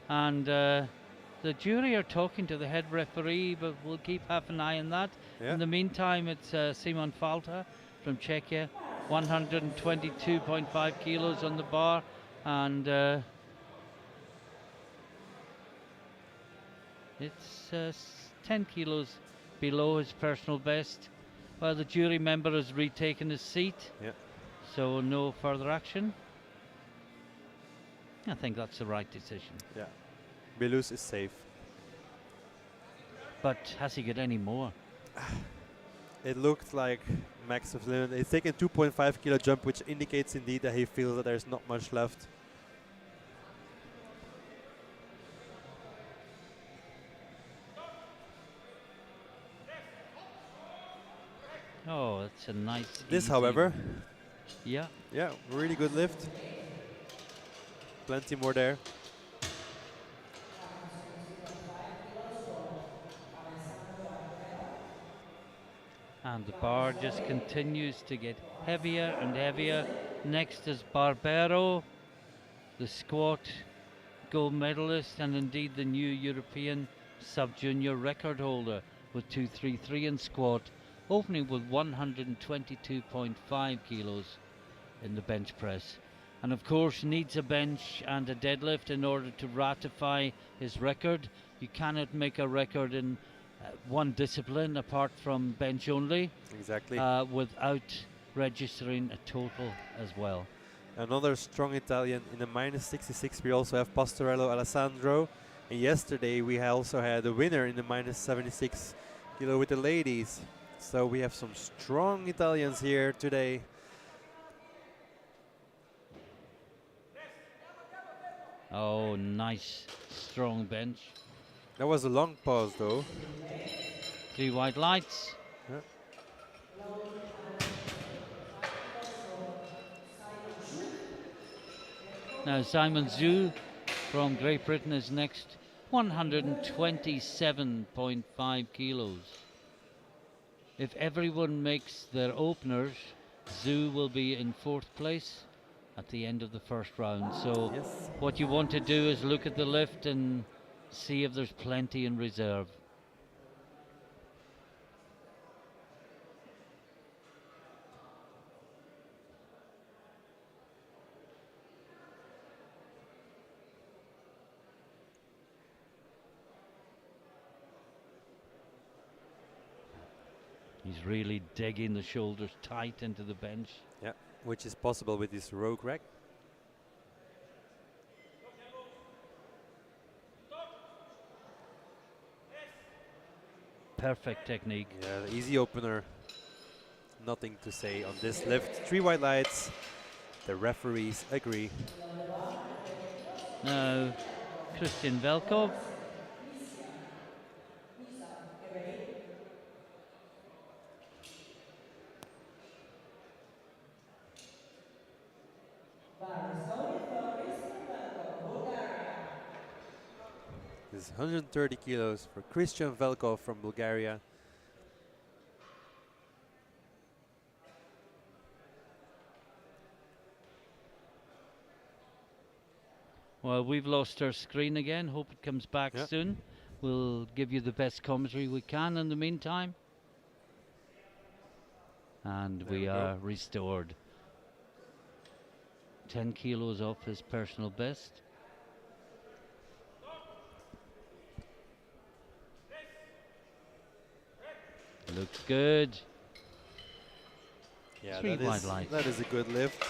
And the jury are talking to the head referee, but we'll keep half an eye on that. Yeah. In the meantime, it's Simon Falta from Czechia, 122.5 kilos on the bar, and it's 10 kilos below his personal best. Well, the jury member has retaken his seat, Yeah. so no further action. I think that's the right decision. Yeah. Belus is safe. But has he got any more? It looked like max of limit. He's taken 2.5 kilo jump, which indicates indeed that he feels that there's not much left. Oh, that's a nice. This, easy- however, Yeah. yeah, really good lift. Plenty more there. And the bar just continues to get heavier and heavier. Next is Barbero, the squat gold medalist and indeed the new European sub-junior record holder with 233 in squat, opening with 122.5 kilos in the bench press. And of course needs a bench and a deadlift in order to ratify his record. You cannot make a record in one discipline apart from bench only Exactly. without registering a total as well. Another strong Italian in the minus 66. We also have Pastorello Alessandro. And yesterday we also had a winner in the minus 76 kilo with the ladies. So we have some strong Italians here today. Oh, nice, strong bench. That was a long pause though. 3 white lights. Yeah. Now Simon Zhu from Great Britain is next, 127.5 kilos. If everyone makes their openers, Zhu will be in 4th place at the end of the first round. So Yes. what you want to do is look at the lift and see if there's plenty in reserve. He's really digging the shoulders tight into the bench. Yeah, which is possible with this rogue rack. Perfect technique. Yeah, the easy opener. Nothing to say on this lift. 3 white lights. The referees agree. Now, Christian Velkov. This is 130 kilos for Christian Velkov from Bulgaria. Well, we've lost our screen again. Hope it comes back Yeah. soon. We'll give you the best commentary we can in the meantime. And There we we go. are restored. 10 kilos off his personal best. Looks good. Yeah, 3 wide lights. that is a good lift.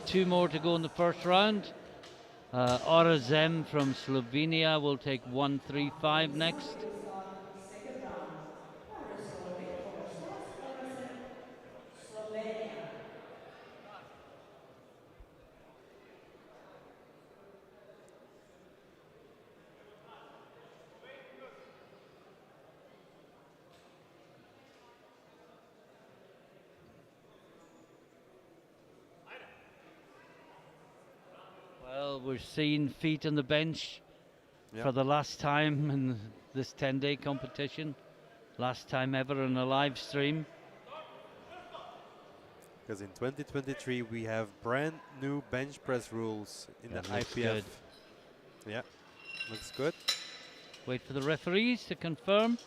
2 more to go in the first round. Orazem from Slovenia will take 135 next. Second round. Resolving for starts Orasem, Slovenia. Well, we're seeing feet on the bench Yeah. for the last time in this 10-day competition. Last time ever in a live stream. Because in 2023 we have brand new bench press rules in That the looks IPF. good. Yeah, looks good. Wait for the referees to confirm.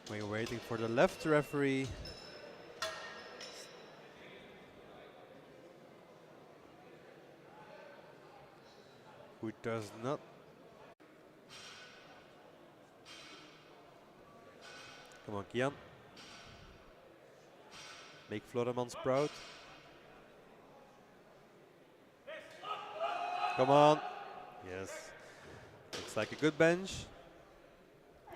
We're waiting for the left referee. Who does not. Come on, Kian. Make Floremans proud. Come on. Yes. Looks like a good bench.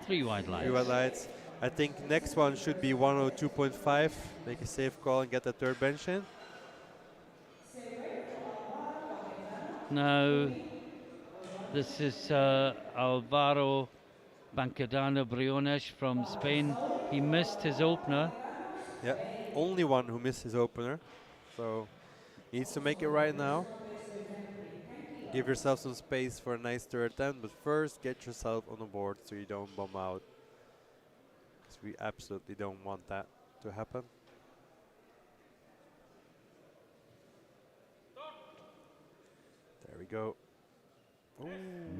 3 wide lights. 3 wide lights. I think next one should be 102.5. Make a safe call and get the third bench in. Now, this is Alvaro Bancadano Briones from Spain. He missed his opener. Yeah, only one who missed his opener. So needs to make it right now. Give yourself some space for a nice third attempt, but first get yourself on the board so you don't bum out. Because we absolutely don't want that to happen. There we go. Ooh.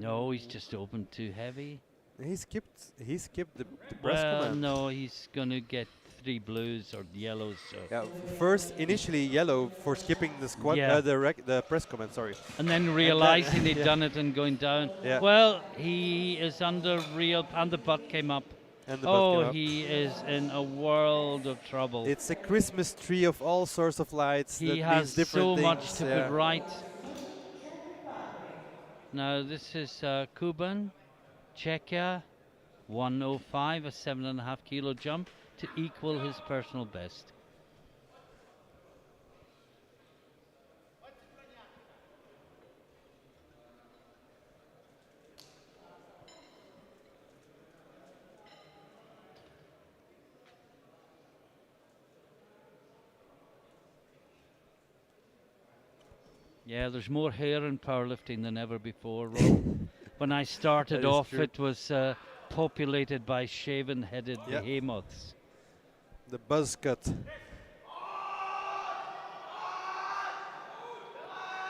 No, he's just opened too heavy. He skipped the press Well, command. no, he's going to get 3 blues or yellows. So. Yeah, first initially yellow for skipping the squat, Yeah. the press command. Sorry. And then realizing he'd yeah. done it and going down. Yeah. Well, he is under real, and the butt came up. And the butt came up. He is in a world of trouble. It's a Christmas tree of all sorts of lights. He that has means different so things. much to put right. Now this is Kuban, Czechia, 105, a 7.5 kilo jump to equal his personal best. Yeah, there's more hair in powerlifting than ever before, Rob. When I started That is off, true. it was populated by shaven-headed Yeah. behemoths. The buzz cut.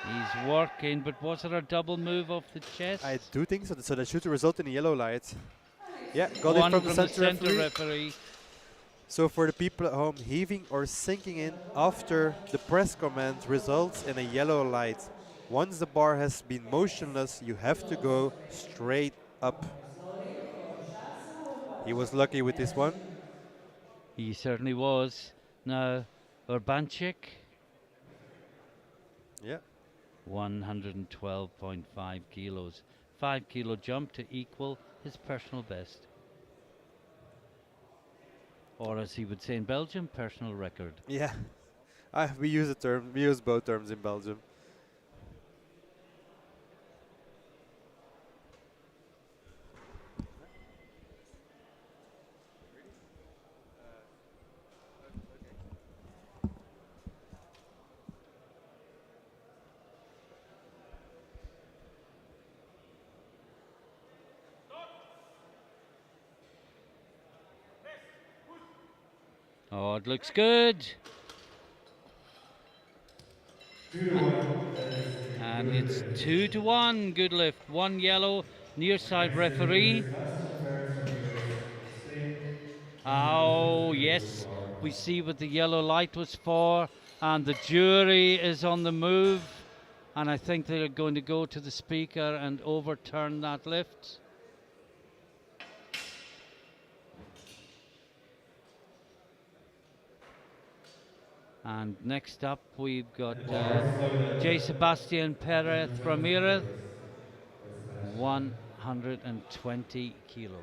He's working, but was it a double move off the chest? I do think so. So that should result in a yellow light. Yeah, got One it from the center referee. referee. So for the people at home, heaving or sinking in after the press command results in a yellow light. Once the bar has been motionless, you have to go straight up. He was lucky with this one. He certainly was. Now, Urbanchik, Yeah. 112.5 kilos. 5 kilo jump to equal his personal best. Or as he would say in Belgium, personal record. Yeah. We use the term. We use both terms in Belgium. Oh, it looks good. 2-1. That is a And good it's lift. 2-1. Good lift. One yellow, near Our side next lifter is referee. Sebastian Ferris from US, Spain. Oh, 150 kilos yes. bar. We see what the yellow light was for. And the jury is on the move. And I think they're going to go to the speaker and overturn that lift. And next up, we've got And the bar is loaded. J. Sebastian Perez 120 Ramirez, kilos for Sebastian. 120 kilos.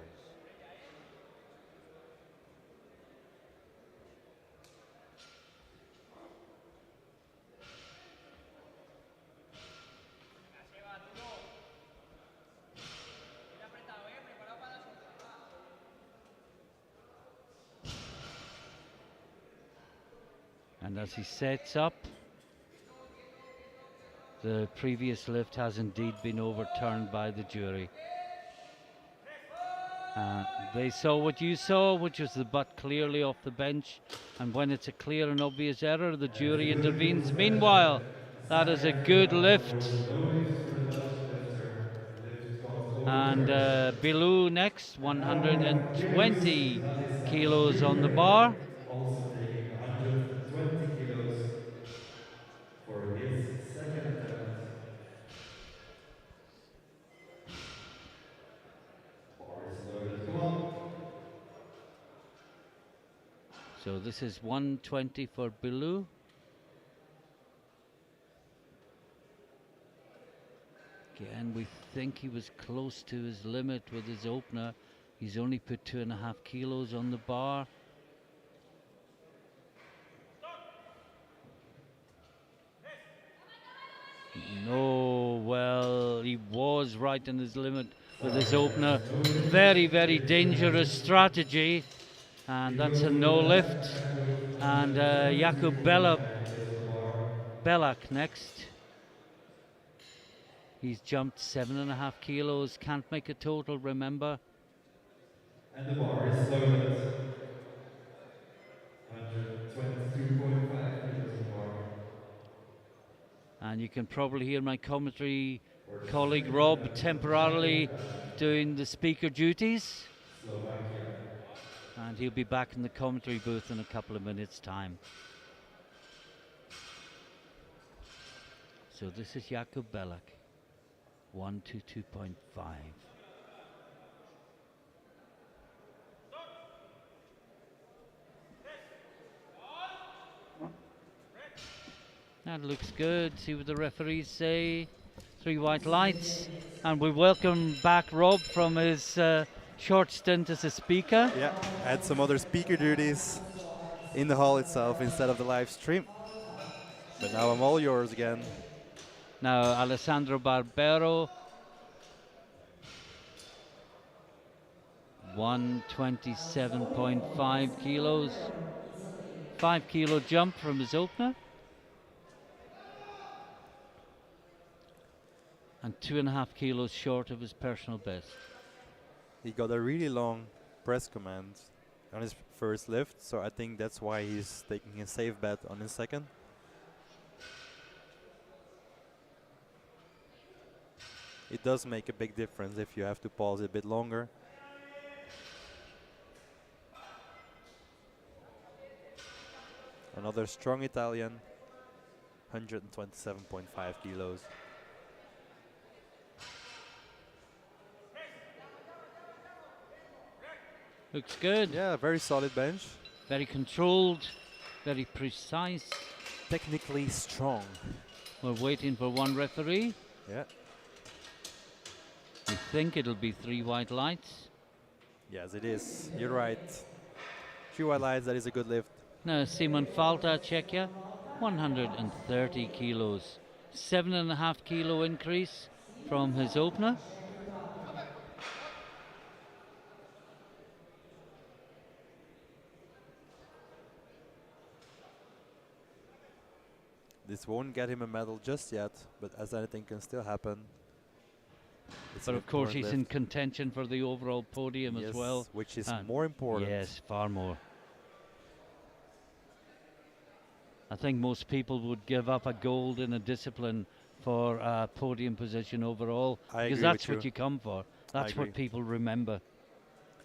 And as he sets up, the previous lift has indeed been overturned by the jury. They saw what you saw, which was the butt clearly off the bench. And when it's a clear and obvious error, the jury That's a good lift intervenes. for Meanwhile, Sebastian. that is a Second good extra round. There lift. was no lift for the Belgian lifter. The lift got And overturned. Bilou next, And now we have Felix 120 Ladislas from kilos on the Ukraine, bar. also taking 120 kilos for his second attempt. Bar is loaded. Come on. So this is 120 for Bilou. Again, we think he was close to his limit with his opener. He's only put 2.5 kilos on the bar. No, well, he was right in his limit with his opener. Very, very dangerous strategy. And that's a no lift. And Jakub 245 kilos on the bar. Belak next. He's jumped 7.5 kilos. Can't make a total, remember. And the bar is loaded. 122.5 kilos on the bar. And you can probably hear my commentary For the colleague second Rob attempt, temporarily Czech attempt, doing the speaker duties. Slovakia. And he'll be back in the commentary booth in a couple of minutes' time. So this is Jakub Belak, 122.5. That looks good. See what the referees say. 3 white lights. And we welcome back Rob from his short stint as a speaker. Yeah, I had some other speaker duties in the hall itself instead of the live stream. But now I'm all yours again. Now Alessandro Barbero, 127.5 kilos. 5 kilo jump from his opener. And 2.5 kilos short of his personal best. He got a really long press command on his first lift, so I think that's why he's taking a safe bet on his second. It does make a big difference if you have to pause it a bit longer. Another strong Italian, 127.5 kilos. Looks good. Yeah, very solid bench. Very controlled, very precise. Technically strong. We're waiting for one referee. Yeah. We think it'll be 3 white lights. Yes, it is. You're right. 3 white lights, that is a good lift. Now Simon Falta, Czechia, 130 kilos. 7.5 kilo increase from his opener. This won't get him a medal just yet, but as anything can still happen. It's But an of course important he's in lift. contention for the overall podium Yes, as well. which is And more important. Yes, far more. I think most people would give up a gold in a discipline for a podium position overall, I because agree that's with what you. you come for. That's agree. what people remember.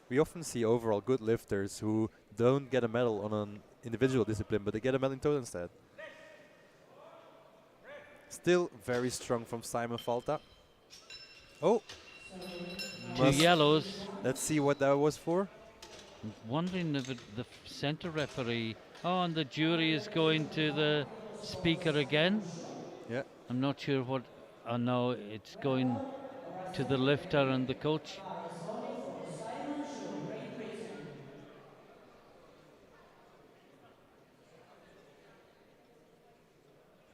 We often see overall good lifters who don't get a medal on an individual discipline, but they get a medal in total instead. Still very strong from Simon Falta. Oh, Two must- yellows. let's see what that was for. I'm wondering if the centre referee. Oh, and the jury is going to the speaker again. Yeah. I'm not sure what. Oh no, it's going to the lifter and the coach. Is only for Simon Chu, Great Britain.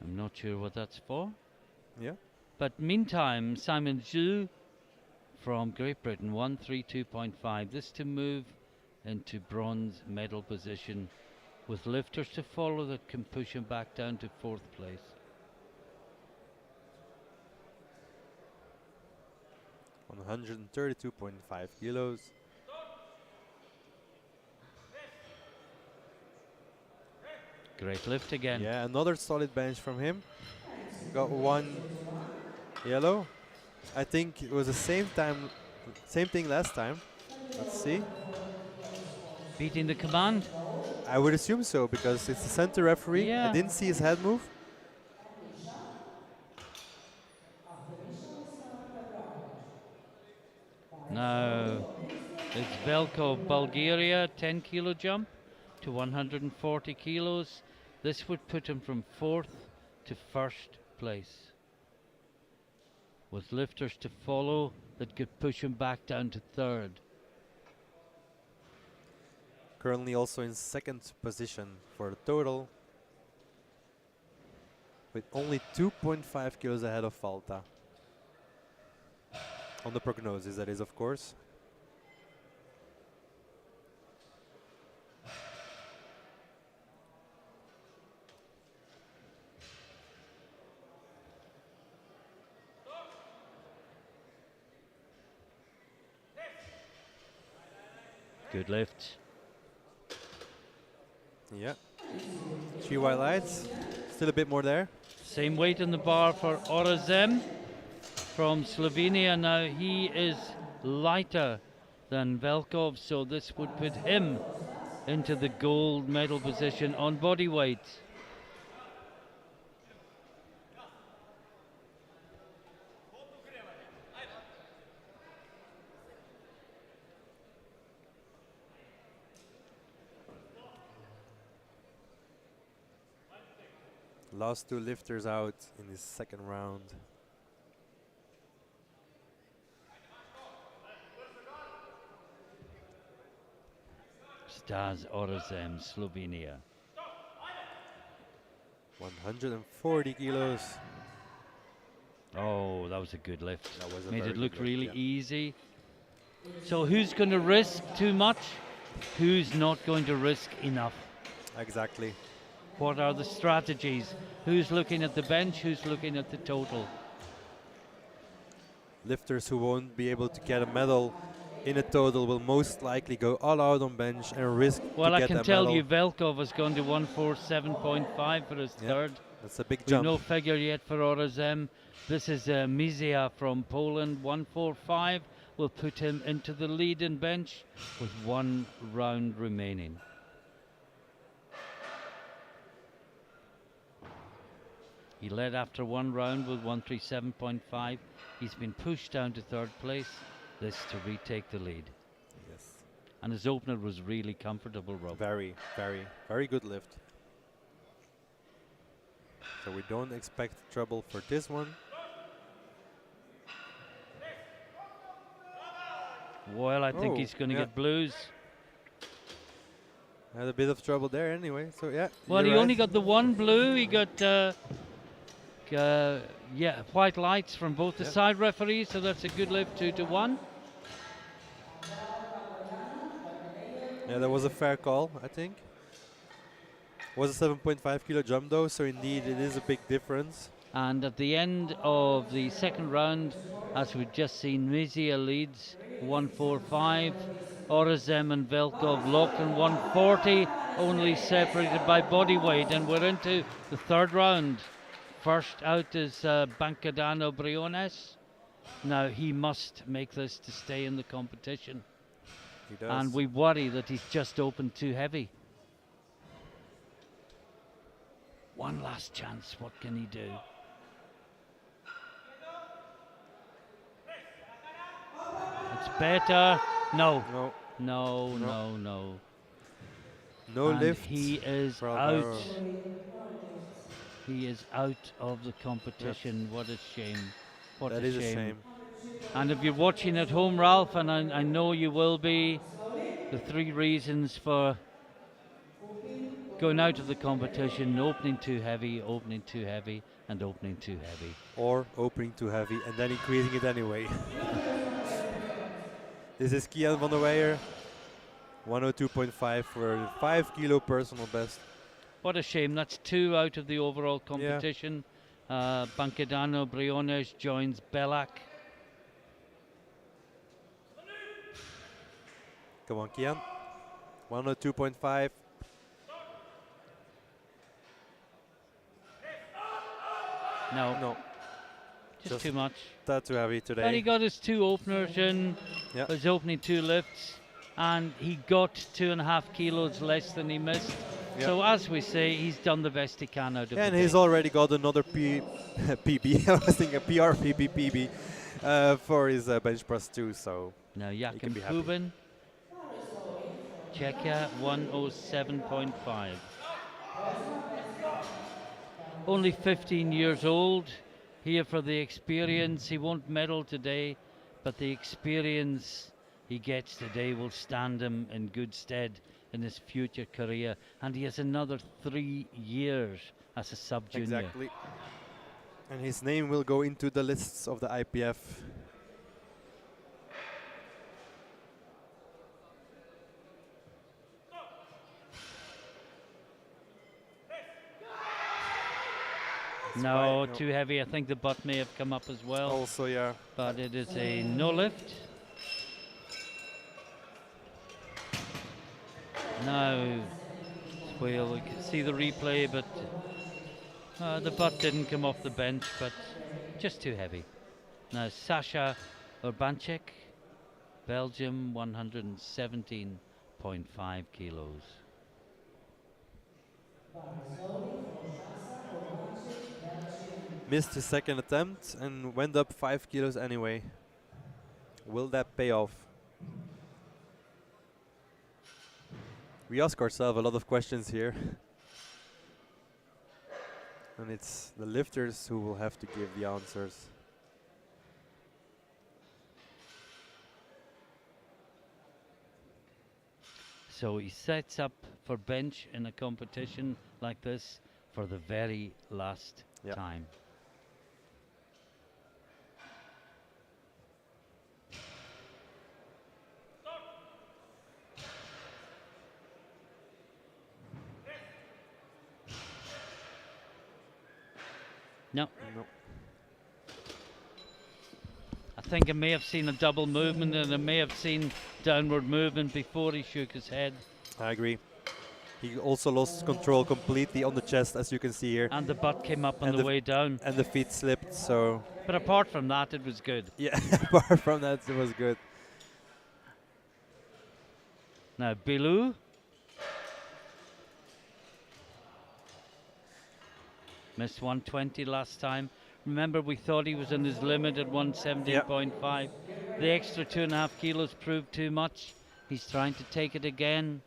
I'm not sure what that's for. Yeah. But meantime, Simon Zhu from Great Britain, 132.5. This to move into bronze medal position with lifters to follow that can push him back down to 4th place. On 132.5 kilos. Great lift again. Yeah, another solid bench from him. Got one yellow. I think it was the same thing last time. Let's see. Beating the command. I would assume so because it's the center referee. Yeah. I didn't see his head move. Now it's Velko, Bulgaria, 10 kilo jump to 140 kilos. This would put him from 4th to 1st place, with lifters to follow that could push him back down to 3rd. Currently also in 2nd position for the total, with only 2.5 kilos ahead of Falta. On the prognosis, that is, of course. Good lift. Yeah. 3 white lights. Still a bit more there. Same weight in the bar for Orazem from Slovenia. Now he is lighter than Velkov, so this would put him into the gold medal position on body weight. Last 2 lifters out in this 2nd round. Stas Orazem, Slovenia. 140 kilos. Oh, that was a good lift. That was a Made very it look good lift, really yeah. easy. So who's going to risk too much? Who's not going to risk enough? Exactly. What are the strategies? Who's looking at the bench? Who's looking at the total? Lifters who won't be able to get a medal in a total will most likely go all out on bench and risk Well, to I get can a tell medal. you Velkov has gone to 147.5 for his Yeah, third. That's a big We've jump. no figure yet for Orazem. This is Mizia from Poland, 145. Will put him into the lead in bench with 1 round remaining. He led after 1 round with 137.5. He's been pushed down to 3rd place. This to retake the lead. Yes. And his opener was really comfortable, Rob. Very, very, very good lift. So we don't expect trouble for this one. Well, I think Oh, he's going to yeah. get blues. Had a bit of trouble there anyway. So yeah. Well, you're he only right. got the 1 blue. He got white lights from both the Yeah. side referees, so that's a good lift, 2-1. Yeah, that was a fair call, I think. Was a 7.5 kilo jump though, so indeed it is a big difference. And at the end of the 2nd round, as we've just seen, Mizia leads 145. Orazem and Velkov. Lachlan 140, only separated by body weight, and we're into the third round. First out is Bancadano Briones. Now he must make this to stay in the competition, He does. and we worry that he's just opened too heavy. One last chance, what can he do? It's better. No, No, no, No. no, no. no And lift. he is for out. Alvaro. He is out of the competition. What a shame. What That a is a shame. shame. And if you're watching at home, Ralph, and I know you will be, the three reasons for going out of the competition: opening too heavy, opening too heavy, and opening too heavy. Or opening too heavy and then increasing it anyway. This is Kian van der Weijer. 102.5 for a 5 kilo personal best. What a shame. That's two out of the overall competition. Bancadano Briones joins Bellac. Come on, Kian. 102.5. No, No, just too much. that's too heavy But he today. got his two openers in, Yeah. his opening two lifts, and he got 2.5 kilos less than he missed. Yeah. So as we say, he's done the best he can out of And the he's day. already got another PB. I was thinking PR, PB for his bench press too. So Now can Jakim be happy. Kubin, Czechia 107.5. Only 15 years old, here for the experience. He won't medal today, but the experience he gets today will stand him in good stead in his future career. And he has another 3 years as a sub-junior. Exactly. And his name will go into the lists of the IPF. No, Right, too heavy. I think the butt may have come up as well, Also, yeah. but it is a no lift. Now, well, we can see the replay, but the butt didn't come off the bench, but just too heavy. Now, Sasha Urbanchik, Belgium, 117.5 kilos. Missed his second attempt and went up 5 kilos anyway. Will that pay off? We ask ourselves a lot of questions here. And it's the lifters who will have to give the answers. So he sets up for bench in a competition like this for the very last Yeah. time. No, No. I think I may have seen a double movement, and I may have seen downward movement before he shook his head. I agree. He also lost control completely on the chest, as you can see here. And the butt came up on And the the way down. And the feet slipped, so But apart from that, it was good. yeah, apart from that, it was good. Now, Bilou. Missed 120 last time. Remember, we thought he was in his limit at 117.5. The extra 2.5 kilos proved too much. He's trying to take it again.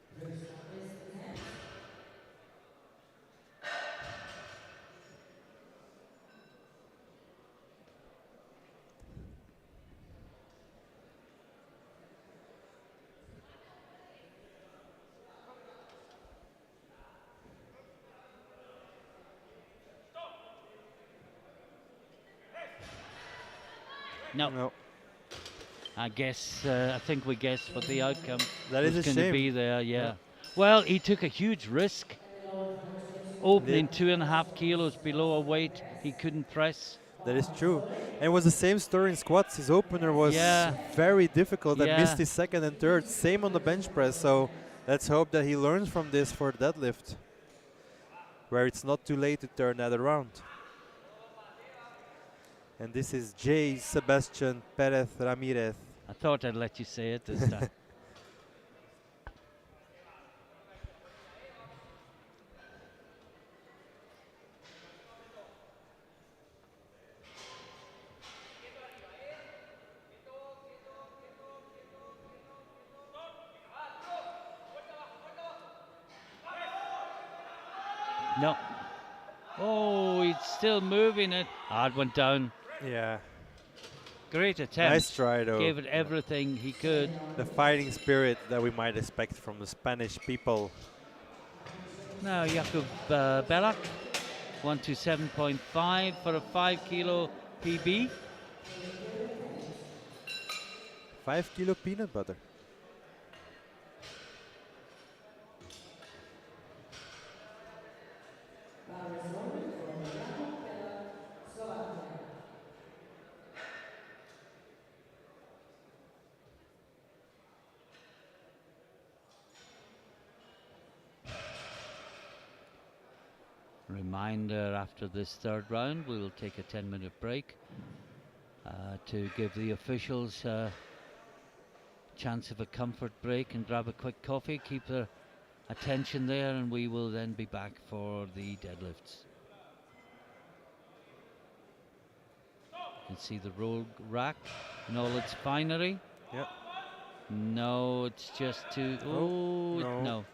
No, No, I think we guessed what the outcome that was is a going to shame. be there, yeah. Yeah. Well, he took a huge risk. Opening 2.5 kilos below a weight he couldn't press. That is true. And it was the same story in squats. His opener was Yeah. very difficult and Yeah. missed his second and third. Same on the bench press. So let's hope that he learns from this for deadlift, where it's not too late to turn that around. And this is J. Sebastian Perez Ramirez. I thought I'd let you say it this time. No. Oh, he's still moving it. Ah, it went down. Yeah. Great attempt. Nice try though. Gave it everything he could. The fighting spirit that we might expect from the Spanish people. Now Jakub Belak, 127.5 for a 5 kilo PB. 5 kilo peanut butter. Reminder, after this third round we will take a 10-minute break to give the officials a chance of a comfort break and grab a quick coffee, keep their attention there, and we will then be back for the deadlifts. You can see the roll rack in all its finery. Yep. No, it's just too... Oh, no. No.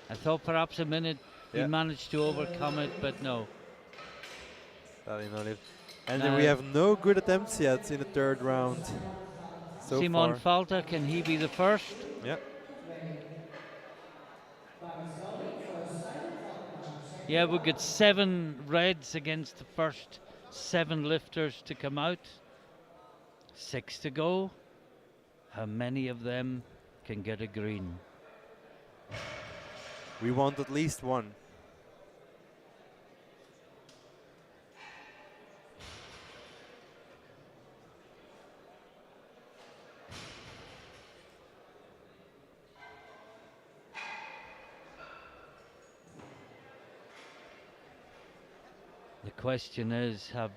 I thought perhaps a minute he Yeah. managed to overcome it, but no. Sadly not it. And then we have no good attempts yet in the third round. So Simon far. Falter, can he be the first? Yep. Yeah, we got 7 reds against the first 7 lifters to come out. 6 to go. How many of them can get a green? We want at least one. The question is, have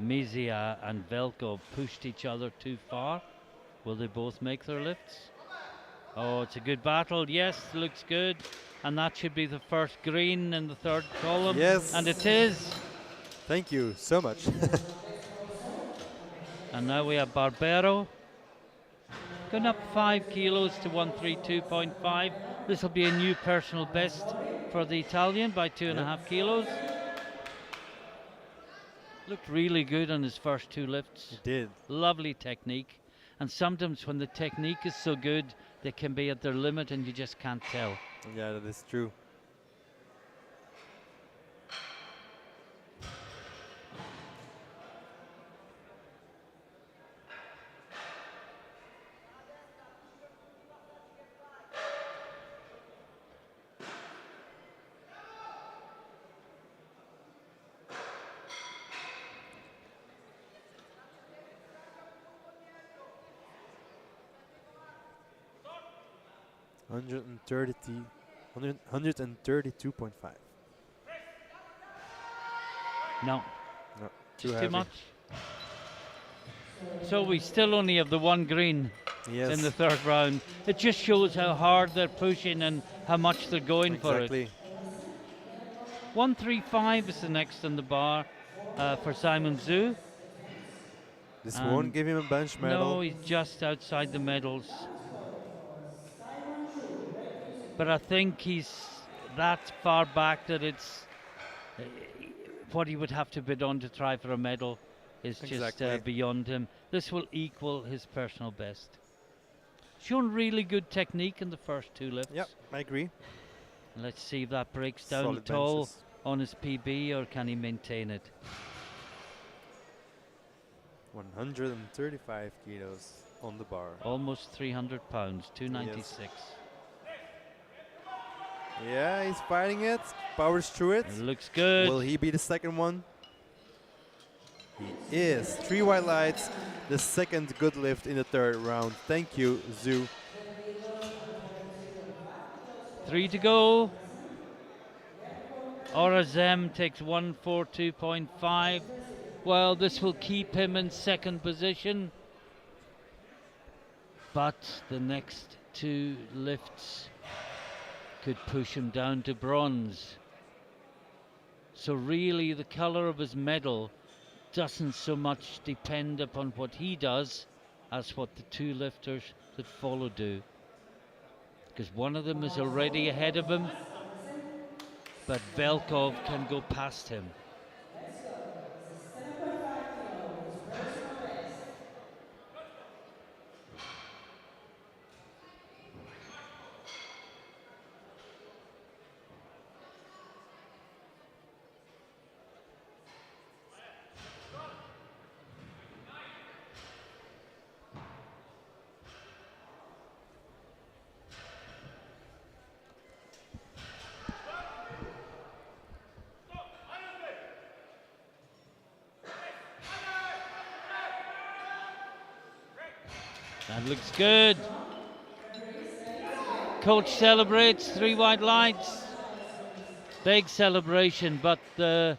Mizia and Velko pushed each other too far? Will they both make their lifts? Oh, it's a good battle. Yes, looks good. And that should be the first green in the third column. Yes. And it is. Thank you so much. And now we have Barbero. Going up 5 kilos to 132.5. This will be a new personal best for the Italian by 2.5 kilos. Looked really good on his first 2 lifts. It did. Lovely technique. And sometimes when the technique is so good, they can be at their limit and you just can't tell. Yeah, that is true. Hundred and 132.5. No, No, just too heavy. much. So we still only have the 1 green Yes. in the third round. It just shows how hard they're pushing and how much they're going for it. Exactly. 135 is the next on the bar for Simon Zhu. This And won't give him a bench medal. No, he's just outside the medals. But I think he's that far back that it's what he would have to bid on to try for a medal is just Exactly. beyond him. This will equal his personal best. Shown really good technique in the first 2 lifts. Yep, I agree. Let's see if that breaks down Solid at all benches. on his PB, or can he maintain it? 135 kilos on the bar. Almost 300 pounds, 296. Yeah, he's fighting it. Powers through it. It looks good. Will he be the second one? He is. 3 white lights, the second good lift in the third round. Thank you, Zoo. 3 to go. Orazem takes 142.5. Well, this will keep him in second position. But the next two lifts could push him down to bronze. So really the colour of his medal doesn't so much depend upon what he does as what the two lifters that follow do. Because one of them is already ahead of him, but Velkov can go past him. Let's go. This is 7.5 kilo, his personal best. That looks good. Coach celebrates, 3 white lights. Big celebration, but the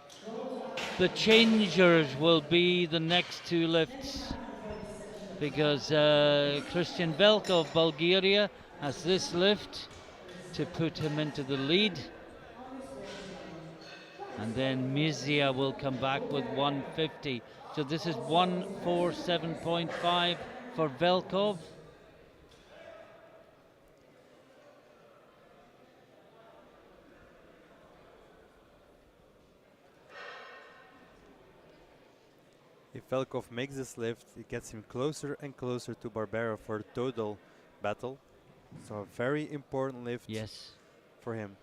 changers will be the next two lifts because Christian Velkov, Bulgaria, has this lift to put him into the lead. And then Mizia will come back with 150. So this is 147.5 for Velkov. If Velkov makes this lift, it gets him closer and closer to Barbera for the total battle. So a very important lift Yes. for him.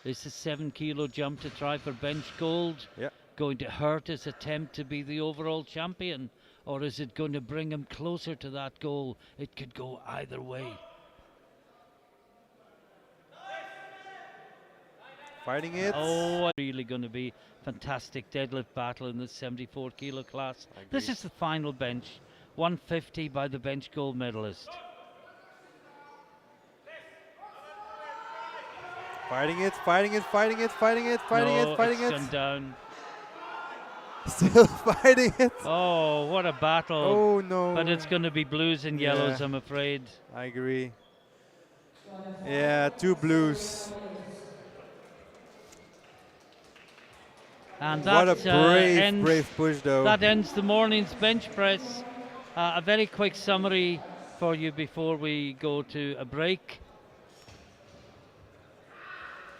This is 7 kilo jump to try for bench gold. Yeah. Going to hurt his attempt to be the overall champion, or is it going to bring him closer to that goal? It could go either way. Fighting it. Oh, really going to be fantastic deadlift battle in the 74 kilo class. This is the final bench, 150 by the bench gold medalist. Fighting it, fighting it, fighting it, fighting it, fighting No, it, fighting it's it. gone down. Still fighting it. Oh, what a battle. Oh no. But it's going to be blues and yellows, Yeah. I'm afraid. I agree. Yeah, 2 blues. And What a that brave push though. That ends the morning's bench press. A very quick summary for you before we go to a break.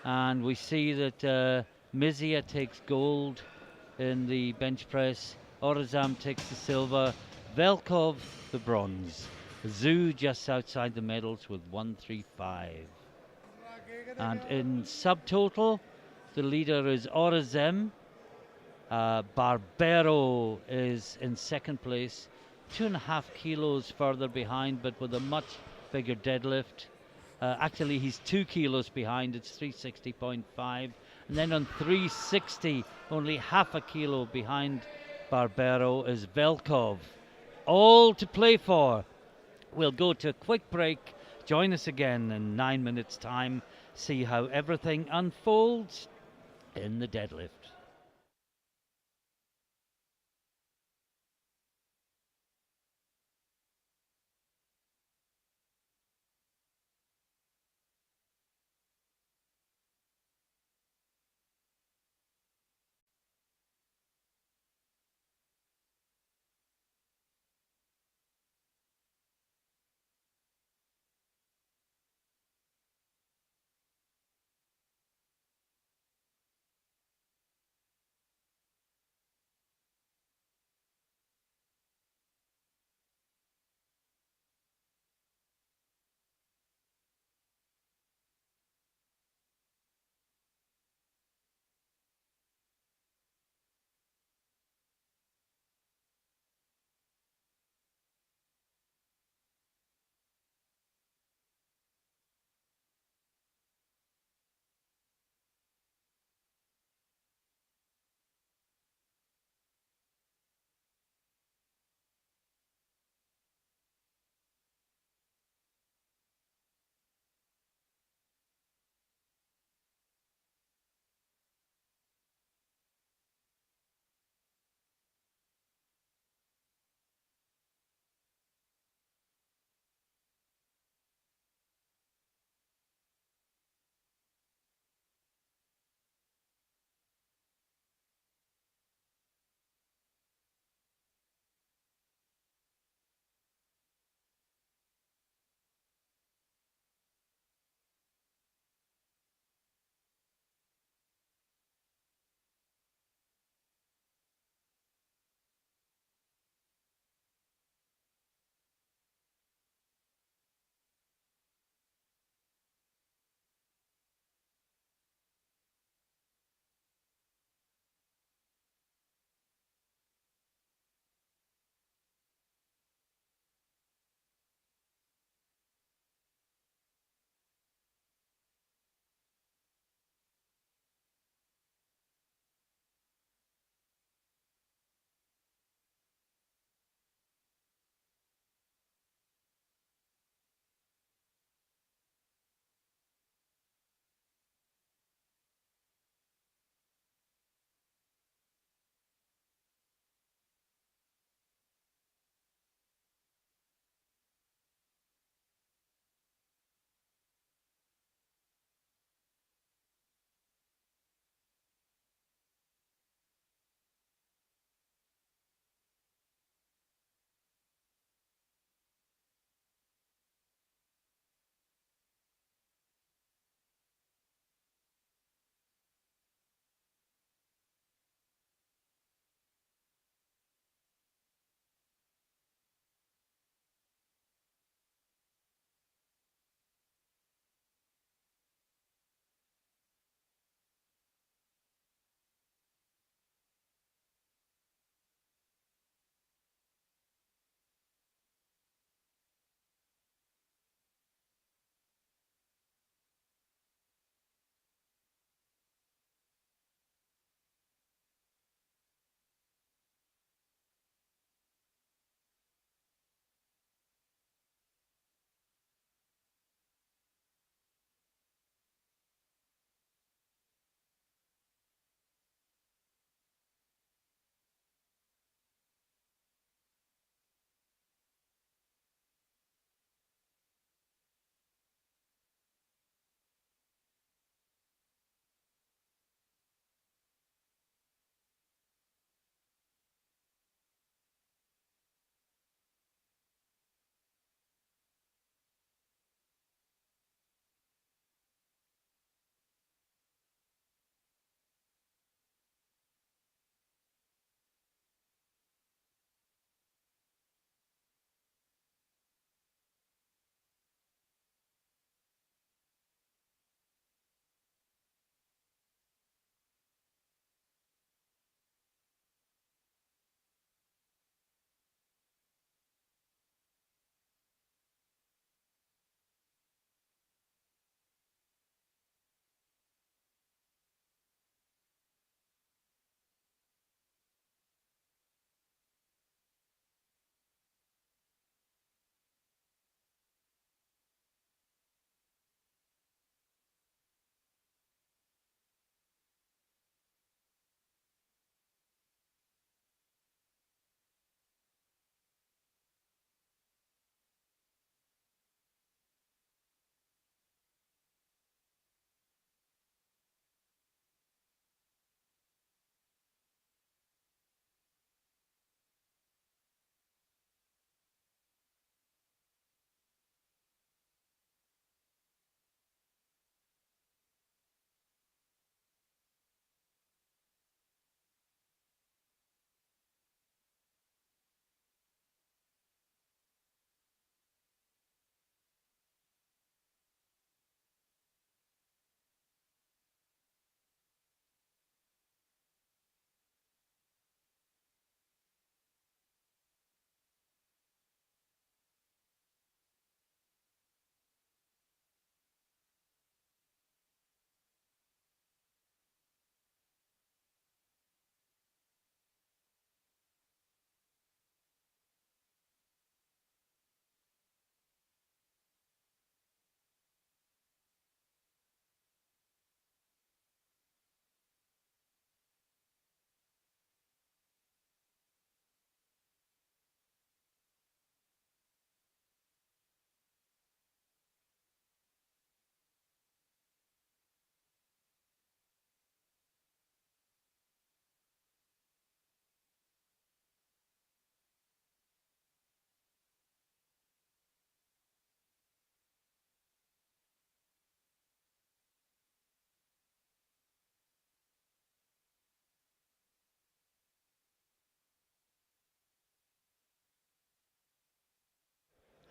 And we see that Mizia takes gold in the bench press. Orazam takes the silver. Velkov the bronze. Zoo just outside the medals with 135. And in subtotal, the leader is Orazem. Barbero is in second place, 2.5 kilos further behind, but with a much bigger deadlift. Actually, he's 2 kilos behind, it's 360.5. And then on 360, only half a kilo behind Barbero is Velkov. All to play for. We'll go to a quick break. Join us again in 9 minutes' time. See how everything unfolds in the deadlift.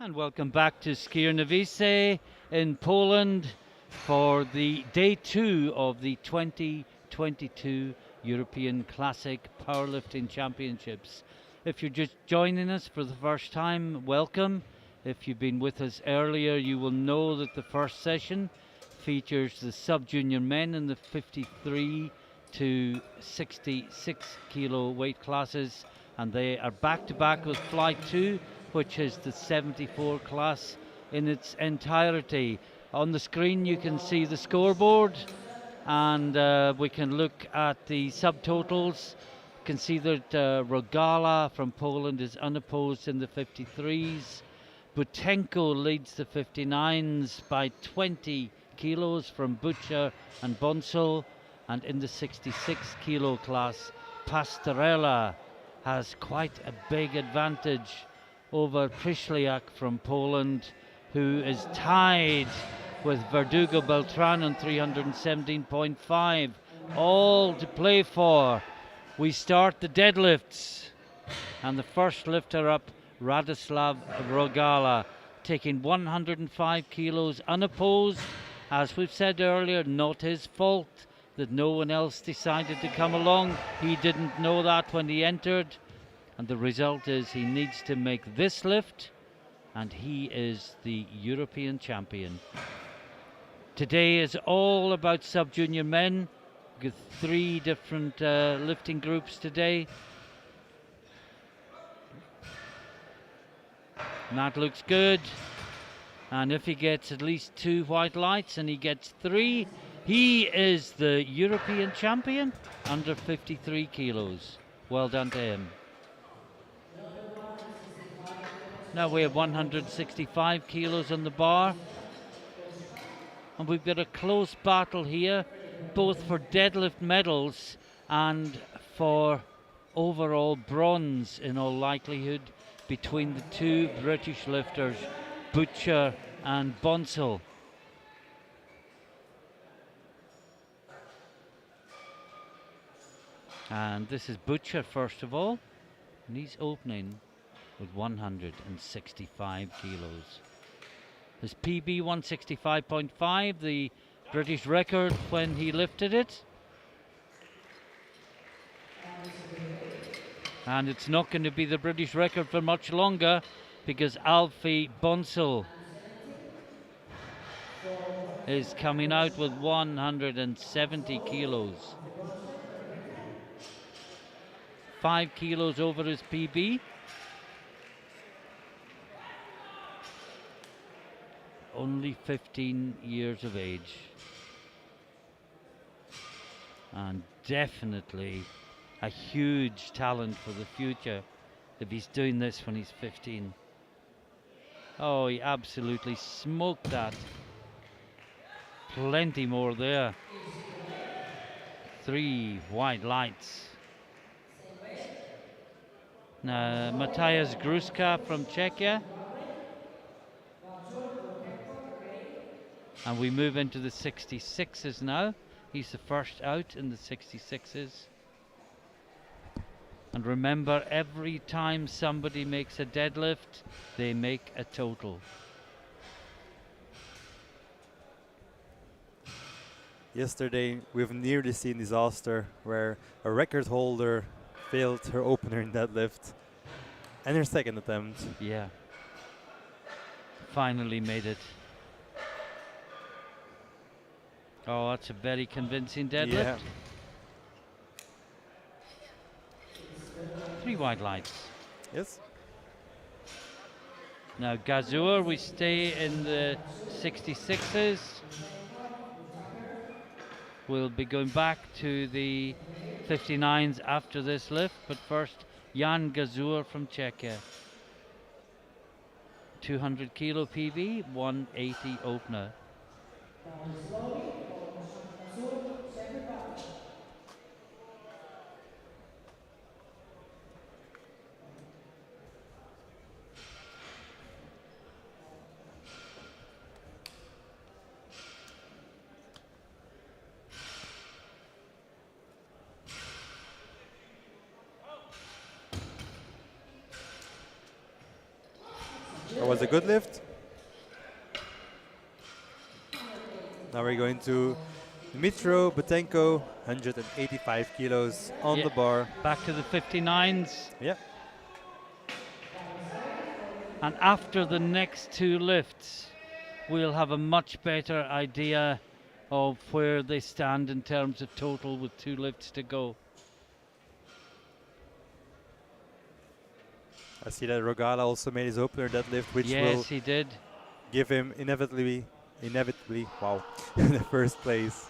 And welcome back to Skierniewice in Poland for the day 2 of the 2022 European Classic Powerlifting Championships. If you're just joining us for the first time, welcome. If you've been with us earlier, you will know that the first session features the sub-junior men in the 53 to 66 kilo weight classes, and they are back to back with Flight 2, which is the 74 class in its entirety. On the screen you can see the scoreboard, and we can look at the subtotals. You can see that Rogala from Poland is unopposed in the 53s. Butenko leads the 59s by 20 kilos from Butcher and Bonsel, and in the 66 kilo class Pastorella has quite a big advantage over Przyszliak from Poland, who is tied with Verdugo Beltran on 317.5. All to play for. We start the deadlifts, and the first lifter up, Radoslav Rogala, taking 105 kilos unopposed. As we've said earlier, not his fault that no one else decided to come along. He didn't know that when he entered. And the result is he needs to make this lift, and he is the European champion. Today is all about sub-junior men. We've got 3 different lifting groups today. And that looks good. And if he gets at least 2 white lights, and he gets 3, he is the European champion under 53 kilos. Well done to him. Now we have 165 kilos on the bar, and we've got a close battle here, both for deadlift medals and for overall bronze in all likelihood, between the 2 British lifters, Butcher and Bonsel. And this is Butcher first of all, and he's opening with 165 kilos. His PB 165.5, the British record when he lifted it. And it's not going to be the British record for much longer, because Alfie Bonsel is coming out with 170 kilos. 5 kilos over his PB. Only 15 years of age, and definitely a huge talent for the future if he's doing this when he's 15. Oh, he absolutely smoked that. Plenty more there. 3 white lights. Now Matthias Gruska from Czechia. And we move into the 66s now. He's the first out in the 66s. And remember, every time somebody makes a deadlift, they make a total. Yesterday, we've nearly seen disaster where a record holder failed her opener in deadlift and her second attempt. Yeah. Finally made it. Oh, that's a very convincing deadlift. Yeah. 3 white lights. Yes. Now Gazur, we stay in the 66s. We'll be going back to the 59s after this lift, but first Jan Gazur from Czechia. 200 kilo PB, 180 opener. That was a good lift. Now we're going to Dmitro Butenko, 185 kilos on Yeah. the bar. Back to the 59s. Yeah. And after the next two lifts, we'll have a much better idea of where they stand in terms of total with two lifts to go. I see that Rogala also made his opener deadlift, which will Yes, he did. give him inevitably, wow, the first place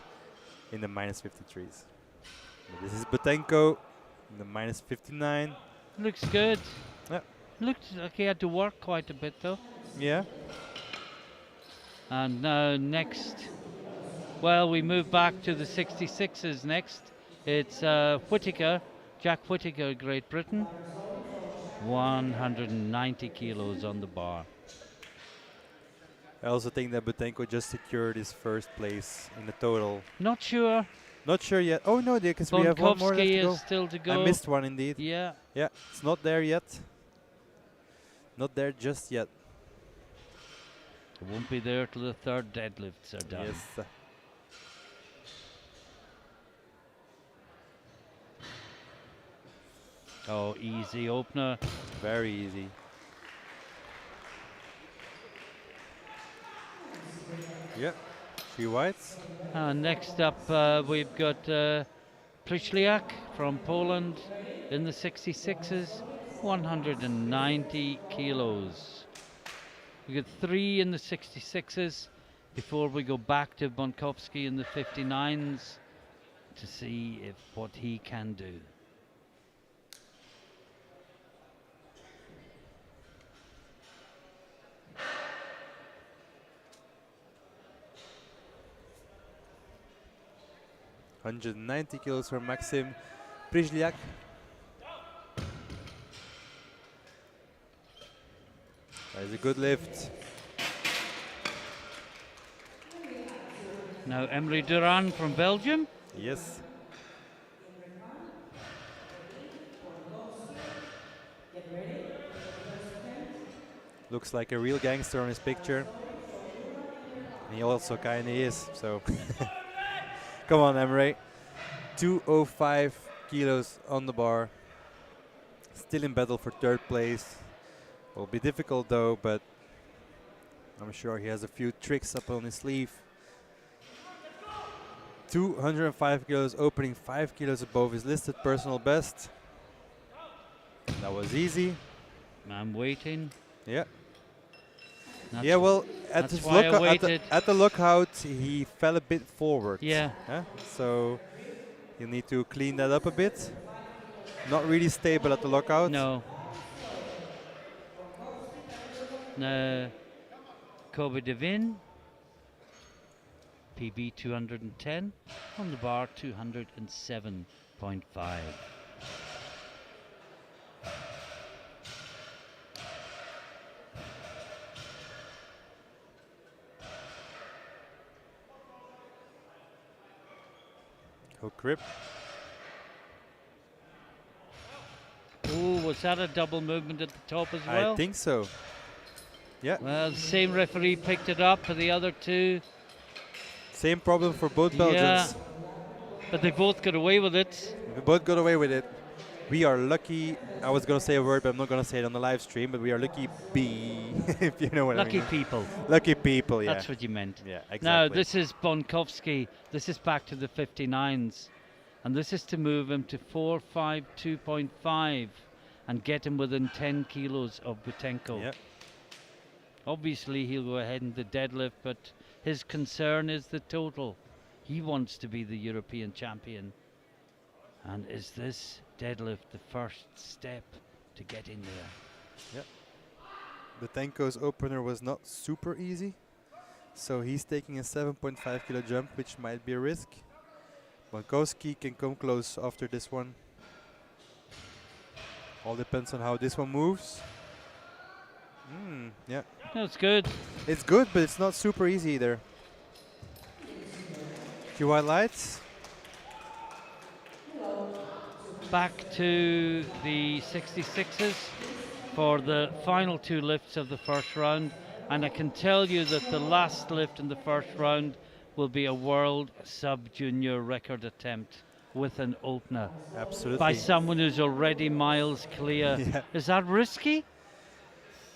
in the minus 53s. But this is Butenko in the minus 59. Looks good. Yeah. Looked like he had to work quite a bit though. Yeah. And now next, well, we move back to the 66s next. It's Whittaker, Jack Whittaker, Great Britain. 190 kilos on the bar. I also think that Butenko just secured his first place in the total. Not sure. Not sure yet. Oh no, because we have one more left Bonkovsky to go. is still to go. I missed one indeed. Yeah. Yeah, it's not there yet. Not there just yet. It won't be there till the third deadlifts are done. Yes. Oh, easy opener. Very easy. Yeah, 3 whites. Next up, we've got Pryszliak from Poland in the 66s, 190 kilos. We got 3 in the 66s before we go back to Bonkovsky in the 59s to see if what he can do. $190 kilos for Maxim Pryszliak. That is a good lift. Now Emery Duran from Belgium. Yes. Looks like a real gangster on his picture. And he also kind of is, so. Come on, Emery. 205 kilos on the bar. Still in battle for third place. Will be difficult though, but I'm sure he has a few tricks up on his sleeve. 205 kilos, opening 5 kilos above his listed personal best. That was easy. I'm waiting. Yeah. That's Yeah, well, at that's his why I lookout, waited. at the lookout, he fell a bit forward. Yeah. So you need to clean that up a bit. Not really stable at the lookout. No. Now, Kobe Devin, PB 210, on the bar 207.5. Hook grip. Oh, was that a double movement at the top as well? I think so. Yeah. Well, the same referee picked it up for the other two. Same problem for both Belgians. Yeah, but they both got away with it. We both got away with it. We are lucky. I was going to say a word, but I'm not going to say it on the live stream. But we are lucky if you know what I mean. Lucky people. Lucky people, yeah. That's what you meant. Yeah, exactly. Now, this is Bonkovsky. This is back to the 59s. And this is to move him to 452.5 and get him within 10 kilos of Butenko. Yep. Obviously, he'll go ahead in the deadlift, but his concern is the total. He wants to be the European champion. And is this deadlift the first step to get in there? Yep. Butenko's opener was not super easy. So he's taking a 7.5 kilo jump, which might be a risk. Bonkovsky can come close after this one. All depends on how this one moves. Yeah. That's good. It's good, but it's not super easy either. Few white lights. Back to the 66s. for the final two lifts of the first round, and I can tell you that the last lift in the first round will be a world sub-junior record attempt with an opener Absolutely. by someone who's already miles clear. Yeah. Is that risky?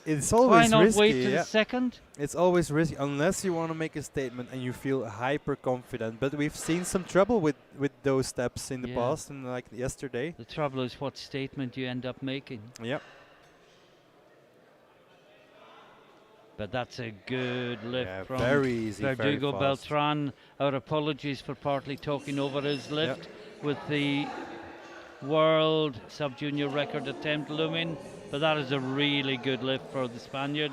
It's Why always not risky. wait to Yeah. the second? It's always risky unless you want to make a statement and you feel hyper confident. But we've seen some trouble with those steps in the Yeah. past, and like yesterday. The trouble is what statement you end up making. Yeah. But that's a good lift Yeah, from very easy, very Verdugo fast. Beltran. Our apologies for partly talking over his lift with the world sub-junior record attempt looming. But that is a really good lift for the Spaniard.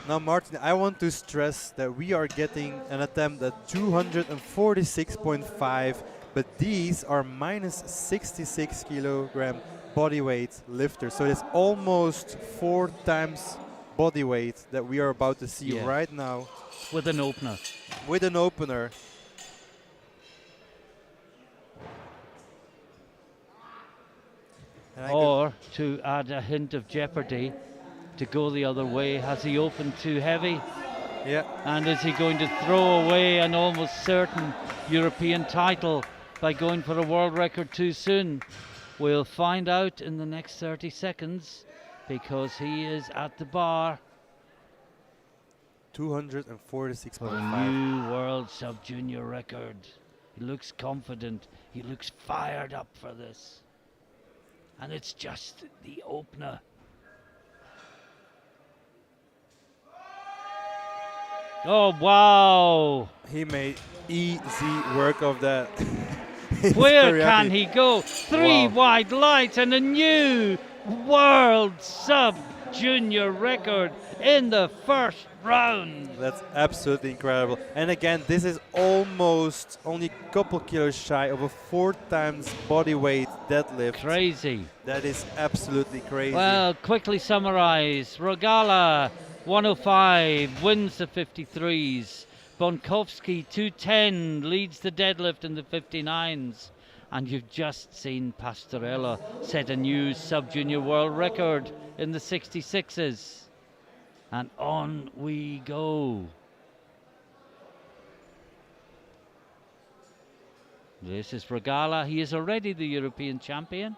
Now, Martin, I want to stress that we are getting an attempt at 246.5, but these are minus 66 kilogram body weight lifters. So it's almost 4 times body weight that we are about to see Yeah. right now With an opener. with an opener. And I Or, to add a hint of jeopardy, to go the other way, has he opened too heavy? yeah, And is he going to throw away an almost certain European title by going for a world record too soon? We'll find out in the next 30 seconds because he is at the bar for a 246.5. new world sub-junior record. He looks confident. He looks fired up for this. And it's just the opener. Oh, wow. He made easy work of that. Where can he go? 3 Wow. wide lights and a new world sub-junior record in the first round. That's absolutely incredible. And again, this is almost only a couple kilos shy of a 4 times body weight deadlift. Crazy. That is absolutely crazy. Well, quickly summarize. Rogala, 105, wins the 53s. Bonkovsky, 210, leads the deadlift in the 59s. And you've just seen Pastorella set a new sub-junior world record in the 66s. And on we go. This is Regala. He is already the European champion.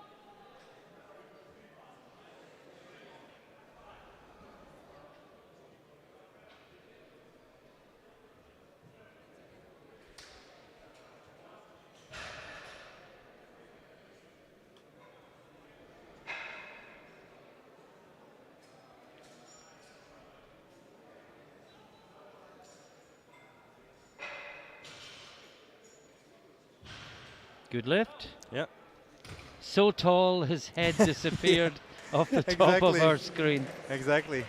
Good lift. Yeah. So tall, his head disappeared off the top of Exactly. our screen. Exactly.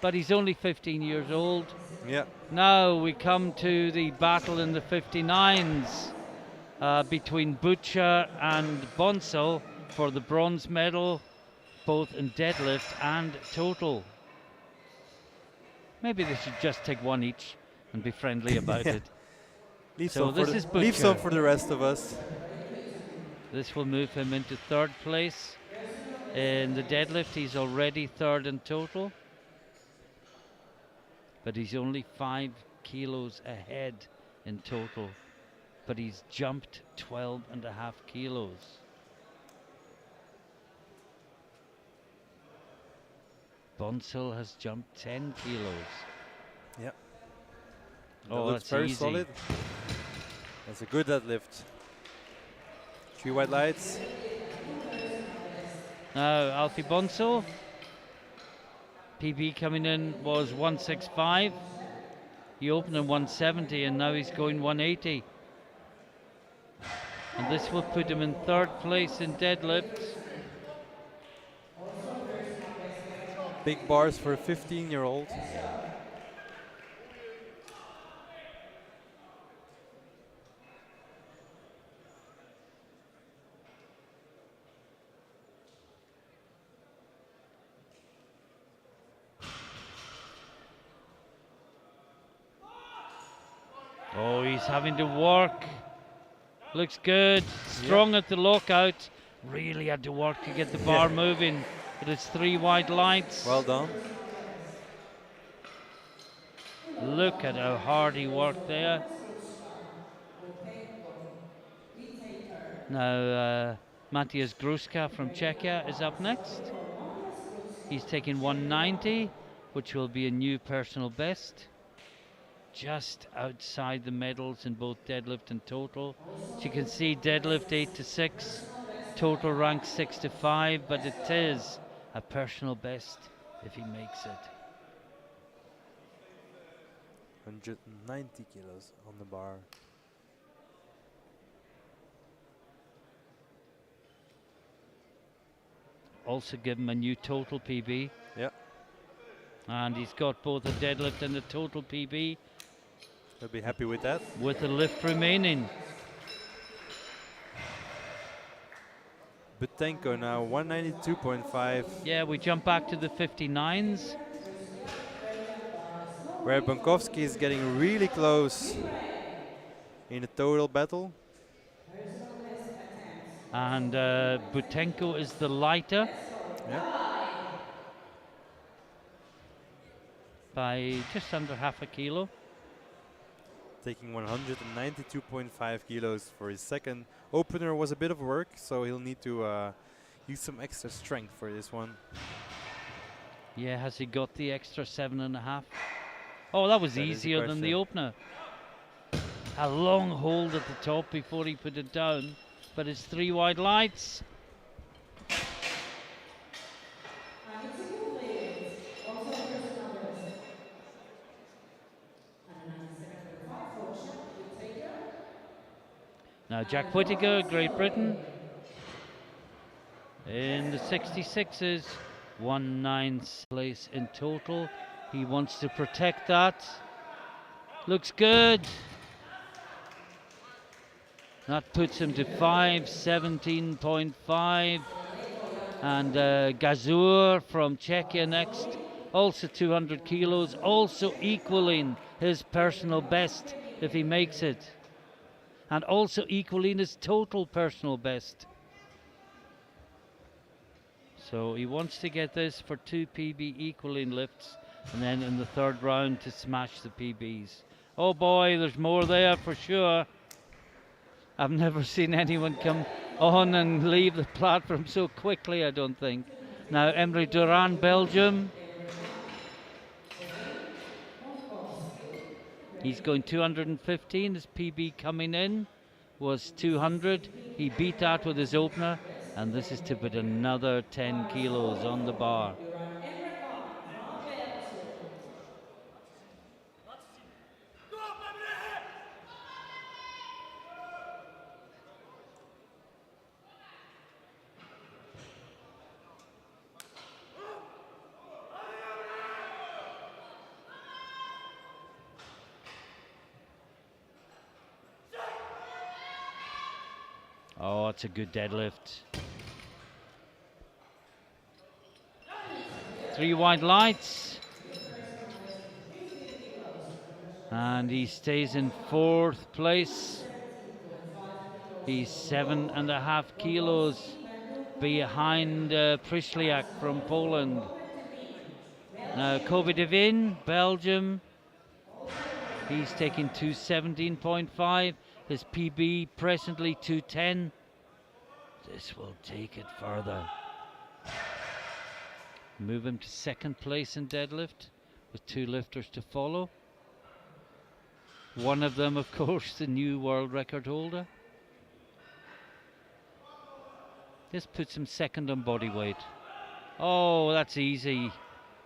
But he's only 15 years old. Yeah. Now we come to the battle in the 59s between Butcher and Bonso for the bronze medal, both in deadlift and total. Maybe they should just take one each and be friendly about Yeah. it. Leave, So some, this for is the, leave some Butcher. for the rest of us. This will move him into third place. In the deadlift, he's already third in total. But he's only 5 kilos ahead in total. But he's jumped 12.5 kilos. Bonsil has jumped 10 kilos. Yeah. Oh, That looks that's very easy. solid. That's a good deadlift. 3 white lights. Now, Alfie Bonsil. PB coming in was 165. He opened in 170 and now he's going 180. And this will put him in third place in deadlifts. Big bars for a 15-year-old. Oh, he's having to work. Looks good. Strong at the lockout. Really had to work to get the bar moving. It is 3 wide lights. Well done. Look at how hard he worked there. Now, Matthias Gruska from Czechia is up next. He's taking 190, which will be a new personal best. Just outside the medals in both deadlift and total. As you can see, deadlift 8 to 6, total rank 6 to 5, but it is a personal best if he makes it. 190 kilos on the bar. Also give him a new total PB. Yeah. And he's got both a deadlift and a total PB. I'll be happy with that. With a lift remaining. Butenko now 192.5. Yeah, we jump back to the 59s. Where Bunkovsky is getting really close in a total battle. And Butenko is the lighter. Yeah. By just under half a kilo. Taking 192.5 kilos for his second. Opener was a bit of work, so he'll need to use some extra strength for this one. Yeah, has he got the extra 7.5? Oh, that was easier than the opener. A long hold at the top before he put it down, but it's 3 wide lights. Now Jack Whittaker, Great Britain, in the 66s, 19th place in total. He wants to protect that. Looks good. That puts him to 517.5. And Gazur from Czechia next, also 200 kilos, also equaling his personal best if he makes it. And also equaling his total personal best. So he wants to get this for 2 PB equaling lifts, and then in the third round to smash the PBs. Oh boy, there's more there for sure. I've never seen anyone come on and leave the platform so quickly, I don't think. Now Emery Duran, Belgium. He's going 215, his PB coming in was 200. He beat that with his opener, and this is to put another 10 kilos on the bar. Oh, it's a good deadlift. 3 wide lights. And he stays in 4th place. He's 7.5 kilos behind Przyszliak from Poland. Now Kobe Devin, Belgium. He's taking 217.5. His PB presently 210. This will take it further. Move him to 2nd place in deadlift with 2 lifters to follow. One of them, of course, the new world record holder. This puts him 2nd on body weight. Oh, that's easy.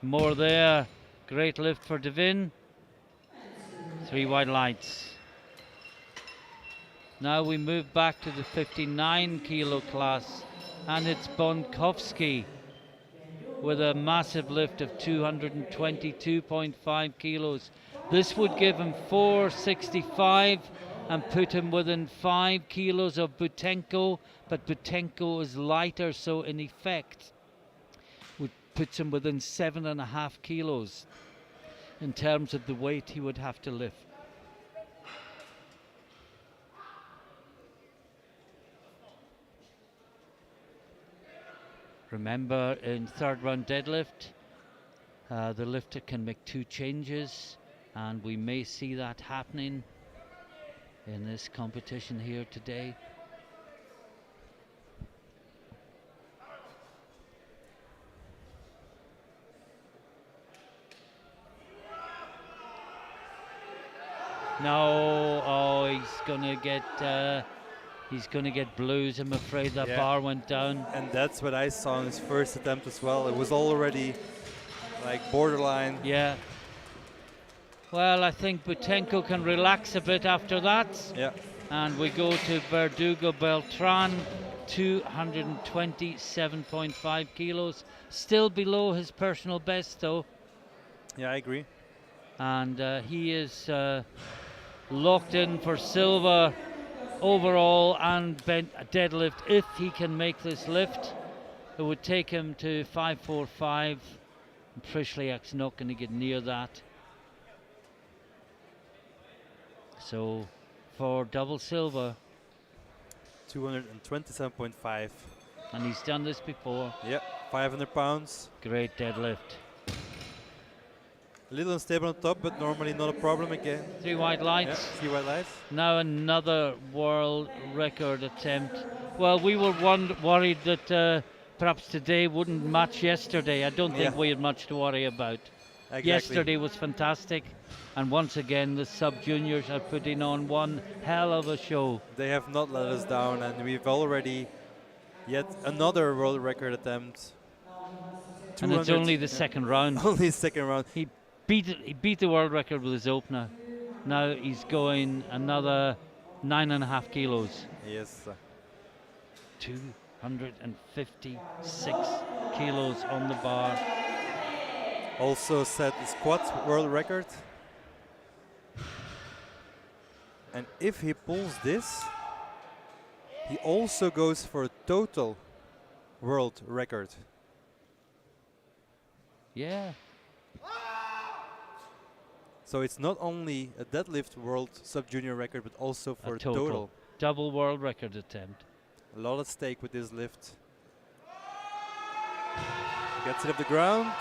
More there. Great lift for Devin. 3 wide lights. Now we move back to the 59 kilo class, and it's Bonkovsky with a massive lift of 222.5 kilos. This would give him 465 and put him within 5 kilos of Butenko, but Butenko is lighter, so in effect would puts him within 7.5 kilos in terms of the weight he would have to lift. Remember, in third round deadlift, the lifter can make 2 changes, and we may see that happening in this competition here today. No, oh, he's gonna get blues. I'm afraid that Yeah. bar went down. And that's what I saw in his first attempt as well. It was already like borderline. Yeah. Well, I think Butenko can relax a bit after that. Yeah. And we go to Verdugo Beltran, 227.5 kilos. Still below his personal best, though. Yeah, I agree. And he is locked in for silver overall and deadlift if he can make this lift. It would take him to 545. Prishliak's not going to get near that. So for double silver. 227.5. And he's done this before. Yeah, 500 pounds. Great deadlift. A little unstable on top, but normally not a problem again. 3 white lights. Yeah, 3 white lights. Now another world record attempt. Well, we were worried that perhaps today wouldn't match yesterday. I don't think we had much to worry about. Exactly. Yesterday was fantastic. And once again, the sub-juniors are putting on one hell of a show. They have not let us down, and we've already yet another world record attempt. And it's only the second round. Only second round. He beat the world record with his opener. Now he's going another 9.5 kilos. Yes. 256 kilos on the bar. Also set the squat world record. And if he pulls this, he also goes for a total world record. Yeah. So it's not only a deadlift world sub-junior record, but also for a total. Double world record attempt. A lot at stake with this lift. Gets it off the ground,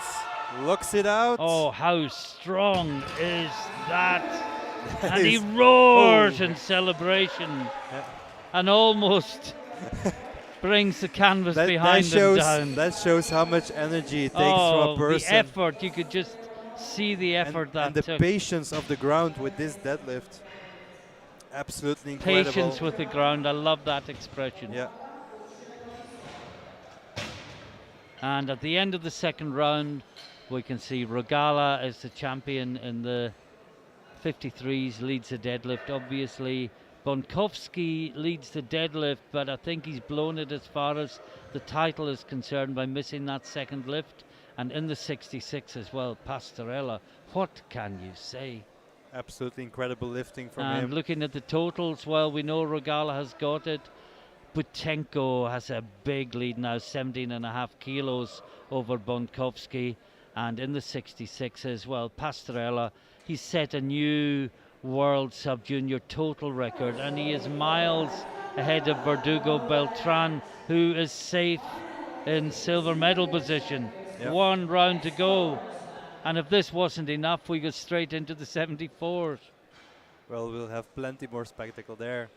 locks it out. Oh, how strong is that? And he roars in celebration and almost brings the canvas behind him down. That shows how much energy it takes from a person. The effort, you could just see the effort and the patience of the ground with this deadlift. Absolutely incredible. Patience with the ground, I love that expression. Yeah. And at the end of the second round, we can see Rogala as the champion in the 53s, leads the deadlift, obviously. Bonkovsky leads the deadlift, but I think he's blown it as far as the title is concerned by missing that second lift. And in the 66 as well, Pastorella. What can you say? Absolutely incredible lifting from and him. Looking at the totals, well, we know Rogala has got it. Butenko has a big lead now, 17.5 kilos over Bonkovsky. And in the 66 as well, Pastorella, he's set a new world sub-junior total record, and he is miles ahead of Verdugo Beltran, who is safe in silver medal position. Yep. 1 round to go. And if this wasn't enough, we go straight into the 74s. Well, we'll have plenty more spectacle there.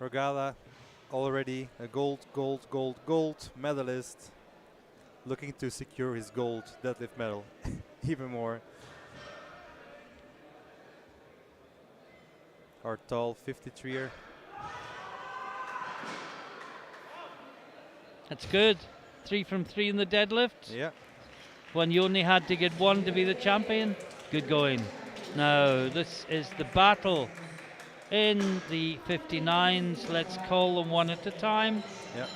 Rogala, already a gold medalist, looking to secure his gold deadlift medal even more. Our tall 53er. That's good. 3 from 3 in the deadlift. Yeah. When you only had to get 1 to be the champion. Good going. Now, this is the battle in the 59s. Let's call them one at a time. Yeah.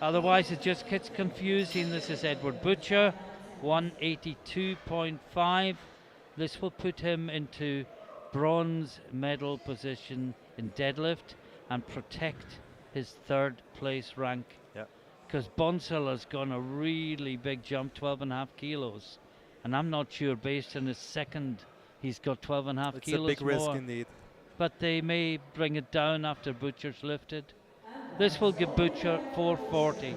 Otherwise, it just gets confusing. This is Edward Butcher, 182.5. This will put him into bronze medal position in deadlift and protect his 3rd place rank. Yeah. Because Bonsall has gone a really big jump, 12.5 kilos. And I'm not sure, based on his second, he's got 12.5 kilos It's a big risk more. indeed. But they may bring it down after Butcher's lifted. This will give Butcher 440.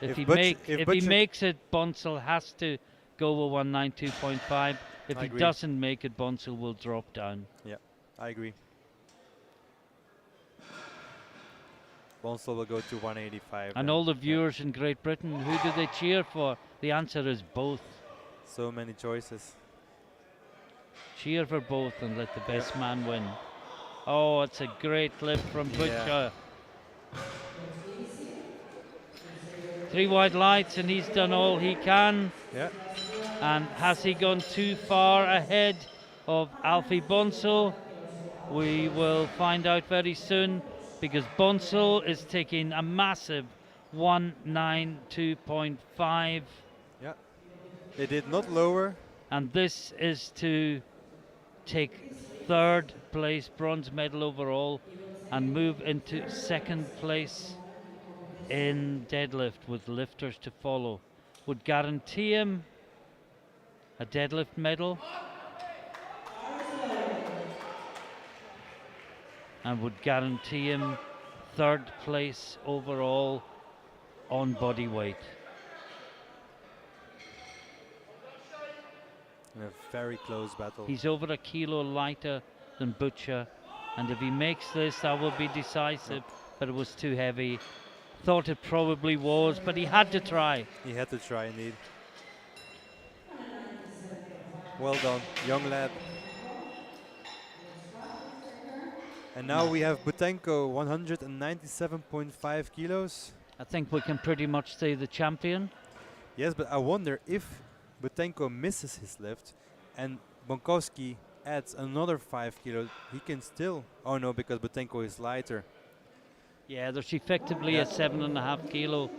If he Butcher makes it, Bonsall has to go with 192.5. If I he agree. doesn't make it, Bonsall will drop down. Yeah, I agree. Bonsall will go to 185. And all the viewers in Great Britain, who do they cheer for? The answer is both. So many choices. Cheer for both and let the best man win. Oh, it's a great lift from Butcher. 3 wide lights, and he's done all he can. Yeah. And has he gone too far ahead of Alfie Bonsall? We will find out very soon, because Bonsall is taking a massive 192.5. Yeah. They did not lower. And this is to take 3rd place, bronze medal overall, and move into 2nd place in deadlift with lifters to follow. Would guarantee him a deadlift medal and would guarantee him 3rd place overall on body weight. In a very close battle. He's over a kilo lighter than Butcher, and if he makes this, that will be decisive, but it was too heavy. Thought it probably was, but he had to try. He had to try indeed. Well done, young lad. And now we have Butenko, 197.5 kilos. I think we can pretty much say the champion. Yes, but I wonder if Butenko misses his lift and Bonkowski adds another 5 kilos, he can still... Oh no, because Butenko is lighter. Yeah, there's effectively a 7.5 kilo.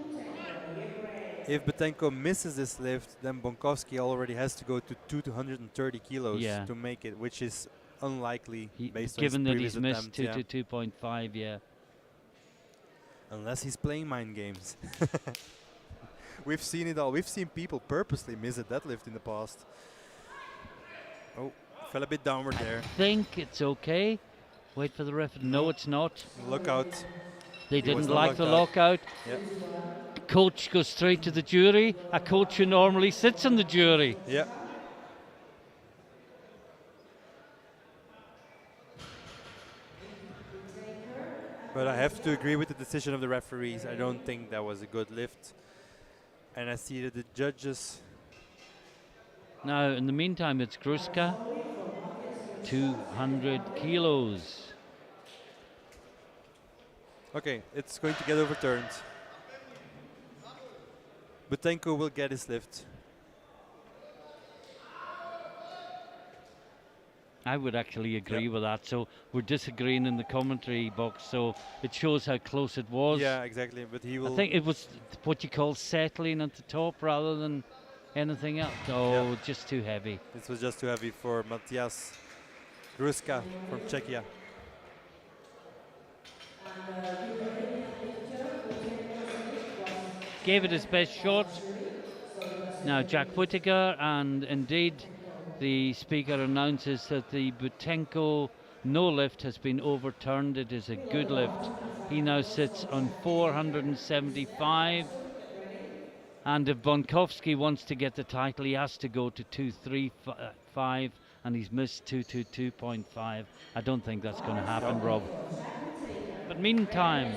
If Butenko misses this lift, then Bonkowski already has to go to 230 kilos to make it, which is unlikely based on given his that he's previous missed attempt, 2 to 2.5, yeah. Unless he's playing mind games. We've seen it all. We've seen people purposely miss a deadlift in the past. Oh, fell a bit downward there. I think it's okay. Wait for the ref. No, it's not. Lockout. They didn't like the lockout. Yep. Coach goes straight to the jury. A coach who normally sits in the jury. Yeah. But I have to agree with the decision of the referees. I don't think that was a good lift. And I see that the judges... Now, in the meantime, it's Gruska. 200 kilos. Okay, it's going to get overturned. Butenko will get his lift. I would actually agree with that. So we're disagreeing in the commentary box. So it shows how close it was. Yeah, exactly. But he will... I think it was what you call settling at the top rather than anything else. Oh, just too heavy. This was just too heavy for Matthias Gruska from Czechia. Gave it his best shot. Now Jack Whittaker, and indeed the speaker announces that the Butenko no lift has been overturned. It is a good lift. He now sits on 475. And if Bonkowski wants to get the title, he has to go to 235, and he's missed 222.5. I don't think that's going to happen, Rob. But meantime,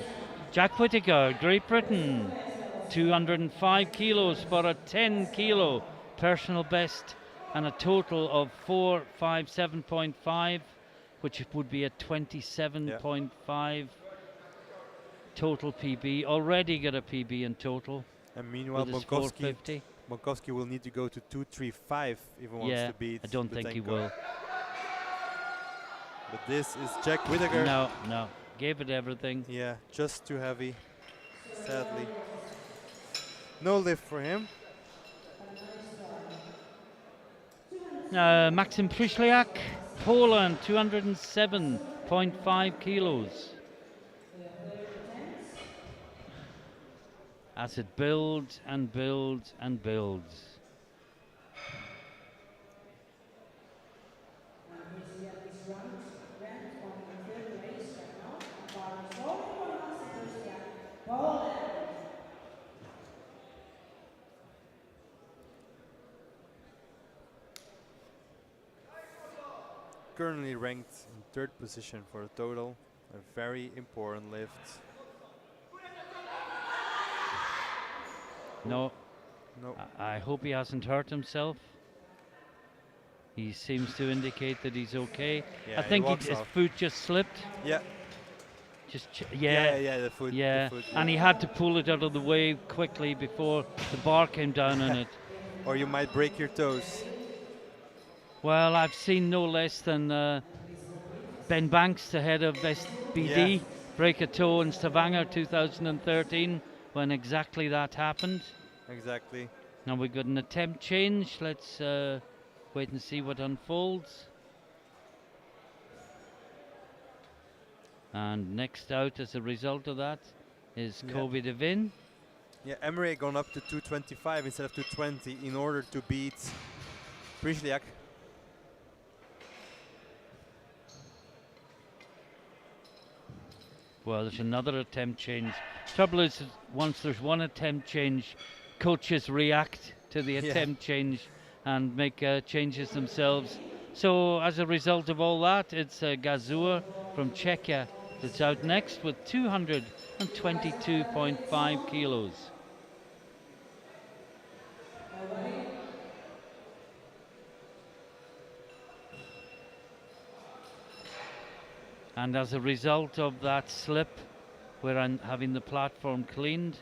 Jack Whittaker, Great Britain, 205 kilos for a 10 kilo personal best and a total of 457.5, which would be a 27.5 total PB. Already got a PB in total. And meanwhile, Bonkowski will need to go to 235 if he wants to beat I don't think he will. But this is Jack Whittaker. No, gave it everything. Yeah, just too heavy, sadly. No lift for him. Maxim Przyszliak, Poland, 207.5 kilos. As it builds and builds and builds. currently ranked in third position for a total. A very important lift. No, No. I hope he hasn't hurt himself. He seems to indicate that he's okay. Yeah, I think walks his off. foot just slipped. Yeah. Yeah, The foot. yeah. The foot, And he had to pull it out of the way quickly before the bar came down on it. Or you might break your toes. Well, I've seen no less than Ben Banks, the head of SBD, Yeah. break a toe in Stavanger 2013 when exactly that happened. Exactly. Now we've got an attempt change. Let's wait and see what unfolds. And next out as a result of that is Kobe Devin. Yeah, Emre gone up to 225 instead of 220 in order to beat Prišljak. Well, there's another attempt change. Trouble is, once there's one attempt change, coaches react to the attempt change and make changes themselves. So as a result of all that, it's Gazur from Czechia that's out next with 222.5 kilos. And as a result of that slip, we're having the platform cleaned.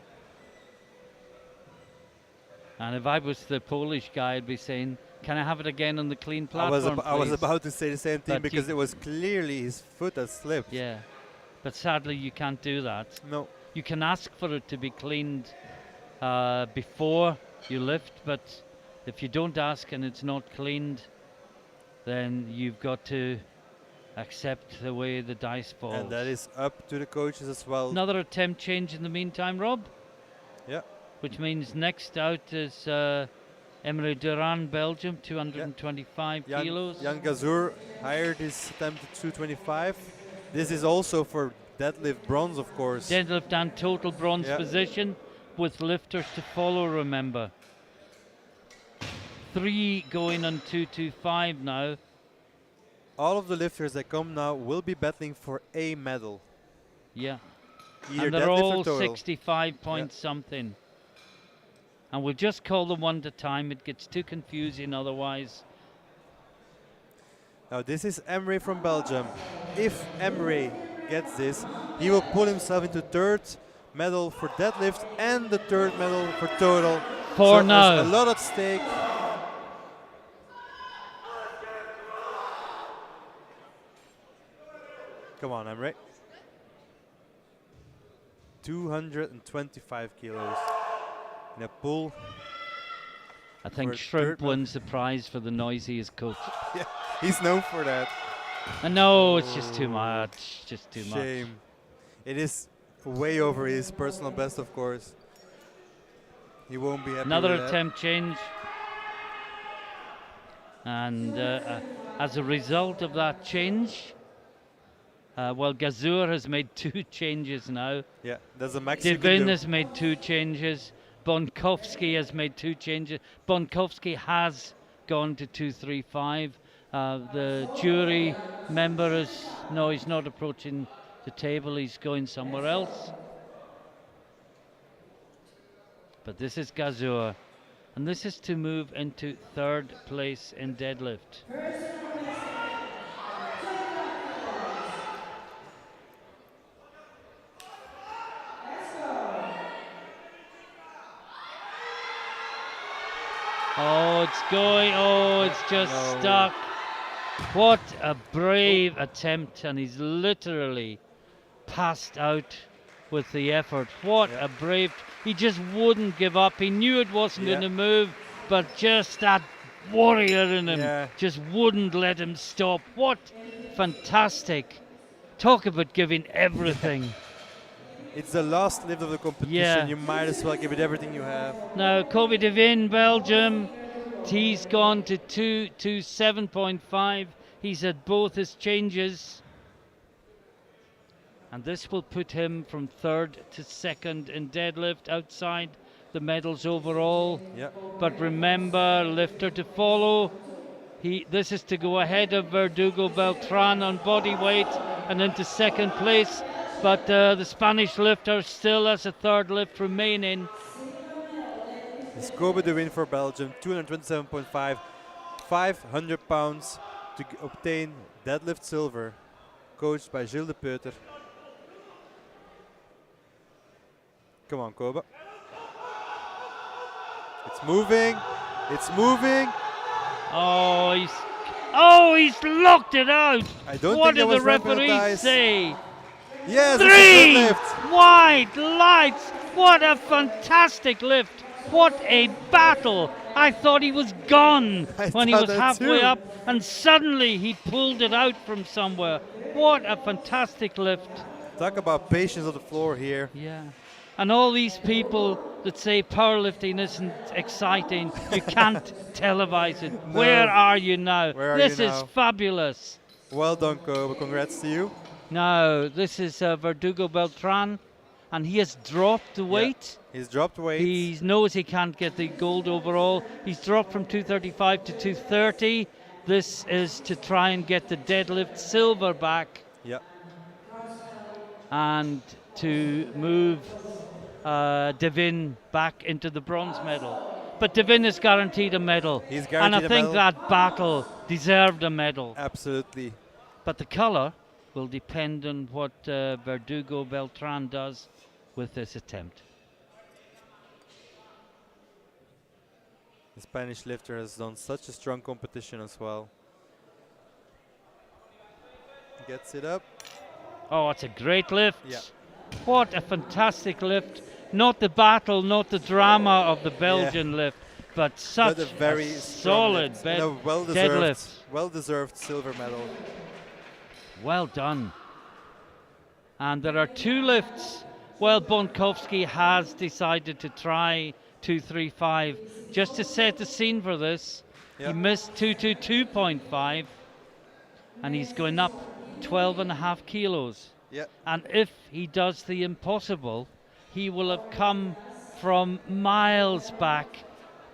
And if I was the Polish guy, I'd be saying, can I have it again on the clean platform, I was please?" about to say the same thing But because it was clearly his foot that slipped. Yeah, but sadly you can't do that. No. You can ask for it to be cleaned before you lift, but if you don't ask and it's not cleaned, then you've got to accept the way the dice falls. And that is up to the coaches as well. Another attempt change in the meantime, Rob. Yeah. Which means next out is Emre Duran, Belgium, 225 kilos. Jan Gazur hired his attempt at 225. This is also for deadlift bronze, of course. Deadlift and total bronze position with lifters to follow, remember. 3 going on 225 now. All of the lifters that come now will be battling for a medal. Yeah. Either And they're deadlift all or total. 65 point something. And we'll just call them one at a time. It gets too confusing otherwise. Now this is Emre from Belgium. If Emre gets this, he will pull himself into third medal for deadlift and the third medal for total. For now. There's a lot at stake. Come on, Emre. 225 kilos in a pull. I think for Shrimp third wins the prize for the noisiest coach. Yeah, he's known for that. And no, it's just too much. Just too much. Shame. It is way over his personal best, of course. He won't be happy Another with that. attempt change. And as a result of that change, well, Gazur has made 2 changes now. Yeah, there's a max you can Devin do. has made 2 changes. Bonkovsky has made 2 changes. Bonkovsky has gone to 235. The jury member is, no, he's not approaching the table. He's going somewhere else. But this is Gazur. And this is to move into 3rd place in deadlift. Oh, it's going. Oh, it's just stuck. What a brave attempt. And he's literally passed out with the effort. What a brave. He just wouldn't give up. He knew it wasn't going to move, but just that warrior in him just wouldn't let him stop. What fantastic. Talk about giving everything. It's the last lift of the competition. You might as well give it everything you have. Now, Kobe Devin, Belgium. He's gone to 227.5. He's had both his changes. And this will put him from 3rd to 2nd in deadlift, outside the medals overall. Yeah. But remember, lifter to follow. This is to go ahead of Verdugo Beltran on body weight and into second place. But the Spanish lifter still has a third lift remaining. It's Kobe the win for Belgium, 227.5, 500 pounds to obtain deadlift silver, coached by Gilles de Peuter. Come on, Kobe. It's moving. It's moving. He's locked it out. I don't What think did that was the referee recognized. say? Yes, it's a 3 good lift. wide lights. What a fantastic lift. What a battle. I thought he was gone when he thought was that halfway too. up, and suddenly he pulled it out from somewhere. What a fantastic lift. Talk about patience on the floor here. Yeah. And all these people that say powerlifting isn't exciting, you can't televise it. No. Where are you now? Where are This you is now? fabulous. Well done, Kobe. Congrats to you. Now, this is Verdugo Beltran, and he has dropped the weight. He's dropped weight. He knows he can't get the gold overall. He's dropped from 235 to 230. This is to try and get the deadlift silver back Yeah. and to move Devin back into the bronze medal. But Devin is guaranteed a medal. He's And guaranteed I a think medal. that battle deserved a medal. Absolutely. But the colour will depend on what Verdugo Beltran does with this attempt. The Spanish lifter has done such a strong competition as well. Gets it up. Oh, it's a great lift. Yeah. What a fantastic lift. Not the battle, not the drama of the Belgian lift, but such But a very a strong solid lift and a deadlift. well-deserved silver medal. Well done. And there are 2 lifts. Well, Bonkowski has decided to try 235 just to set the scene for this. Yeah. He missed 222.5 and he's going up 12.5 kilos. Yeah. And if he does the impossible, he will have come from miles back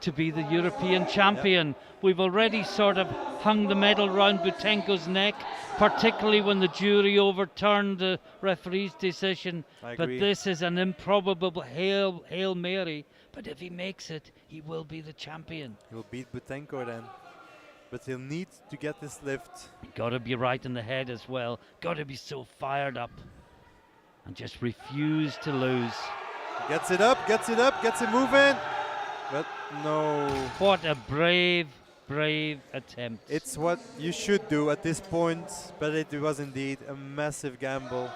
to be the European champion. We've already sort of hung the medal round Butenko's neck, particularly when the jury overturned the referee's decision. I But agree. this is an improbable Hail Mary. But if he makes it, he will be the champion. He'll beat Butenko then. But he'll need to get this lift. Got to be right in the head as well. Got to be so fired up. And just refuse to lose. Gets it up, gets it up, gets it moving. But no. What a brave attempt. It's what you should do at this point. But it was indeed a massive gamble.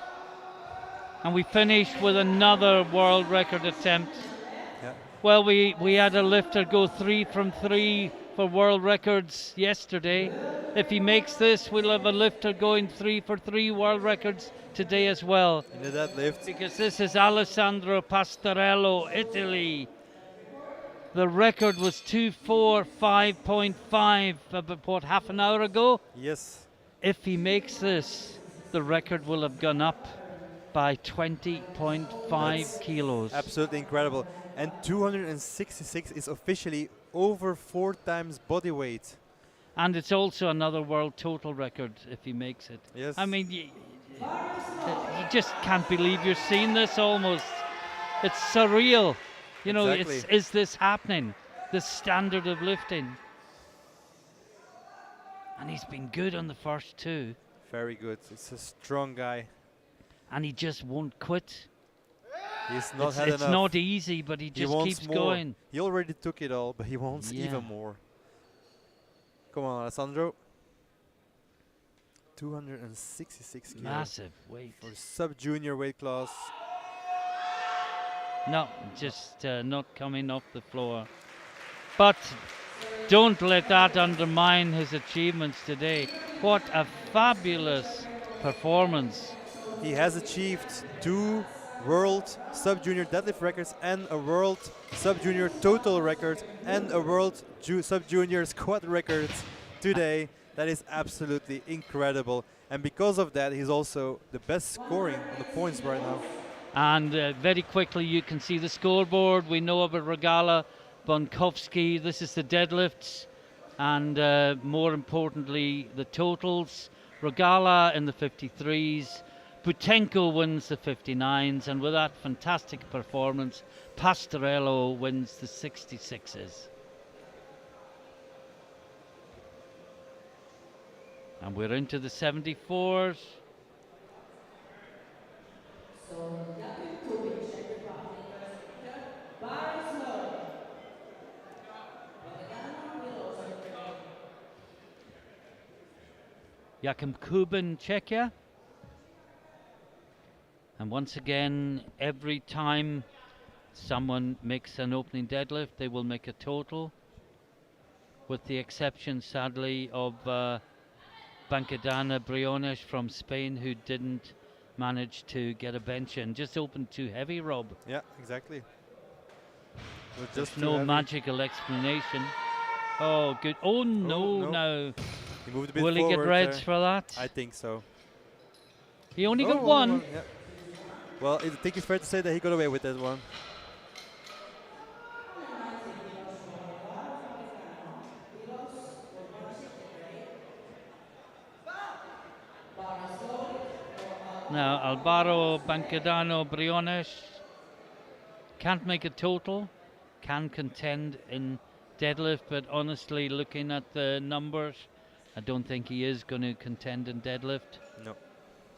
And we finished with another world record attempt. Yeah. Well, we had a lifter go 3 from 3 for world records yesterday. If he makes this, we'll have a lifter going 3 for 3 world records today as well. In the deadlift. Because this is Alessandro Pastorello, Italy. The record was 245.5 about half an hour ago. Yes. If he makes this, the record will have gone up by 20.5 That's kilos. Absolutely incredible. And 266 is officially over 4 times body weight. And it's also another world total record if he makes it. Yes. I mean, you just can't believe you're seeing this almost. It's surreal. You know, Exactly. is this happening? The standard of lifting. And he's been good on the first 2. Very good. It's a strong guy. And he just won't quit. He's not had It's enough. not easy, but he He just wants keeps more. going. He already took it all, but he wants Yeah. even more. Come on, Alessandro. 266 kilos Massive weight. for sub-junior weight class. No, just not coming off the floor. But don't let that undermine his achievements today. What a fabulous performance. He has achieved 2 world sub-junior deadlift records and a world sub-junior total record and a world sub-junior squat record today. That is absolutely incredible. And because of that, he's also the best scoring on the points right now. And very quickly you can see the scoreboard. We know about Regala, Bonkowski. This is the deadlifts. and more importantly, the totals. Rogala in the 53s, Butenko wins the 59s, and with that fantastic performance, Pastorello wins the 66s. And we're into the 74s. So Yakin Kubin, Czech Republic versus Peter Barslowik. Bogdano below 33. Jakub Kubin, Czechia. And once again, every time someone makes an opening deadlift, they will make a total, with the exception, sadly, of Bancadana Briones from Spain, who didn't manage to get a bench in. Just opened too heavy, Rob. Yeah, exactly. Was There's just too no heavy. magical explanation. Oh, good. Oh, no, no. no. He moved a bit Will he forward get reds there. for that? I think so. He only got only one. Yeah. Well, I think it's fair to say that he got away with that one. Now, Alvaro Bancadano Briones can't make a total, can contend in deadlift, but honestly, looking at the numbers, I don't think he is going to contend in deadlift. No.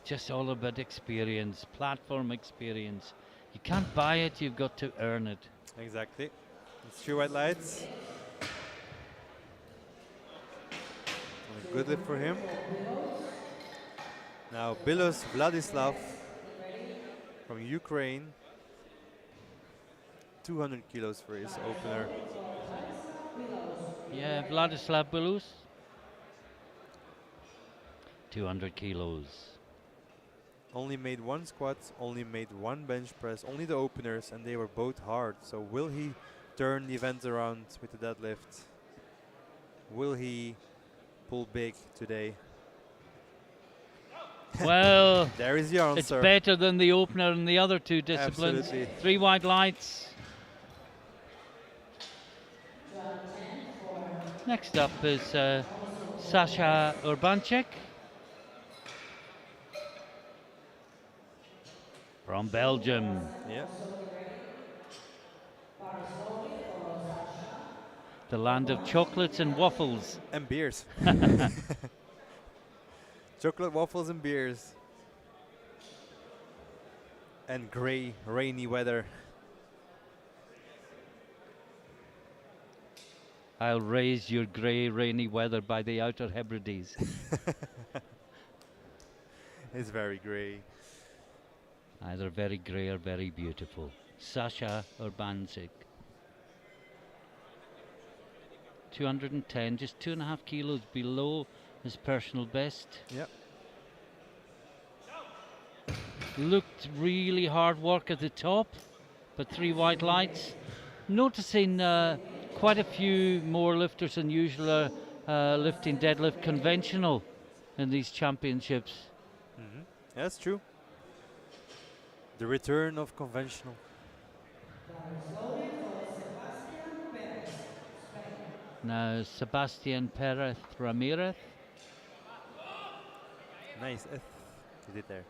Just all about experience, platform experience. You can't buy it, you've got to earn it. Exactly. It's 3 white lights. And a good lift for him. Now Bilos Vladislav from Ukraine. 200 kilos for his opener. Yeah, Vladislav Bilus. 200 kilos. Only made 1 squat, only made 1 bench press, only the openers, and they were both hard. So will he turn the event around with the deadlift? Will he pull big today? Well, There is the answer. it's better than the opener in the other two disciplines. Absolutely. 3 white lights. Next up is Sasha Urbanchik from Belgium. Yeah. The land of chocolates and waffles. And beers. Chocolate waffles and beers. And grey, rainy weather. I'll raise your grey, rainy weather by the Outer Hebrides. It's very grey. Either very grey or very beautiful. Sasha Urbanchik. 210, just 2.5 kilos below his personal best. Yep. Looked really hard work at the top, but 3 white lights. Noticing quite a few more lifters than usual are lifting deadlift conventional in these championships. Mm-hmm. Yeah, that's true. The return of conventional. Now Sebastian Perez Ramirez. Nice. You did there.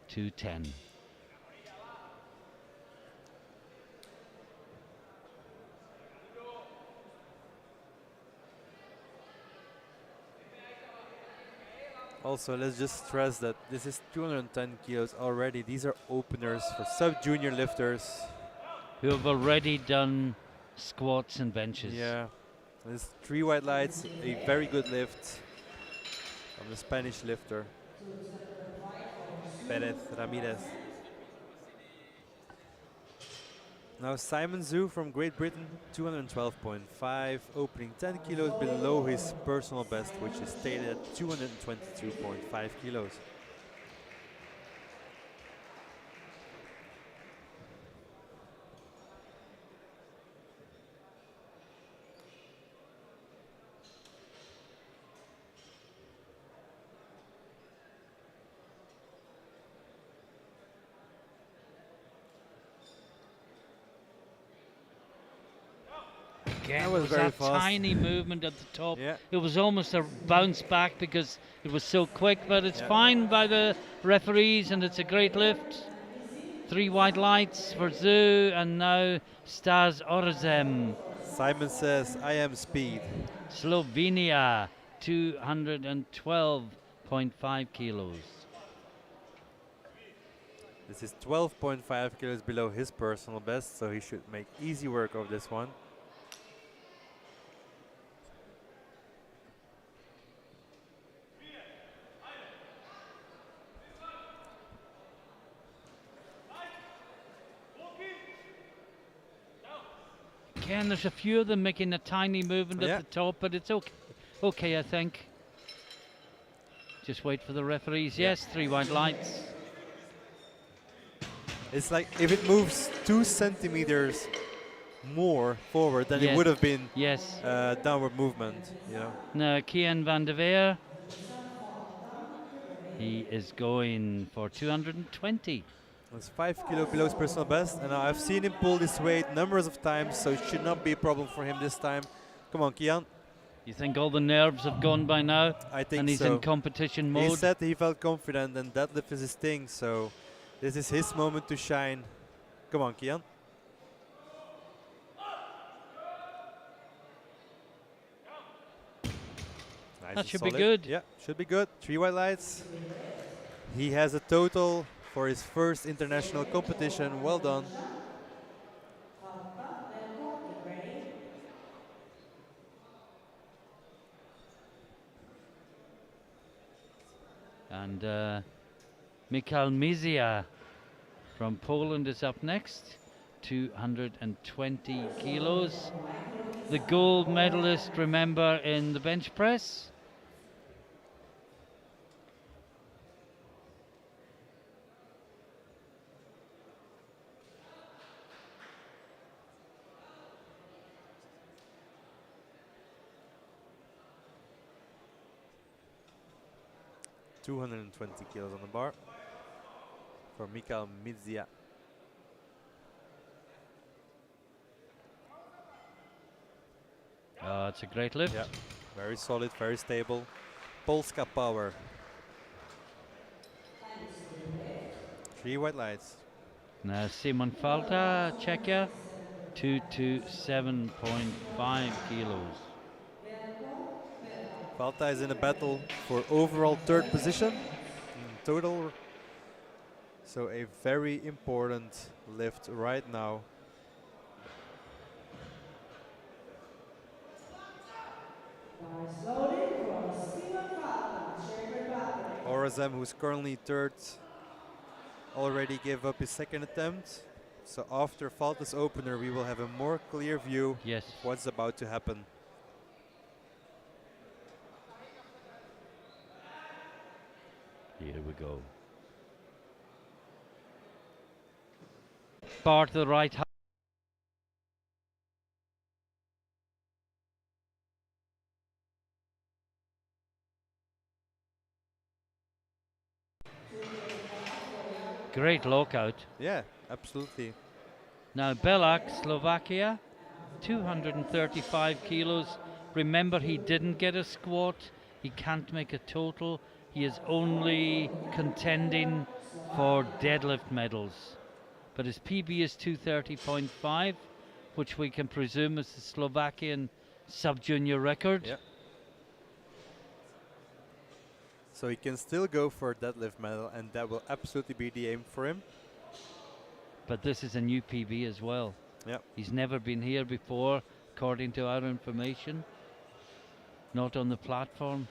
210. Also, let's just stress that this is 210 kilos already. These are openers for sub-junior lifters. Who have already done squats and benches. Yeah. There's 3 white lights, a very good lift from the Spanish lifter, Perez Ramirez. Now Simon Zhu from Great Britain, 212.5, opening 10 kilos below his personal best, which is stated at 222.5 kilos. Again, That it was was very that fast. tiny movement at the top. Yeah. It was almost a bounce back because it was so quick, but it's Yeah. fine by the referees, and it's a great lift. 3 white lights for Zoo, and now Stas Orazem, Simon says, I am speed. Slovenia, 212.5 kilos. This is 12.5 kilos below his personal best, so he should make easy work of this one. Again, there's a few of them making a tiny movement Yeah. at the top, but it's okay. Okay, I think. Just wait for the referees. Yeah. Yes, 3 white lights. It's like if it moves 2 centimeters more forward, then it Yes. would have been Yes. downward movement, you know. Now, Kian van der Veer. He is going for 220. It's 5 kilo below his personal best, and I've seen him pull this weight numbers of times, so it should not be a problem for him this time. Come on, Kian. You think all the nerves have gone by now? I think And he's so. in competition He mode? said he felt confident, and deadlift is his thing, so this is his moment to shine. Come on, Kian. Nice That and should be solid. good. Yeah, should be good. 3 white lights. He has a total for his first international competition. Well done. And Mikhail Mizia from Poland is up next. 220 kilos. The gold medalist, remember, in the bench press. .220 kilos on the bar for Mikhail Mizia. It's a great lift. Yeah, very solid, very stable. Polska power. 3 white lights. Now Simon Falta, Czechia, 227.5 kilos. Falta is in a battle for overall 3rd position in total. So a very important lift right now. Orazem, who's currently 3rd, already gave up his 2nd attempt. So after Falta's opener, we will have a more clear view Yes. of what's about to happen. Here we go. Bar to the right. Great lockout. Yeah, absolutely. Now Belak, Slovakia, 235 kilos. Remember, he didn't get a squat. He can't make a total. He is only contending for deadlift medals. But his PB is 230.5, which we can presume is the Slovakian sub-junior record. Yeah. So he can still go for a deadlift medal, and that will absolutely be the aim for him. But this is a new PB as well. Yeah. He's never been here before, according to our information. Not on the platform.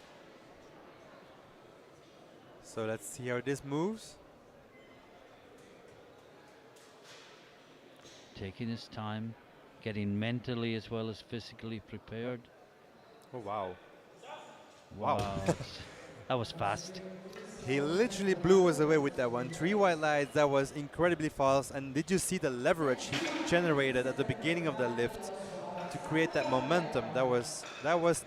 So let's see how this moves. Taking his time, getting mentally as well as physically prepared. Oh, wow. Wow. Wow. That was fast. He literally blew us away with that one. 3 white lights, that was incredibly fast. And did you see the leverage he generated at the beginning of the lift to create that momentum? That was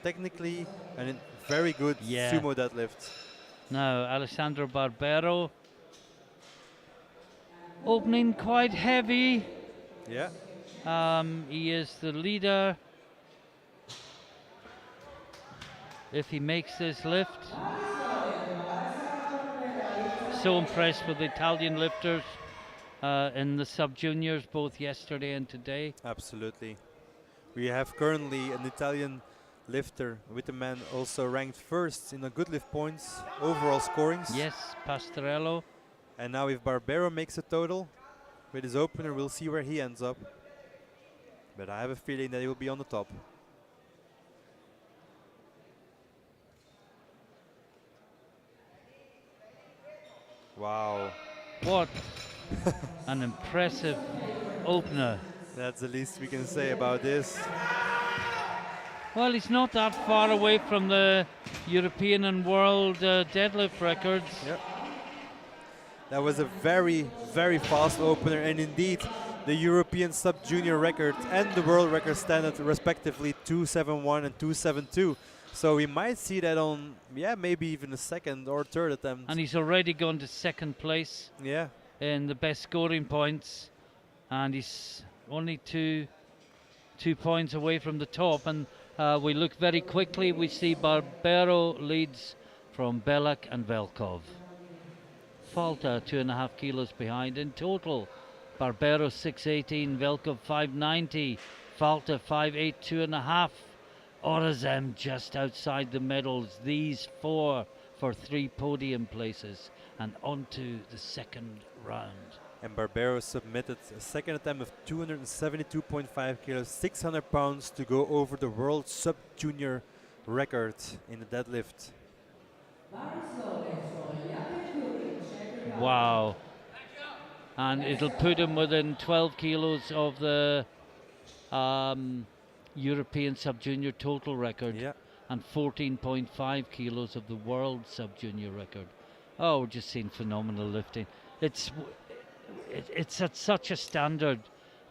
technically a very good Yeah. sumo deadlift. Now Alessandro Barbero opening quite heavy. Yeah. He is the leader if he makes this lift. So impressed with the Italian lifters in the sub-juniors, both yesterday and today. Absolutely. We have currently an Italian lifter with the man also ranked first in the good lift points, overall scorings. Yes, Pastorello. And now if Barbero makes a total with his opener, we'll see where he ends up. But I have a feeling that he will be on the top. Wow. What an impressive opener. That's the least we can say about this. Well, he's not that far away from the European and world deadlift records. Yep. That was a very, very fast opener, and indeed the European sub-junior record and the world record stand at respectively 271 and 272. So we might see that on, yeah, maybe even a second or third attempt. And he's already gone to second place Yeah, in the best scoring points, and he's only two points away from the top. And we look very quickly, we see Barbero leads from Belak and Velkov. Falta 2.5 kilos behind. In total, Barbero 618, Velkov 590, Falta 582 and a half. Orazem just outside the medals. These four for 3 podium places and on to the second round. and Barbero submitted a second attempt of 272.5 kilos, 600 pounds to go over the world sub-junior record in the deadlift. Wow. And it'll put him within 12 kilos of the European sub-junior total record. Yeah. And 14.5 kilos of the world sub-junior record. Oh, we're just seeing phenomenal lifting. It's at such a standard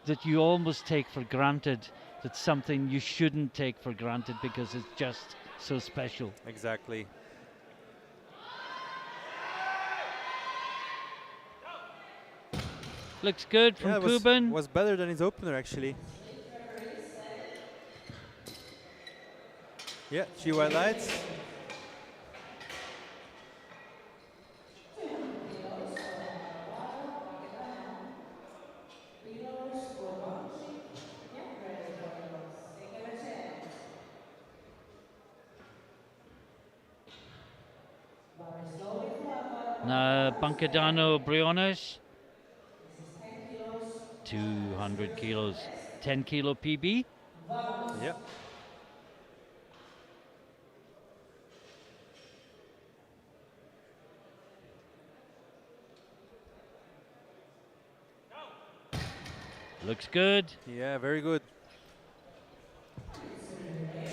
that you almost take for granted. That's something you shouldn't take for granted because it's just so special. Exactly. Looks good from Yeah, Kuban. was better than his opener actually. Yeah, she white lights. Bancadano Briones. 200 kilos. 10 kilo PB. Yeah. Looks good. Yeah, very good.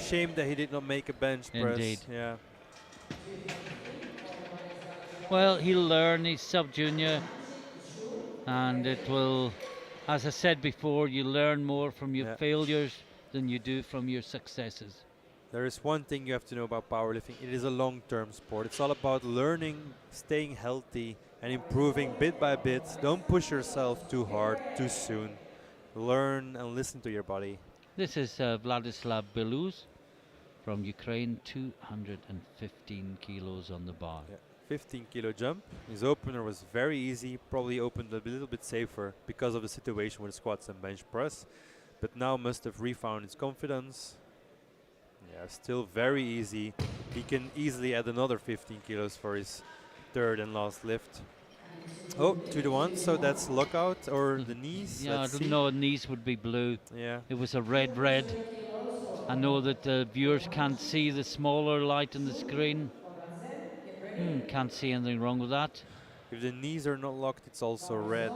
Shame that he did not make a bench press. Indeed. Yeah. Well, he'll learn. He's sub-junior. And it will, as I said before, you learn more from your failures than you do from your successes. There is one thing you have to know about powerlifting. It is a long-term sport. It's all about learning, staying healthy, and improving bit by bit. Don't push yourself too hard, too soon. Learn and listen to your body. This is Vladislav Beluz from Ukraine, 215 kilos on the bar. Yeah. 15 kilo jump. His opener was very easy, probably opened a little bit safer because of the situation with squats and bench press, but now must have refound his confidence. Yeah, still very easy. He can easily add another 15 kilos for his third and last lift. Oh, 2 to 1, so that's lockout or the knees. Yeah, I Let's don't see. know, knees would be blue. Yeah. It was a red. I know that the viewers can't see the smaller light on the screen. Can't see anything wrong with that. If the knees are not locked, it's also red.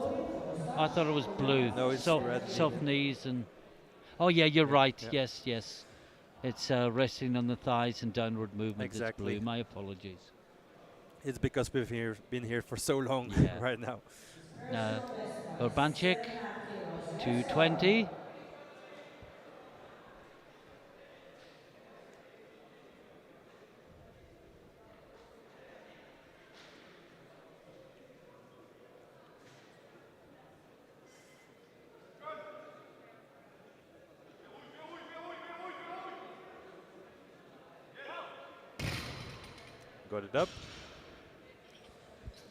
I thought it was blue. No, it's red. Soft knees and... Oh yeah, you're right. Yeah. Yes. It's resting on the thighs and downward movement. Exactly. It's blue. My apologies. It's because we've been here for so long right now. Urbanchik, 220. Got it up.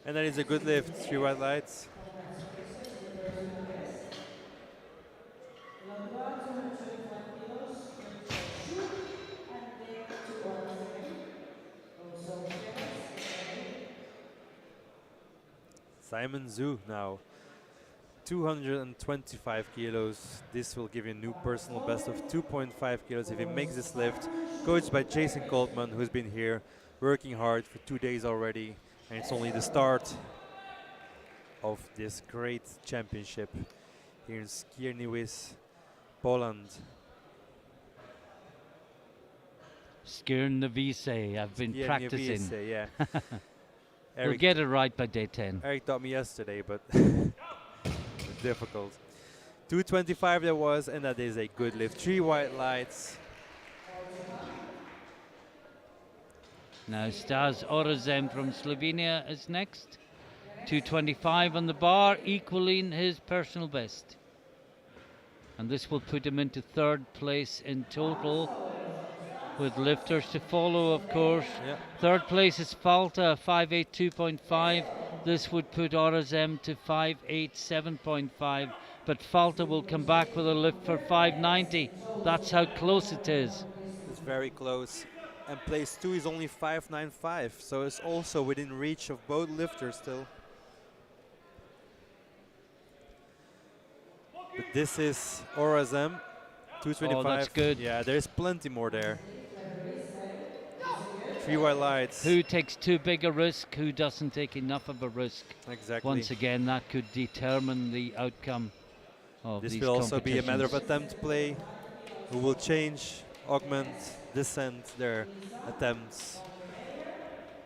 And that is a good lift. 3 white lights. Congratulations, the personal best. Londra, 225 kilos, with Shuki and then to RSM. Also, Felix, okay. Simon Zhu now. 225 kilos. This will give you a new personal best of 2.5 kilos if he makes this lift. Coached by Jason Coltman, who's been here working hard for 2 days already. And it's only the start of this great championship here in Skierniewice, Poland. Skierniewice, I've been practicing. Skierniewice, yeah. You'll Eric, get it right by day 10. Eric taught me yesterday, but difficult. 225 that was, and that is a good lift. 3 white lights. Now Stas Orezem from Slovenia is next. 225 on the bar, equaling his personal best. And this will put him into third place in total, with lifters to follow, of course. Yeah. Third place is Falta, 582.5. This would put Orezem to 587.5. But Falta will come back with a lift for 590. That's how close it is. It's very close. And place 2 is only 595, so it's also within reach of both lifters still. But this is Orezem, 225. Oh, that's good. Yeah, there's plenty more there. 3 white lights. Who takes too big a risk? Who doesn't take enough of a risk? Exactly. Once again, that could determine the outcome of This these will also be a matter of competitions. attempt play. Who will change, augment, descend their attempts.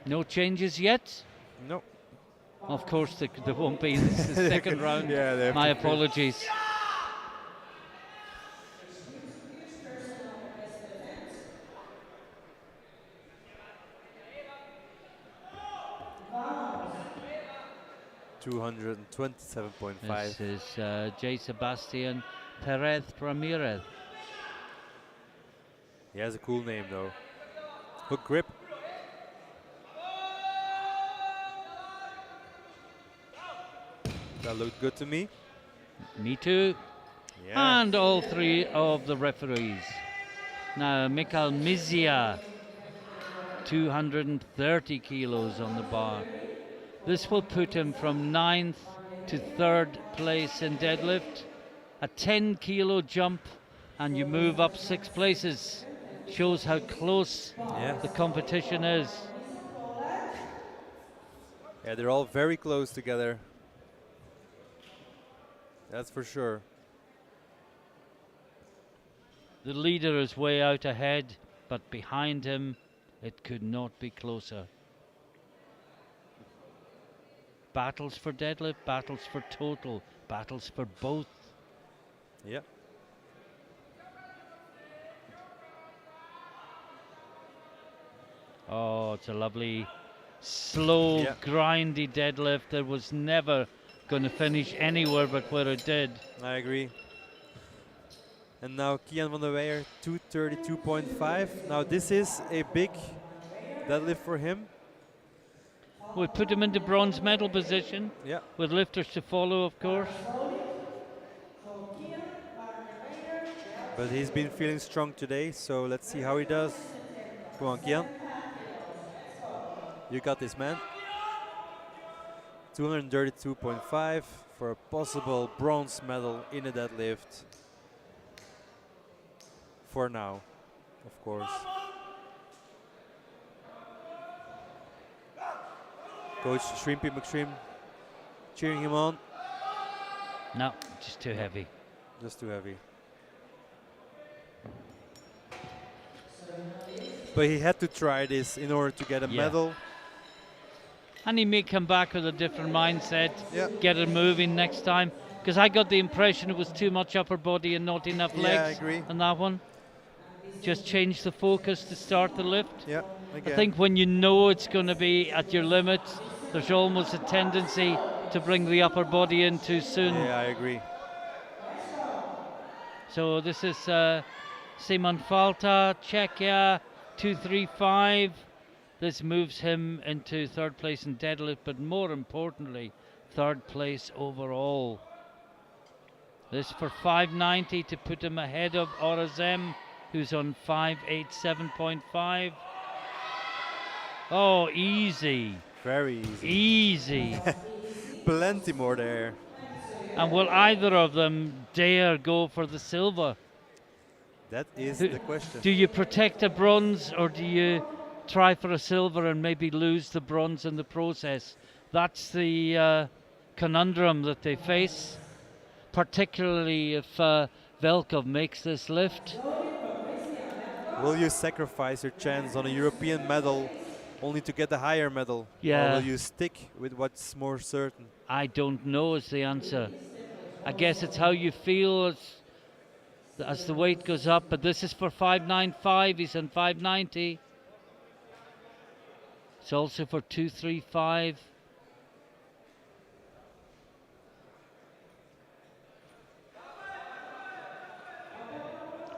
No changes yet? No. Of course, there won't be in the second round. Yeah, they have My to finish. apologies. Vamos. 227.5. This is J. Sebastian Perez Ramirez. He has a cool name though. Hook grip. That looked good to me. Me too. Yeah. And all three of the referees. Now, Mikhail Mizia, 230 kilos on the bar. This will put him from 9th to 3rd place in deadlift. A 10 kilo jump, and you move up 6 places. Shows how close Yeah. the competition is. Yeah, they're all very close together. That's for sure. The leader is way out ahead, but behind him, it could not be closer. Battles for deadlift, battles for total, battles for both. Yeah. Oh, it's a lovely, slow, Yeah. grindy deadlift that was never going to finish anywhere but where it did. I agree. And now Kian van der Weijer, 232.5. Now this is a big deadlift for him. We put him into bronze medal position, Yeah. with lifters to follow, of course. But he's been feeling strong today, so let's see how he does. Come on, Kian. You got this, man. 232.5 for a possible bronze medal in a deadlift. For now, of course. Coach Shrimpy McShrimp cheering him on. No, just too heavy. Just too heavy. But he had to try this in order to get a Yeah. medal. And he may come back with a different mindset, Yeah. get it moving next time. Because I got the impression it was too much upper body and not enough Yeah, legs. I agree. On that one. Just change the focus to start the lift. Yeah, again. I think when you know it's going to be at your limit, there's almost a tendency to bring the upper body in too soon. Yeah, I agree. So this is Simon Falta, Czechia, 235. This moves him into third place in deadlift, but more importantly, third place overall. This for 590 to put him ahead of Orazem, who's on 587.5. Oh, easy. Very easy. Easy. Plenty more there. And will either of them dare go for the silver? That is Who- the question. Do you protect a bronze, or do you try for a silver and maybe lose the bronze in the process? That's the conundrum that they face, particularly if Velkov makes this lift. Will you sacrifice your chance on a European medal only to get a higher medal? Yeah. Or will you stick with what's more certain? I don't know is the answer. I guess it's how you feel as the weight goes up, but this is for 595, he's on 590. It's also for 235.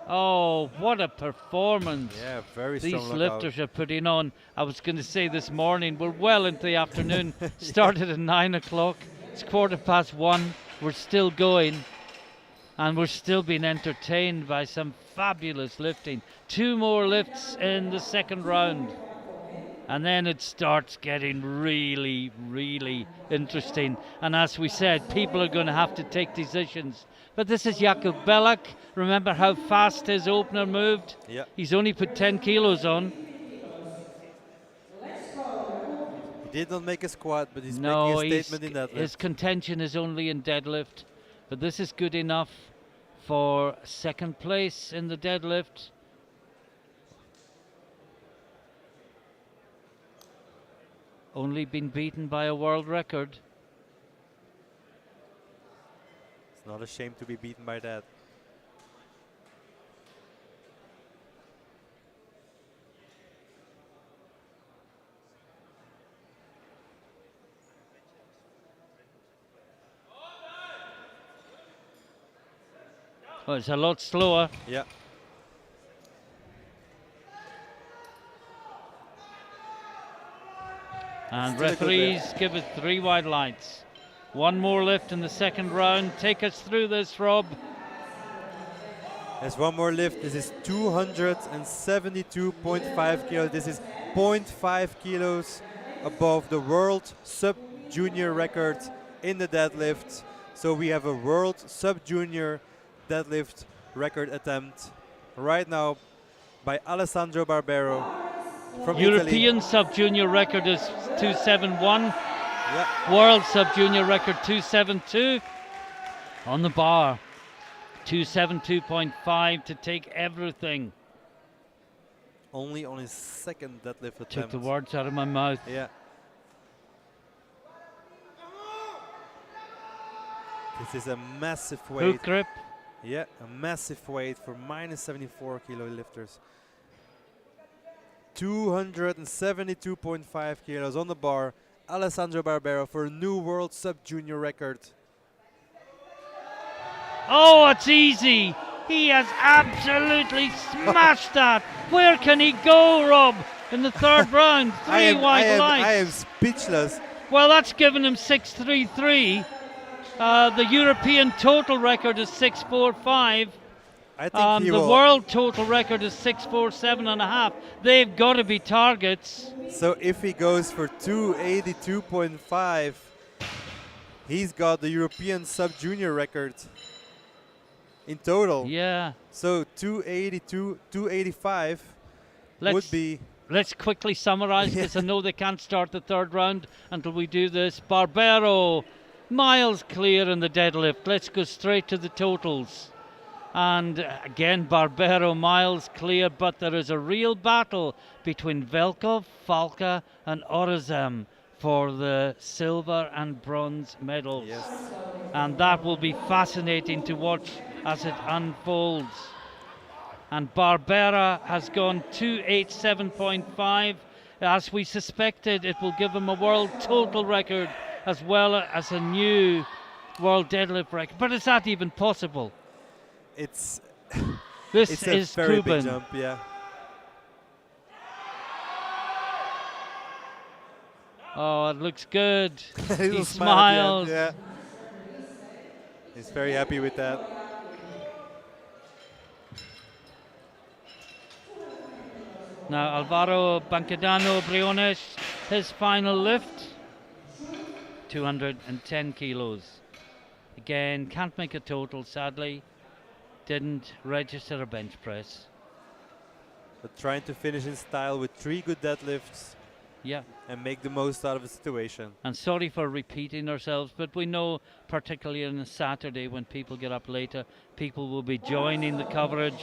Oh, what a performance. Yeah, very These strong lookout. lifters are putting on. I was going to say this morning, we're well into the afternoon. Started at 9 o'clock. It's 1:15. We're still going. And we're still being entertained by some fabulous lifting. 2 more lifts in the second round. And then it starts getting really, really interesting. And as we said, people are going to have to take decisions. But this is Jakub Belak. Remember how fast his opener moved? Yeah. He's only put 10 kilos on. He did not make a squat, but he's No, making a statement in that his lift. contention is only in deadlift. But this is good enough for second place in the deadlift. Only been beaten by a world record. It's not a shame to be beaten by that. Oh, it's a lot slower. Yeah. And Still a good referees give it 3 wide lights. 1 more lift in the second round. Take us through this, Rob. There's one more lift. This is 272.5 kilos. This is 0.5 kilos above the world sub-junior record in the deadlift. So we have a world sub-junior deadlift record attempt right now by Alessandro Barbero from Italy. European sub-junior record is 271. Yeah. World sub-junior record 272. On the bar, 272.5 to take everything. Only on his second deadlift Took attempt. the words out of my mouth. Yeah. This is a massive weight. Hook grip. Yeah, a massive weight for minus 74 kilo lifters. 272.5 kilos on the bar. Alessandro Barbero for a new world sub-junior record. Oh, it's easy. He has absolutely smashed that. Where can he go, Rob, in the third round? 3 wide lights. I am speechless. Well, that's given him 633. The European total record is 645. I think he The will. world total record is 647.5. They've got to be targets. So if he goes for 282.5, he's got the European sub-junior record in total. Yeah. So 282, 285 would Let's be. let's quickly summarize because I know they can't start the third round until we do this. Barbero, miles clear in the deadlift. Let's go straight to the totals. And again, Barbero miles clear, but there is a real battle between Velkov, Falka, and Orazem for the silver and bronze medals. Yes. And that will be fascinating to watch as it unfolds. And Barbera has gone 287.5. As we suspected, it will give him a world total record as well as a new world deadlift record. But is that even possible? It's This it's a is very Kuban. big jump, yeah. Oh, it looks good. Little He smile at smiles. the end, yeah. He's very happy with that. Now Alvaro Bancadano Briones, his final lift, 210 kilos. Again, can't make a total, sadly. Didn't register a bench press. But trying to finish in style with 3 good deadlifts Yeah, and make the most out of the situation. and sorry for repeating ourselves, but we know, particularly on a Saturday when people get up later, people will be joining the coverage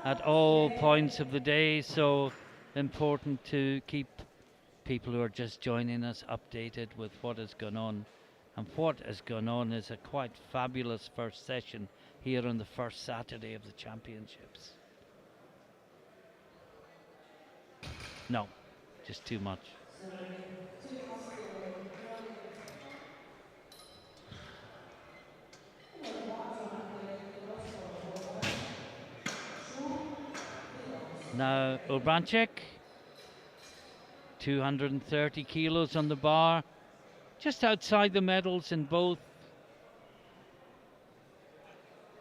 at all points of the day, so important to keep people who are just joining us updated with what has gone on. And what has gone on is a quite fabulous first session here on the first Saturday of the championships. No, just too much. Now Urbanchik, 230 kilos on the bar, just outside the medals in both,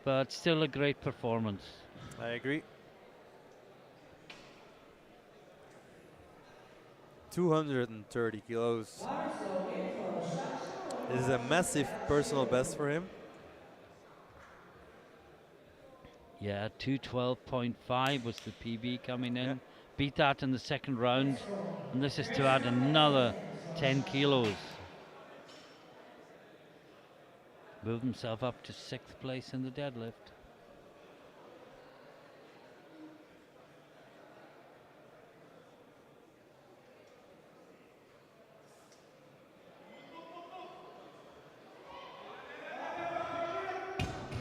but still a great performance. I agree. 230 kilos. This is a massive personal best for him. Yeah, 212.5 was the PB coming in. Yeah. Beat that in the second round, and this is to add another 10 kilos. Moved himself up to 6th place in the deadlift.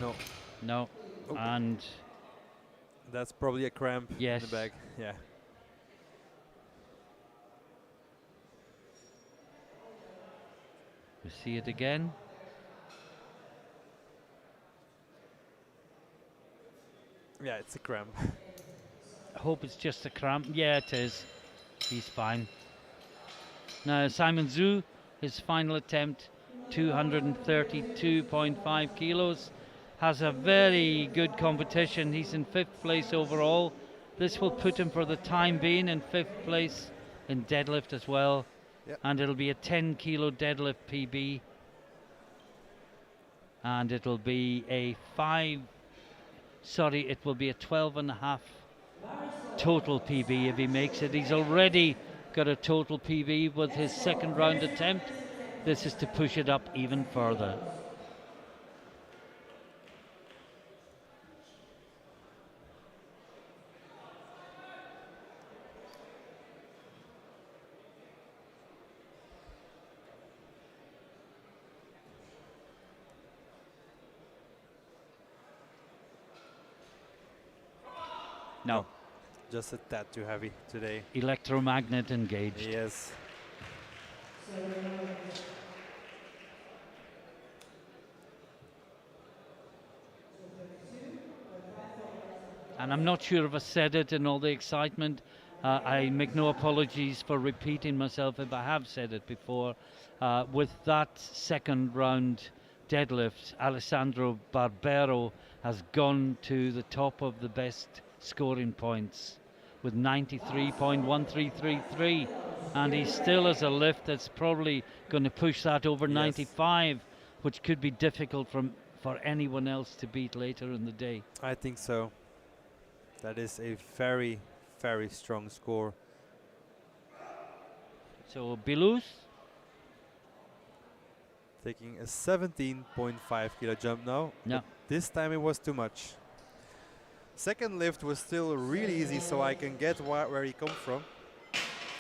No, No, Oh. and that's probably a cramp Yes. in the back. Yeah. we see it again. Yeah, it's a cramp. I hope it's just a cramp. Yeah, it is. He's fine. Now Simon Zhu, his final attempt, 232.5 kilos. Has a very good competition. He's in 5th place overall. This will put him for the time being in 5th place in deadlift as well. Yep. And it'll be a 10 kilo deadlift PB. And it'll be a 12.5 total PB if he makes it. He's already got a total PB with his second round attempt. This is to push it up even further. No, Just a tad too heavy today. electromagnet engaged. Yes. And I'm not sure if I said it in all the excitement. I make no apologies for repeating myself if I have said it before. With that second round deadlift, Alessandro Barbero has gone to the top of the best scoring points with 93.1333, and he still has a lift that's probably going to push that over Yes. 95, which could be difficult for anyone else to beat later in the day. I think so. That is a very, very strong score. So Bilous, Taking a 17.5 kilo jump now. no, But this time it was too much. Second lift was still really easy, so I can get where he come from.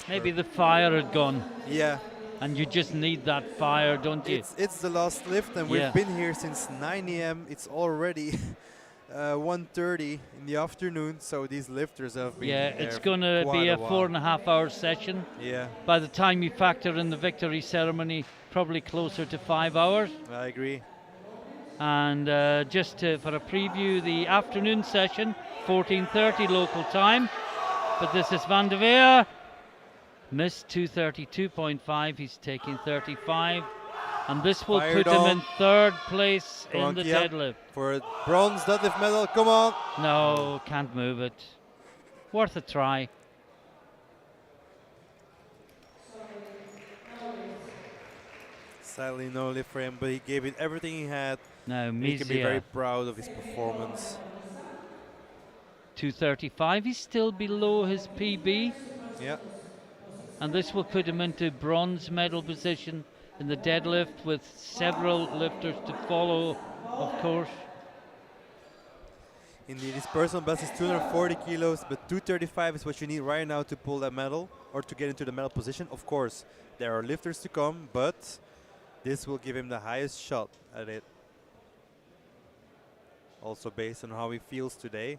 maybe the fire had gone, Yeah, and you just need that fire, don't you? it's the last lift, and Yeah. we've been here since 9 a.m. It's already 1:30 in the afternoon, so these lifters have been Yeah, there it's for going to quite be a while. 4.5 hour session. Yeah, By the time you factor in the victory ceremony, probably closer to 5 hours. I agree. And for a preview, the afternoon session, 14:30 local time. But this is Van de Veer Missed 232.5. He's taking 35. And this will Fired put him on. in third place Come in on, the Kian. deadlift. For a bronze deadlift medal, come on. No, can't move it. Worth a try. Sadly, no lift for him, but he gave it everything he had. Now, He can be very Mizia, proud of his performance. 235. He's still below his PB. Yeah. And this will put him into bronze medal position in the deadlift with several lifters to follow, of course. Indeed, his personal best is 240 kilos, but 235 is what you need right now to pull that medal or to get into the medal position. Of course, there are lifters to come, but this will give him the highest shot at it. Also based on how he feels today.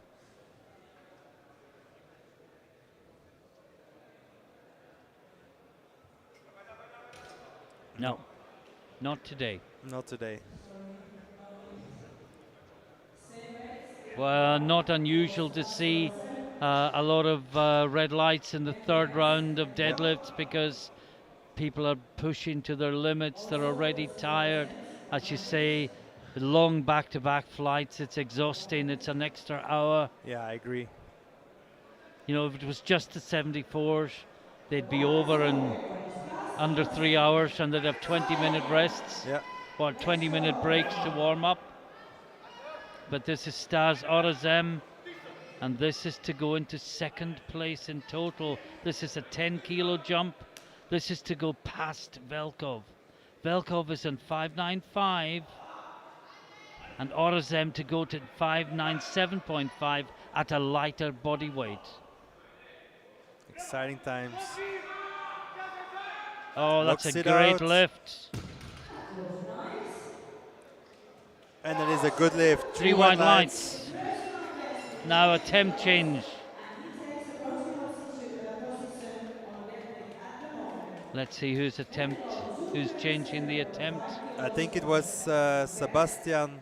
No, not today. Not today. Well, not unusual to see a lot of red lights in the third round of deadlifts because people are pushing to their limits. They're already tired. As you say, long back-to-back flights. It's exhausting. It's an extra hour. Yeah, I agree. You know, if it was just the 74s, they'd be over in under 3 hours and they'd have 20-minute rests. Yeah. Or 20-minute breaks to warm up. But this is Stas Orazem, and this is to go into second place in total. This is a 10-kilo jump. This is to go past Velkov. Velkov is in 595, and Orazem to go to 597.5 at a lighter body weight. Exciting times. Oh, that's Knocks a it great out. lift. And that is a good lift. Three white lights. Now attempt change. Let's see who's changing the attempt. I think it was Sebastian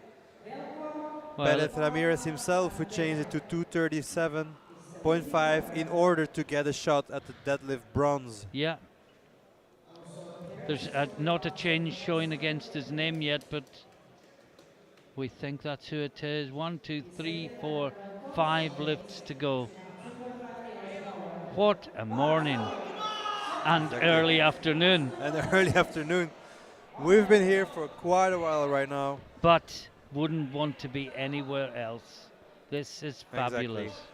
Well, Pérez Ramirez himself who changed it to 237.5 in order to get a shot at the deadlift bronze. yeah. There's not a change showing against his name yet, but we think that's who it is. 1, 2, 3, 4, 5 lifts to go. What a morning and Exactly. early afternoon. And early afternoon. We've been here for quite a while right now. But wouldn't want to be anywhere else. This is fabulous. Exactly.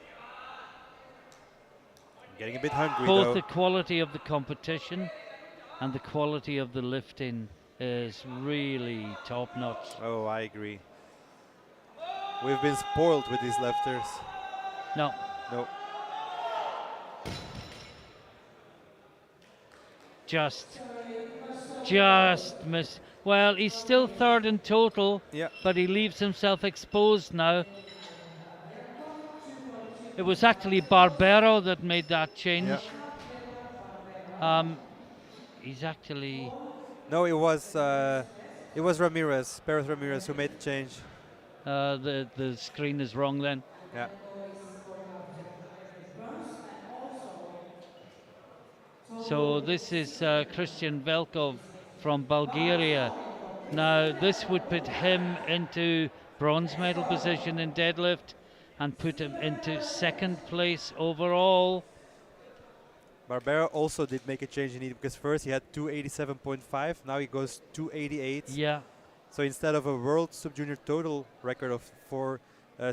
Getting a bit hungry Both though. the quality of the competition and the quality of the lifting is really top notch. Oh, I agree. We've been spoiled with these lifters. No, No. just miss. Well, he's still third in total, Yeah. but he leaves himself exposed now. It was actually Barbero that made that change. Yeah. He's actually No, it was Ramirez, Pérez Ramirez, who made the change. the screen is wrong then. Yeah. So this is Christian Velkov from Bulgaria. Now this would put him into bronze medal position in deadlift and put him into second place overall. Barbera also did make a change in it because first he had 287.5, now he goes 288. Yeah, So instead of a world sub-junior total record of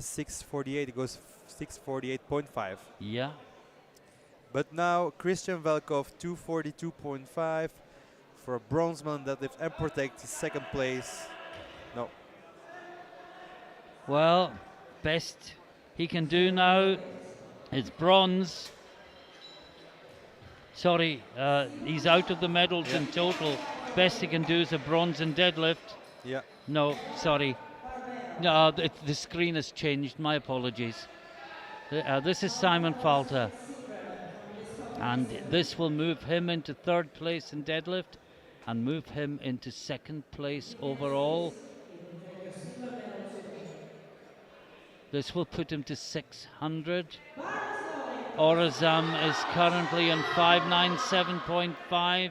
648, it goes 648.5. yeah. But now Christian Velkov 242.5 for a bronze medal in deadlift and protects his second place. No, Well, best he can do now is bronze. Sorry, he's out of the medals in total. Best he can do is a bronze in deadlift. yeah, No, sorry. No, the screen has changed. My apologies. This is Simon Falter. And this will move him into third place in deadlift and move him into second place overall. This will put him to 600. Orazam is currently in 597.5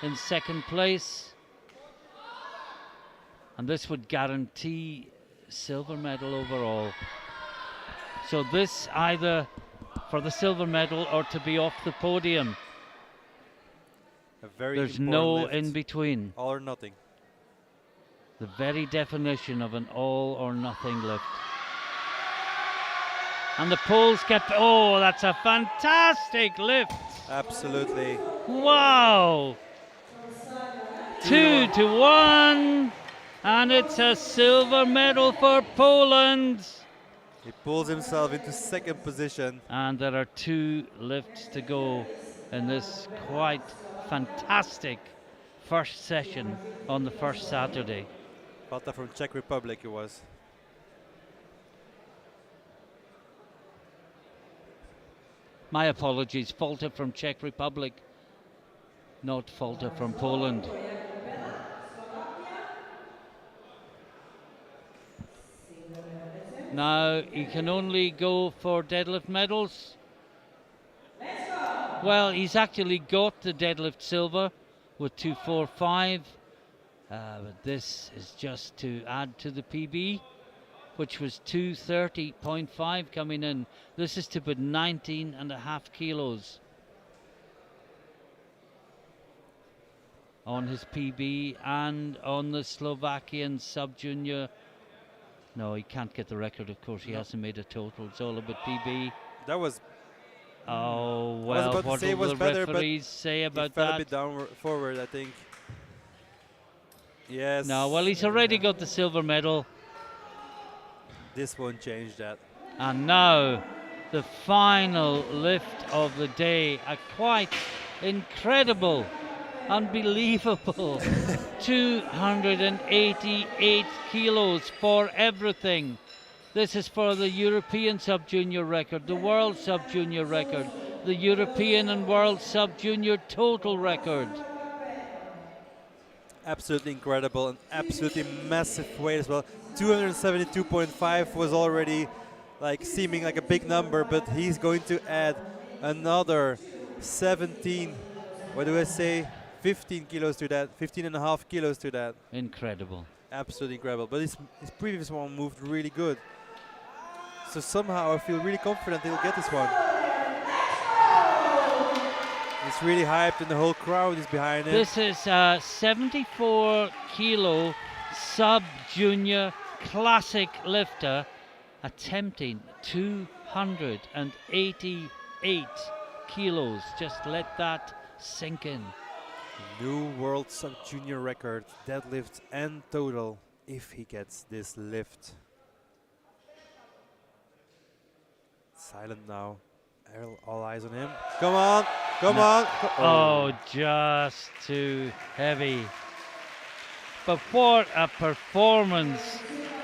in second place. And this would guarantee silver medal overall. So this either for the silver medal or to be off the podium. A very There's important no lift. in between. All or nothing. The very definition of an all or nothing lift. And the poles kept, oh, that's a fantastic lift. Absolutely. Wow. 2-1. And it's a silver medal for Poland. He pulls himself into second position. And there are 2 lifts to go in this quite fantastic first session on the first Saturday. Pata from Czech Republic it was. My apologies, Falta from Czech Republic, not Falta from Poland. Now he can only go for deadlift medals. Well, he's actually got the deadlift silver with 245. But this is just to add to the PB, which was 230.5 coming in. This is to put 19.5 kilos on his PB and on the Slovakian sub-junior. No, he can't get the record, of course. He hasn't made a total. It's all about PB. That was. Oh, well, what what say will was the better, referees say about he fell that? a bit down forward, I think. Yes. No, well, he's already got the silver medal. This won't change that. And now, the final lift of the day. A quite incredible, unbelievable 288 kilos for everything. This is for the European sub-junior record, the world sub-junior record, the European and world sub-junior total record. Absolutely incredible and absolutely massive weight as well. 272.5 was already like seeming like a big number, but he's going to add another 17, what do I say, 15 kilos to that, 15.5 kilos to that. Incredible. Absolutely incredible. But his previous one moved really good. So somehow I feel really confident he'll get this one. He's really hyped and the whole crowd is behind him. This is a 74 kilo sub-junior classic lifter attempting 288 kilos. Just let that sink in. New world sub-junior record, deadlift and total, if he gets this lift. Silent now. All eyes on him. Come on, come on. Oh, just too heavy. But what a performance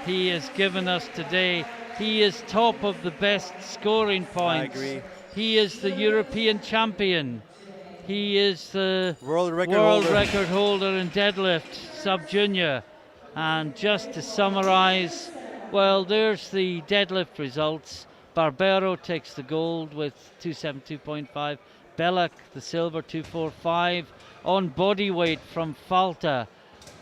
he has given us today. He is top of the best scoring points. I agree. He is the European champion. He is the World record holder in deadlift sub-junior. And just to summarize, well, there's the deadlift results. Barbero takes the gold with 272.5. Belak the silver 245. On body weight from Falta,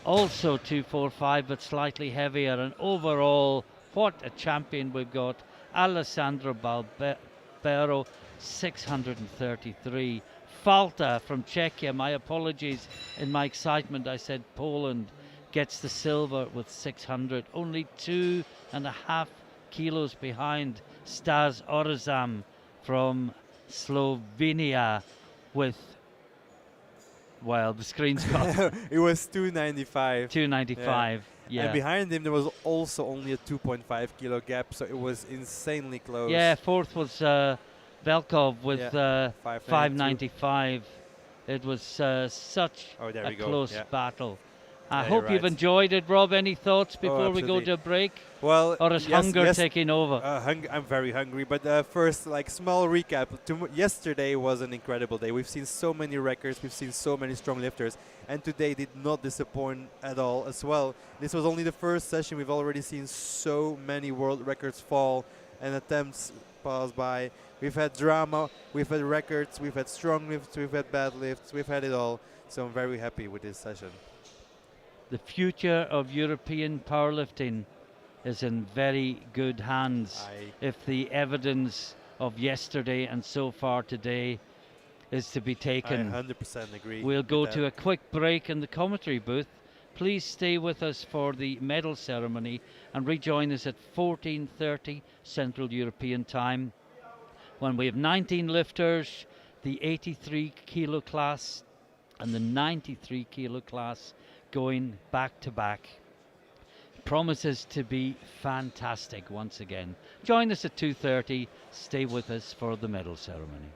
also 245, but slightly heavier. And overall, what a champion we've got. Alessandro Barbero 633. Falta from Czechia, my apologies, in my excitement I said Poland, gets the silver with 600, only 2.5 kilos behind Stas Orazam from Slovenia with, well, the screen's got It was 295. 295. Yeah. And behind him there was also only a 2.5 kilo gap, so it was insanely close. Yeah, fourth was Velkov with 595. It was such a close battle. I hope you've enjoyed it, Rob. Any thoughts before we go to a break? Well, or is hunger taking over? I'm very hungry, but first, like, small recap. Yesterday was an incredible day. We've seen so many records, we've seen so many strong lifters, and today did not disappoint at all as well. This was only the first session. We've already seen so many world records fall and attempts pass by. We've had drama, we've had records, we've had strong lifts, we've had bad lifts, we've had it all. So I'm very happy with this session. The future of European powerlifting is in very good hands I if the evidence of yesterday and so far today is to be I taken. 100% agree. We'll with go that. to a quick break in the commentary booth. Please stay with us for the medal ceremony and rejoin us at 14:30 Central European Time when we have 19 lifters, the 83 kilo class and the 93 kilo class going back to back. Promises to be fantastic once again. Join us at 2:30. Stay with us for the medal ceremony.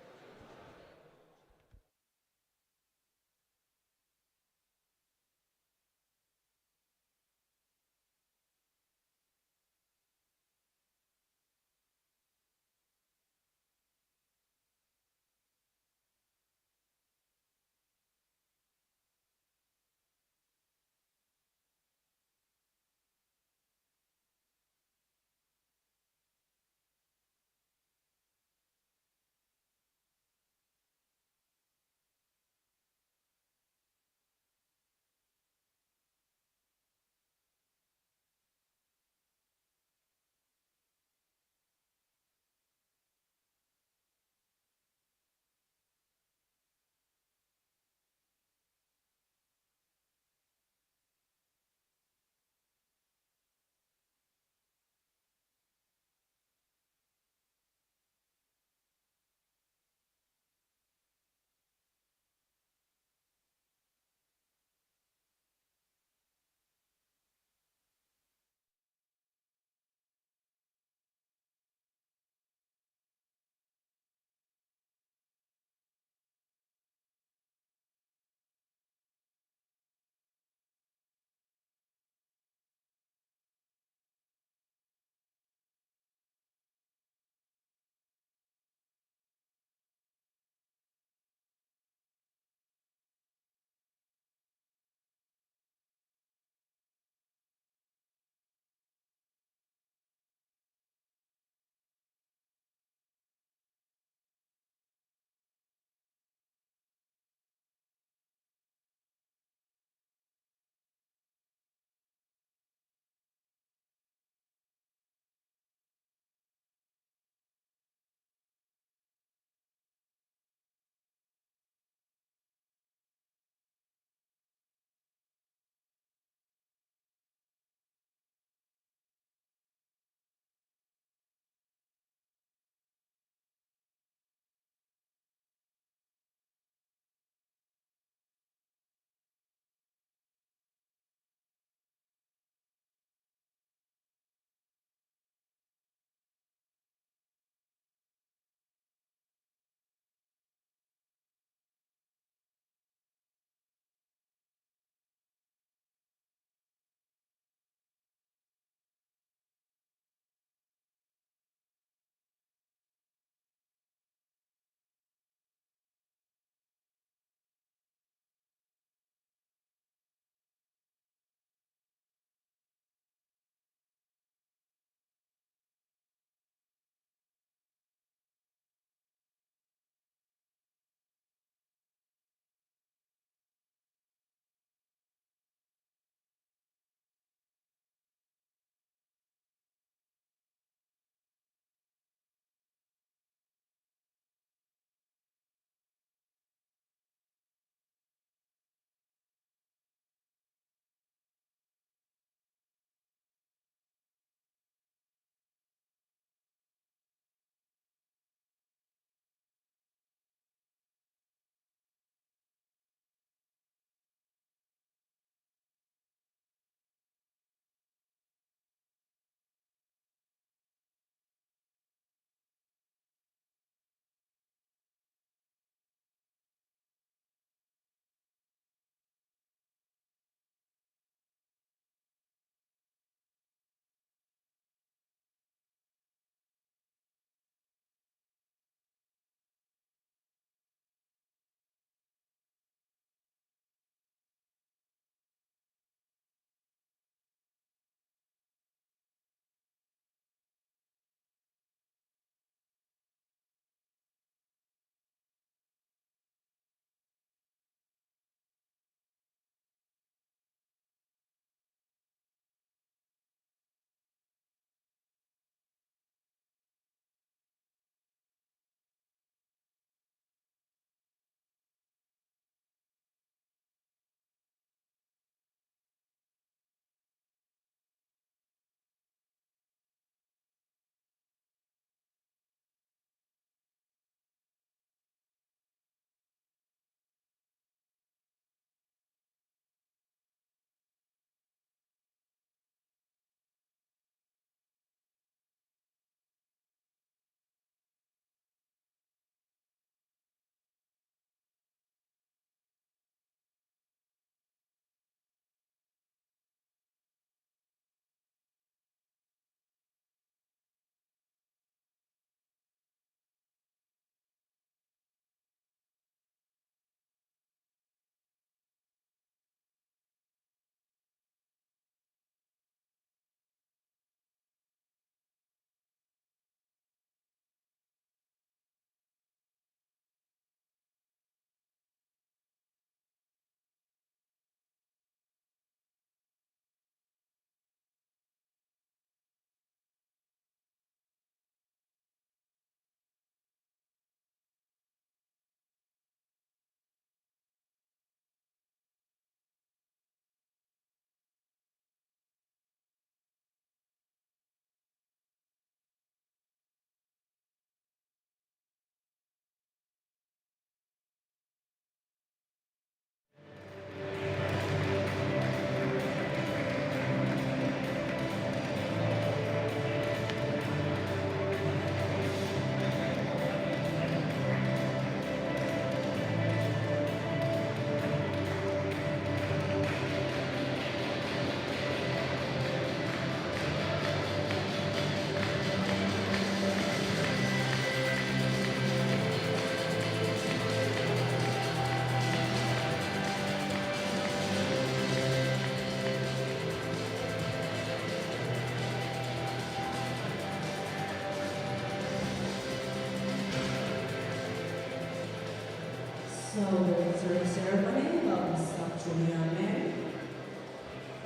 So the victory ceremony of the sub-junior men,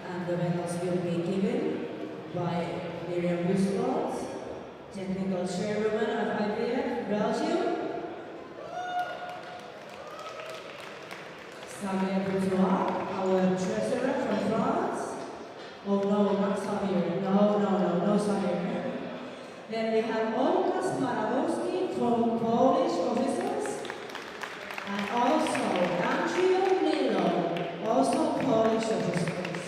and the medals will be given by Miriam Busquets, technical chairwoman of IBF Belgium, Xavier Bourgeois, our treasurer from France. Oh no, not Xavier. No, Xavier. Then we have Olga Sparabowski from Polish officers, and also Andrea Milo, also Polish officers.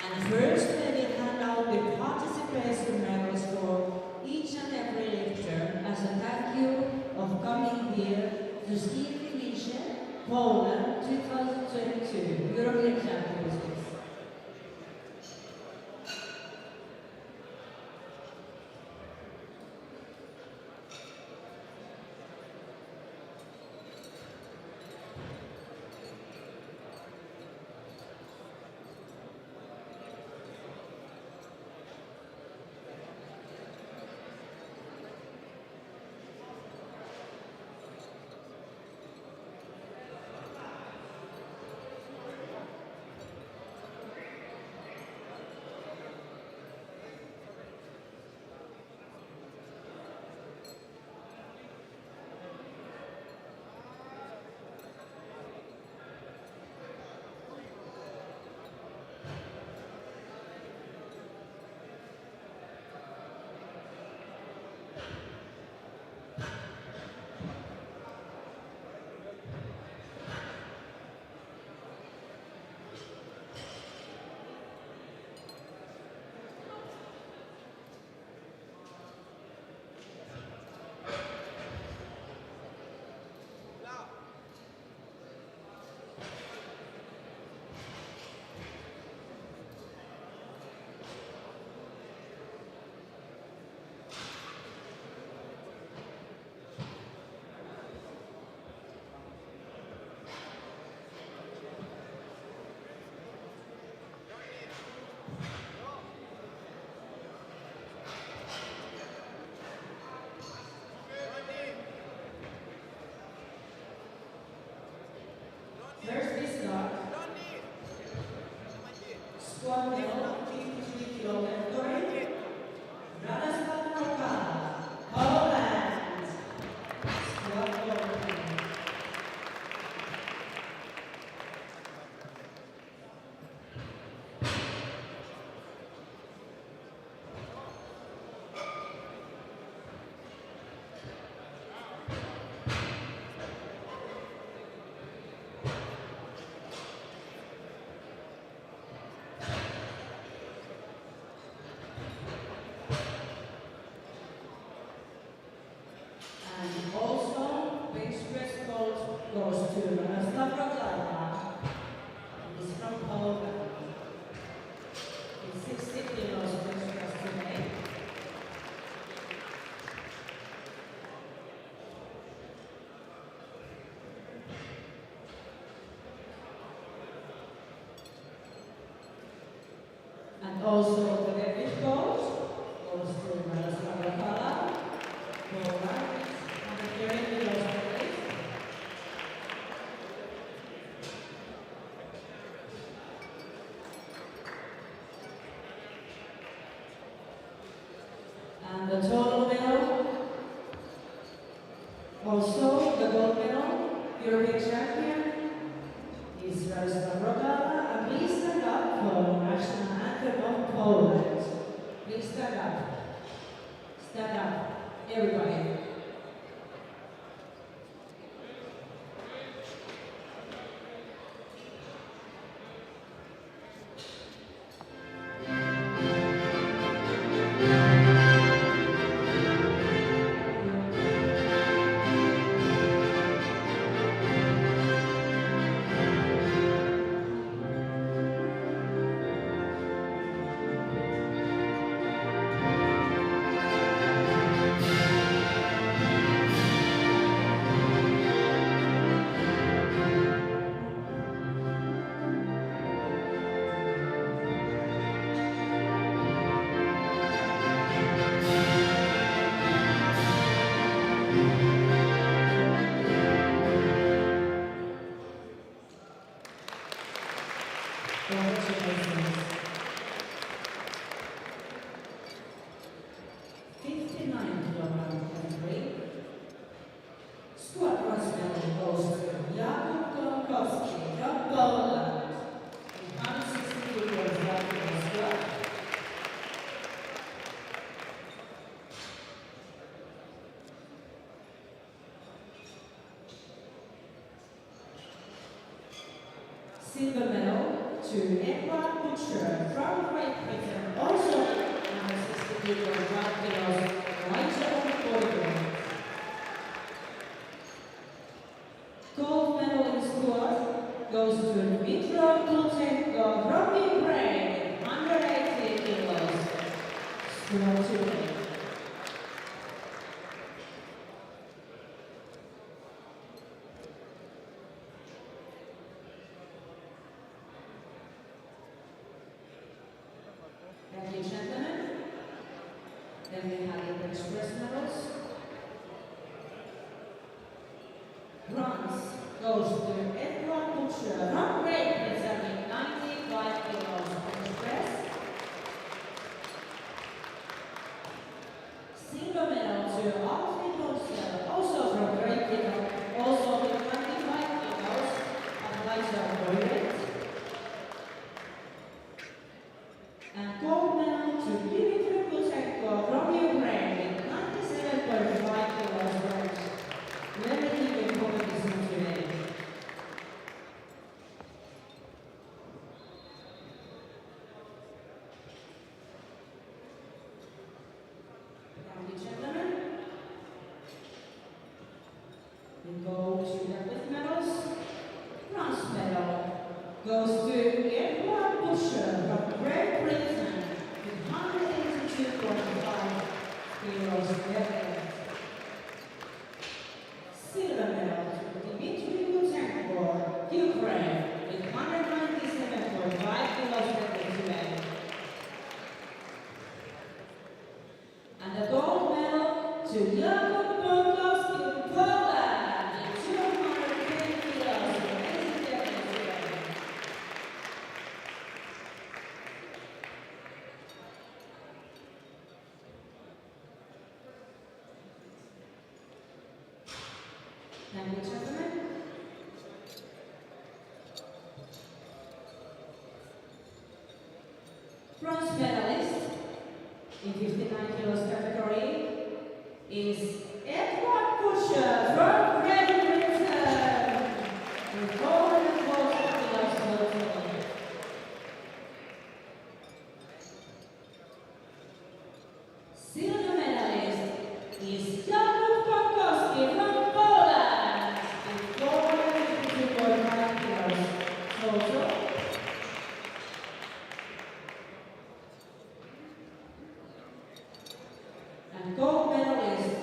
And first, we will hand out the participation medals for each and every lifter as a thank you of coming here to ski division Poland 2022 European Championships. First we start. Squat level, 53 kilo category. Radosław Rokala, Poland. Squat level. And also, bench press goes to Radosław Rokala. He's from Poland. He's 60 kilos bench press today. And also the deadlift goes to Radosław Rokala. Poland. And the 30 kilos deadlift. And the total medal, also the gold medal, European champion, is Radosław Rokala, and please stand up for national anthem of Poland. Silver medal to Edward Butcher from Great Britain, also number 62 for 5 kilos, lighter category. Gold medal in squat goes to Dmitro Kulchenko from Ukraine, 180 kilos, squat today. Thank you, gentlemen. Then we have the express medals. Bronze goes to Edward Butcher from Great Britain, 95 kilos express. Silver medal to Alfred Rosell, also from Great Britain, also with 25 kilos at lighter body weight. And gold medal to Dmitry Kulchenko from Ukraine with 97.5 kilos weight. Relatively competition today. Thank you, gentlemen. We go to the with medals. Bronze medal goes to Edward Butcher from Great Britain with 182.5 kilos weight. Silver medal to Dmitry Kulchenko, Ukraine with 197.5 kilos weight. And the gold medal to Jakub Bonkowski of Poland with 210 kilos weight. Thank you, gentlemen. Bronze medalist in 59 kilos category is Edward Butcher from Great Britain with 412 kilos total. Silver medalist is Jakub Bonkowski from Poland with 452.5 kilos total. And gold medalist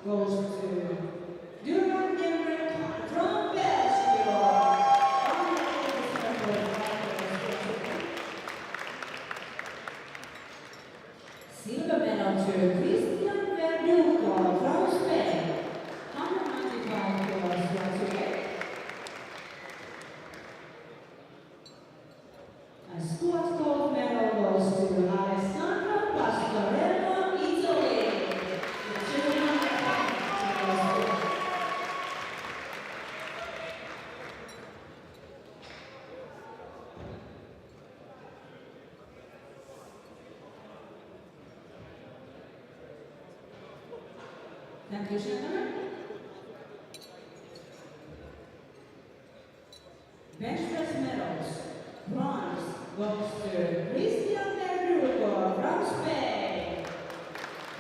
goes to Duran Emmerich from Belgium. Silver medal to Christian Verdugo from Spain. 195 kilos welterweight. And squat gold medal goes to Alessandro Pastorello, Italy. Thank you, gentlemen. Bench press medals. Bronze goes to Christian Verdugo from Spain.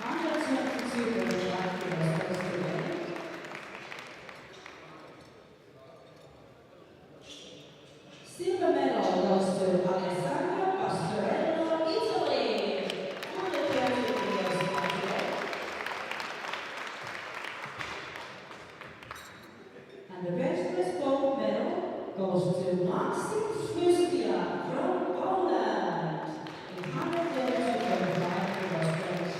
122 kilos welterweight. Silver medal goes to Alessandro Pastorello, Italy. 130 kilos welterweight. And the bench press gold medal goes to Maxim Fustia from Poland. In 132 kilos welterweight.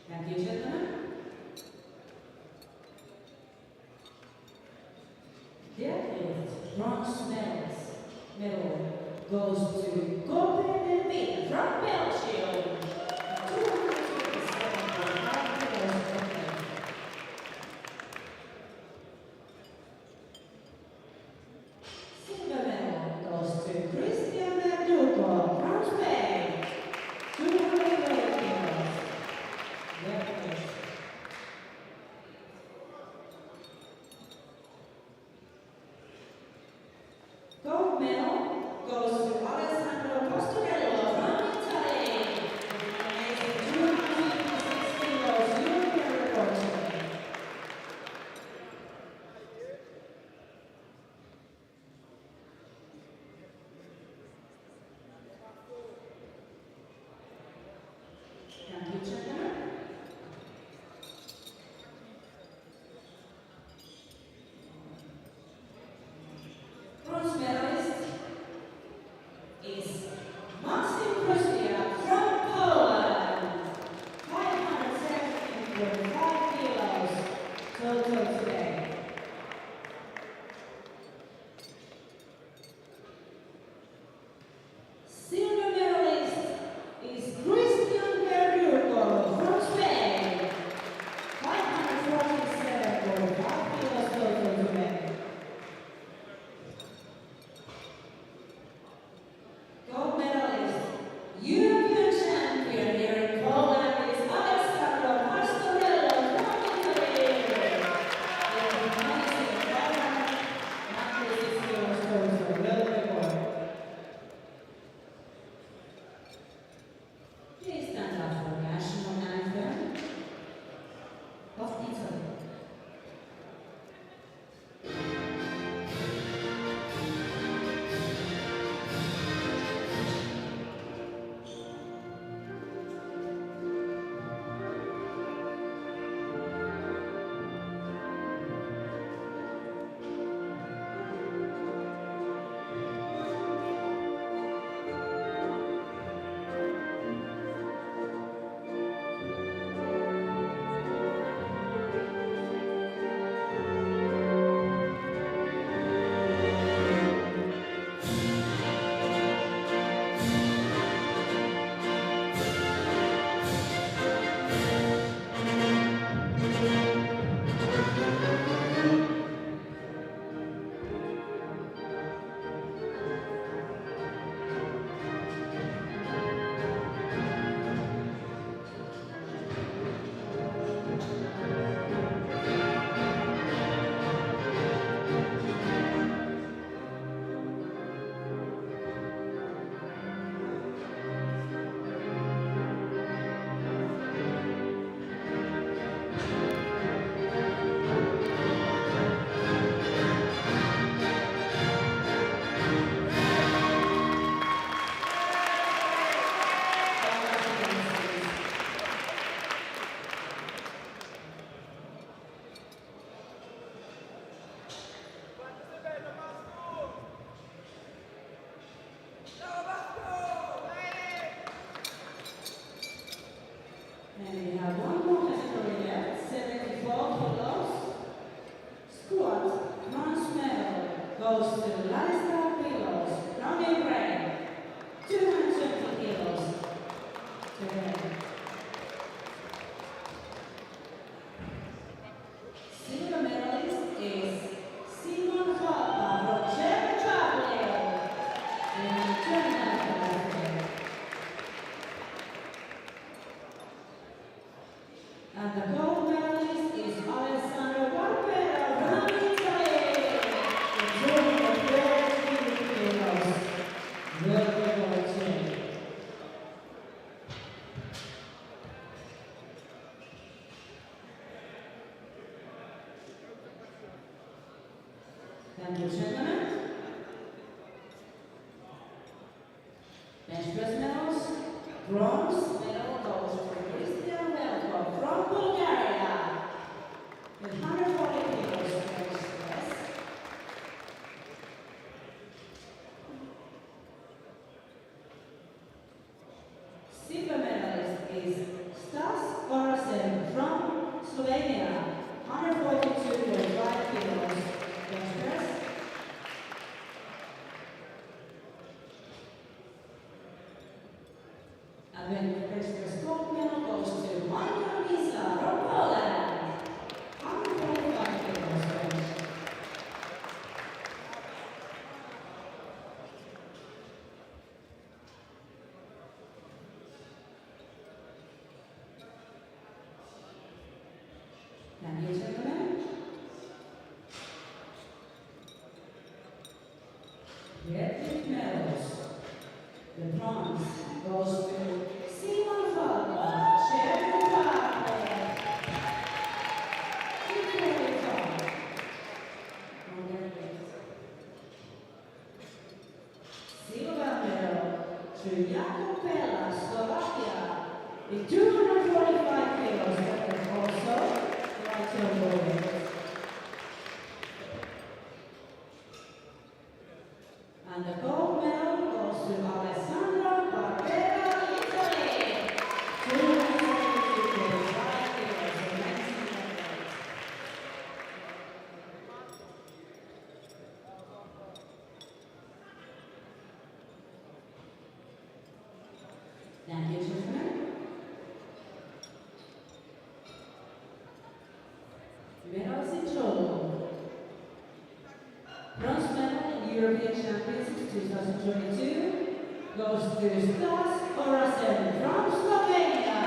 Thank you, gentlemen. Deadlift bronze medal goes to Copenhagen from Belgium. 257.5 kilos welterweight. Silver medal goes to Christian Verdugo from Spain. 230 kilos welterweight. Gold medal goes to Alessandro Pastorello from Italy. With an amazing stress medals, bronze medal goes to Christian Velko from Bulgaria with 140 kilos bench press. Silver medalist is Stas Orasen from Slovenia, 142.5 kilos bench press. And then the bench press gold medal goes to Michael Misa from Poland, 145 kilos bench. Thank you, gentlemen. Deadlift medals. The bronze goes to Simon Falk, Czechoslovakia. Silver medal to Jakub Pella, Slovakia, with 245 kilos. That is also right on board. And the gold medal goes to Alessandro Barbera, Italy. 272.5 kilos in 1998. Thank you, gentlemen. Medals in total. Bronze medal in European Championships 2022 goes to Stas Orasen from Slovenia.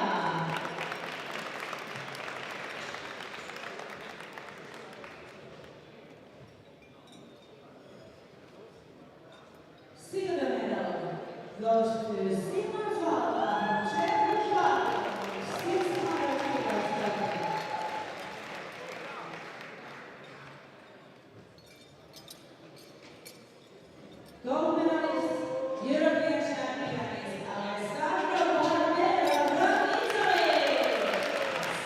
Silver medal goes to Simon Falk from Czechoslovakia, 600 kilos double. Gold medalist, European champion is Alessandro Barbera from Italy.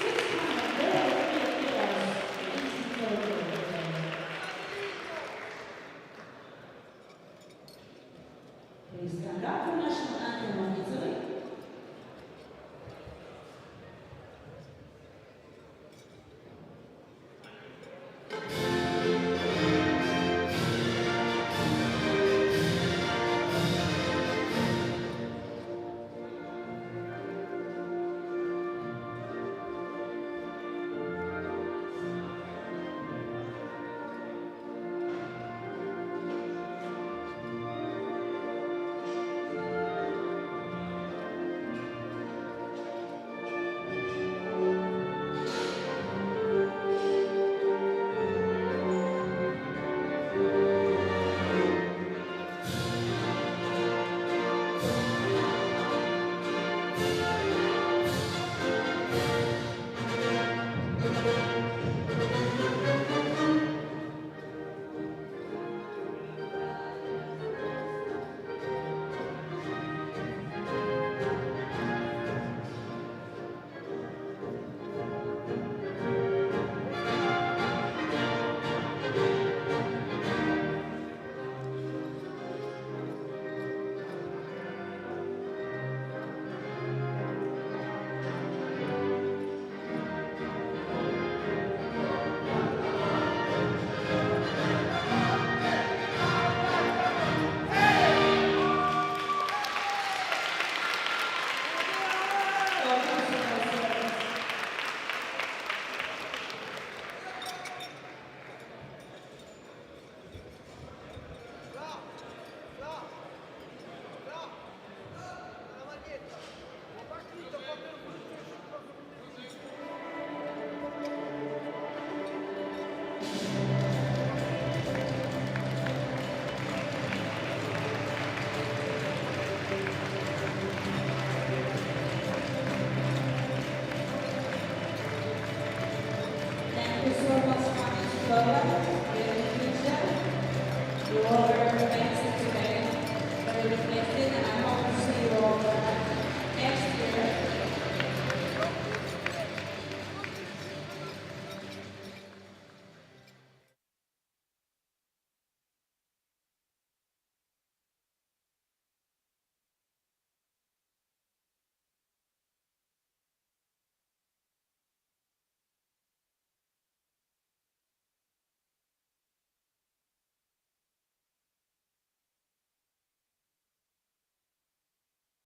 633 kilos in total. Please stand up for national anthem of Italy.